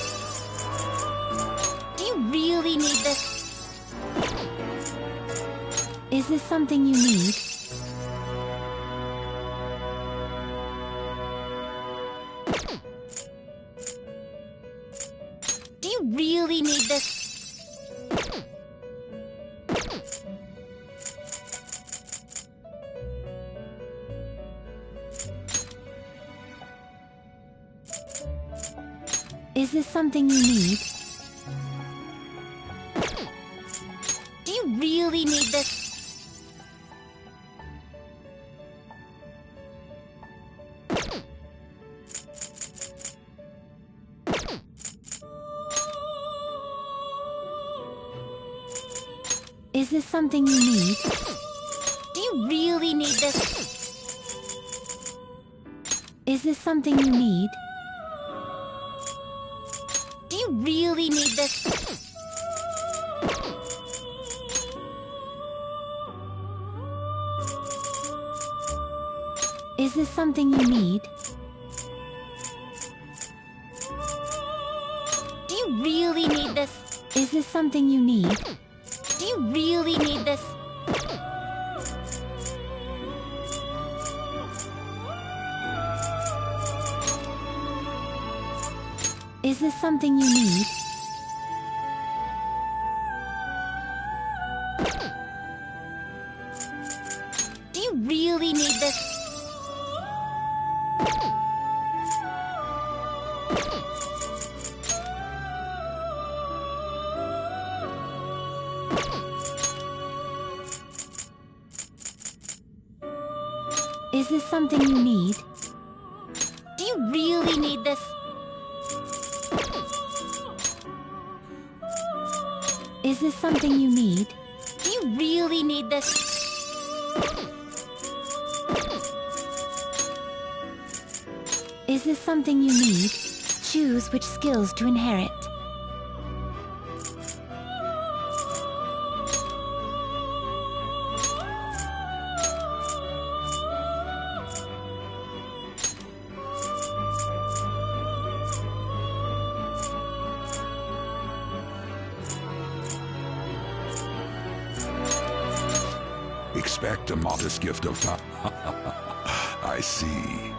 Do you really need this? Is this something you need? Do you really need this? Is this something you need? Do you really need this? Is this something you need? Do you really need this? Is this something you need? Do you really need this? Is this something you need? Do you really need this? Is this something you need? Do you really need this? Is this something you need? Do you really need this? Is this something you need? Do you really need this? Is this something you need? Do you really need this? Is this something you need? Choose which skills to inherit. Expect a modest gift of time. I see.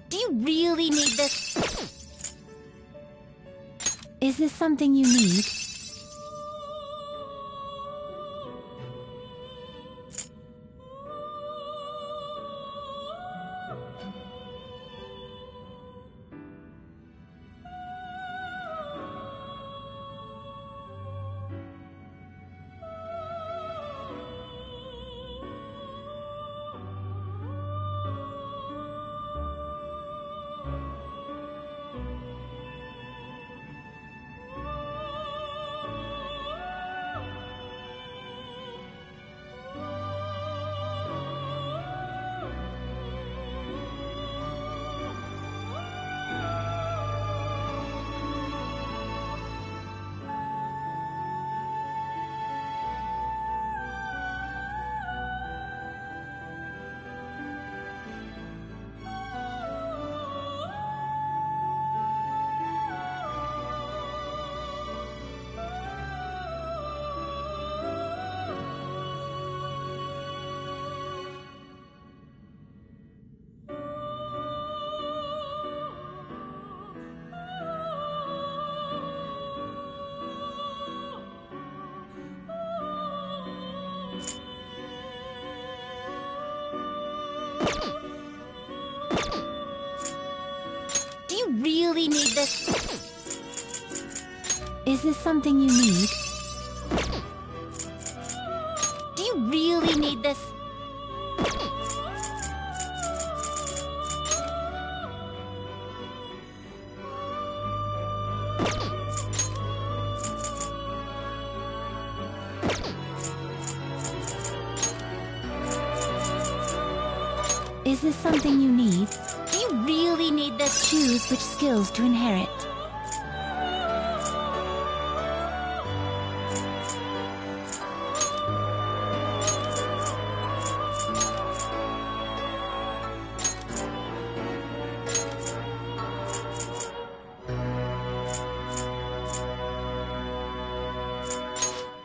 Do you really need this? Is this something you need? Do you really need this? Is this something you need? Do you really need this? Is this something you need? Do you really need this? Choose which skills to inherit.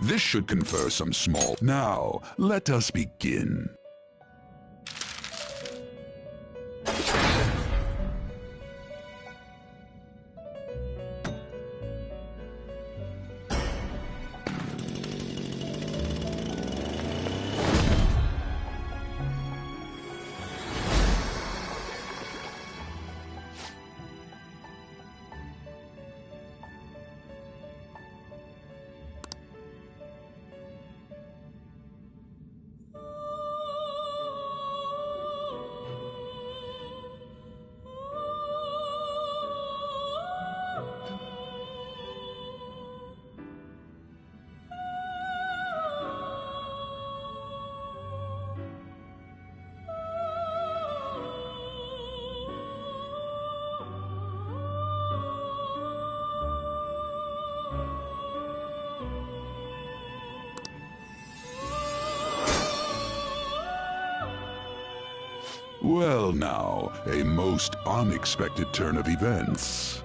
This should confer some small... Now, let us begin. Well now, a most unexpected turn of events.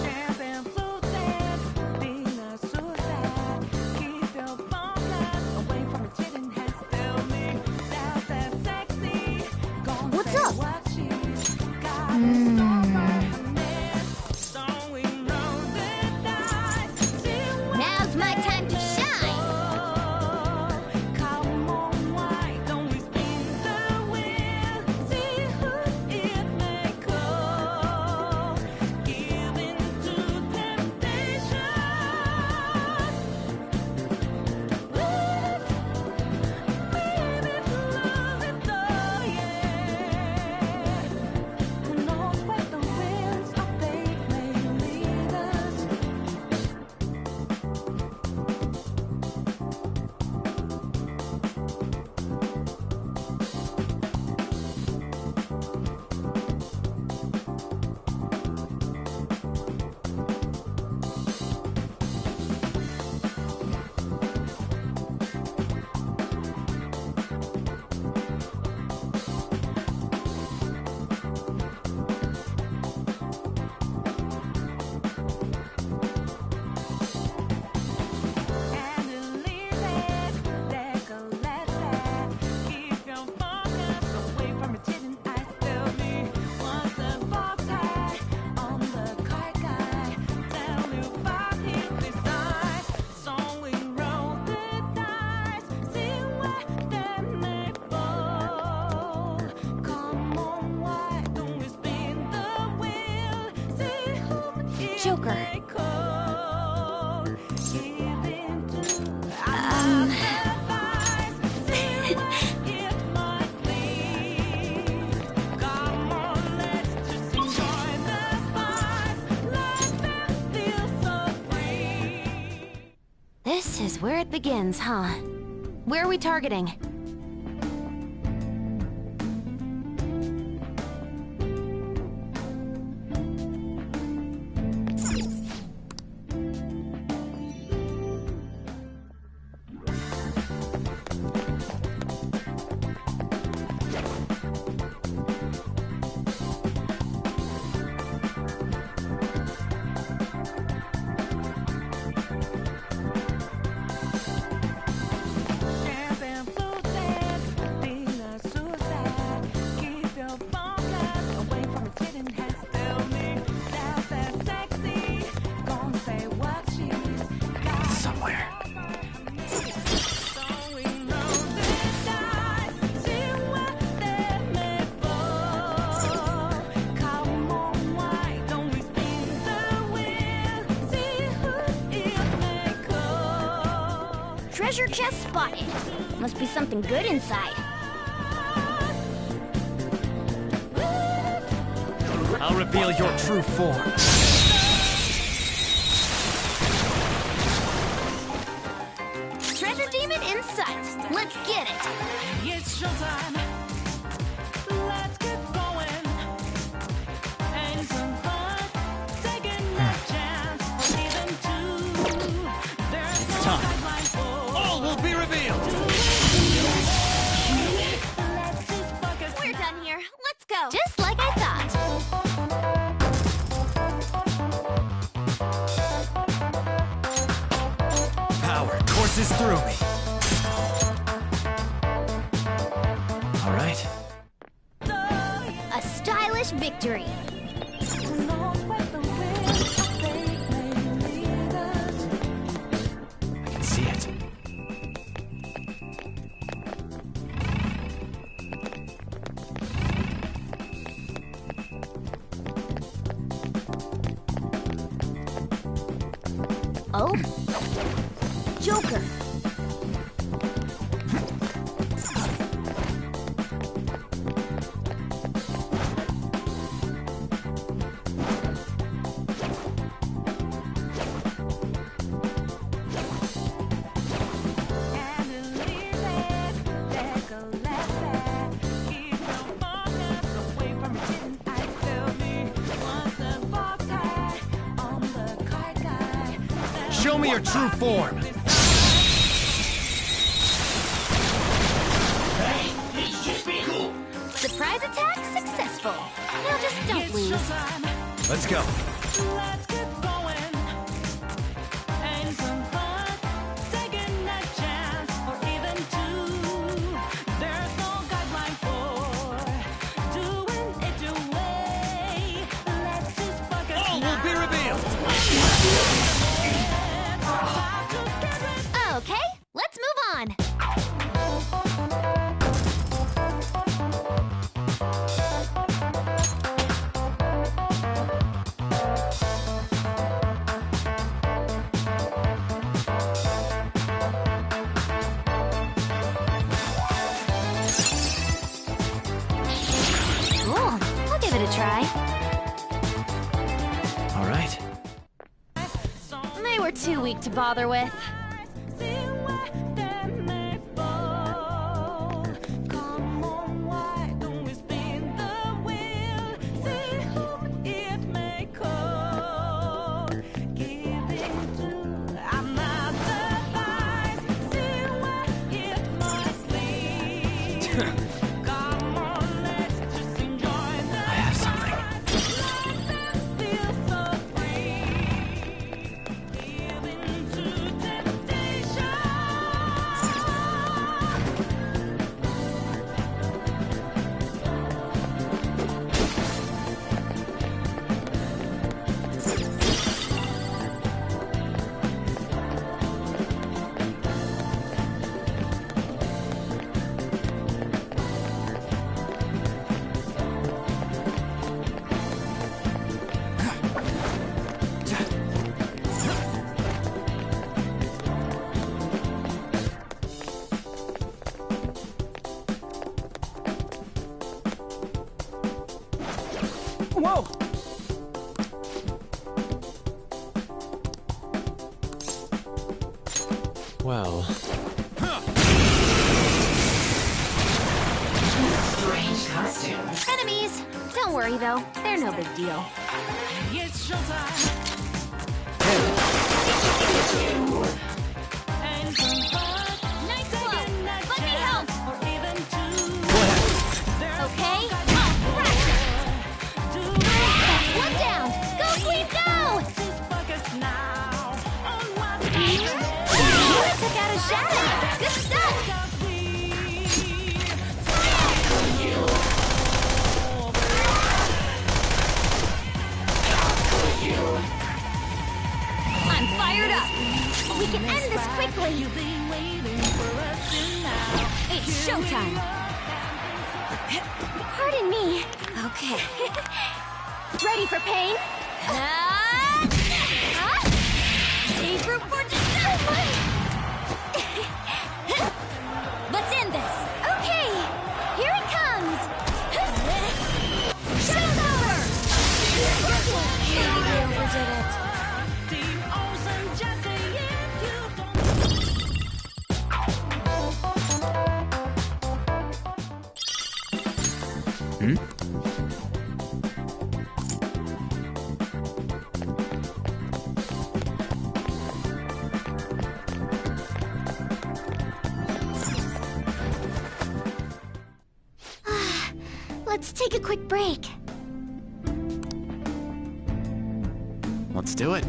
Ebb and flow, then, being a Joker. This is where it begins, huh? Where are we targeting? Treasure chest spotted. Must be something good inside. I'll reveal your true form. Treasure demon in sight. Let's get it. It's showtime. Let's get going. Ain't some fun taking a chance for even two. There's no guideline for All will be revealed. We're done here. Let's go. Just like I thought. Power courses through me. All right. A stylish victory. I can see it. Oh? Joker. Show me your true form. Surprise attack successful. Now just don't lose. Let's go. Let's get going. Ain't some fun taking a chance for even two. There's no guideline for doing it your way. Let's just fuck it. All will be revealed. Okay, let's move on. Cool. I'll give it a try. All right. They were too weak to bother with. Whoa! Well... Strange costume. Enemies! Don't worry though, they're no big deal. It's showtime. Nice flow. Let me help. Okay. One down. Go, Queen, go! You took out a shadow. Good stuff. I'm fired up! We can end this quickly. It's showtime! Pardon me. Okay. Ready for pain? Save room for dessert! Let's end this! Okay, here it comes. Show's over! We overdid it. Let's take a quick break. Let's do it.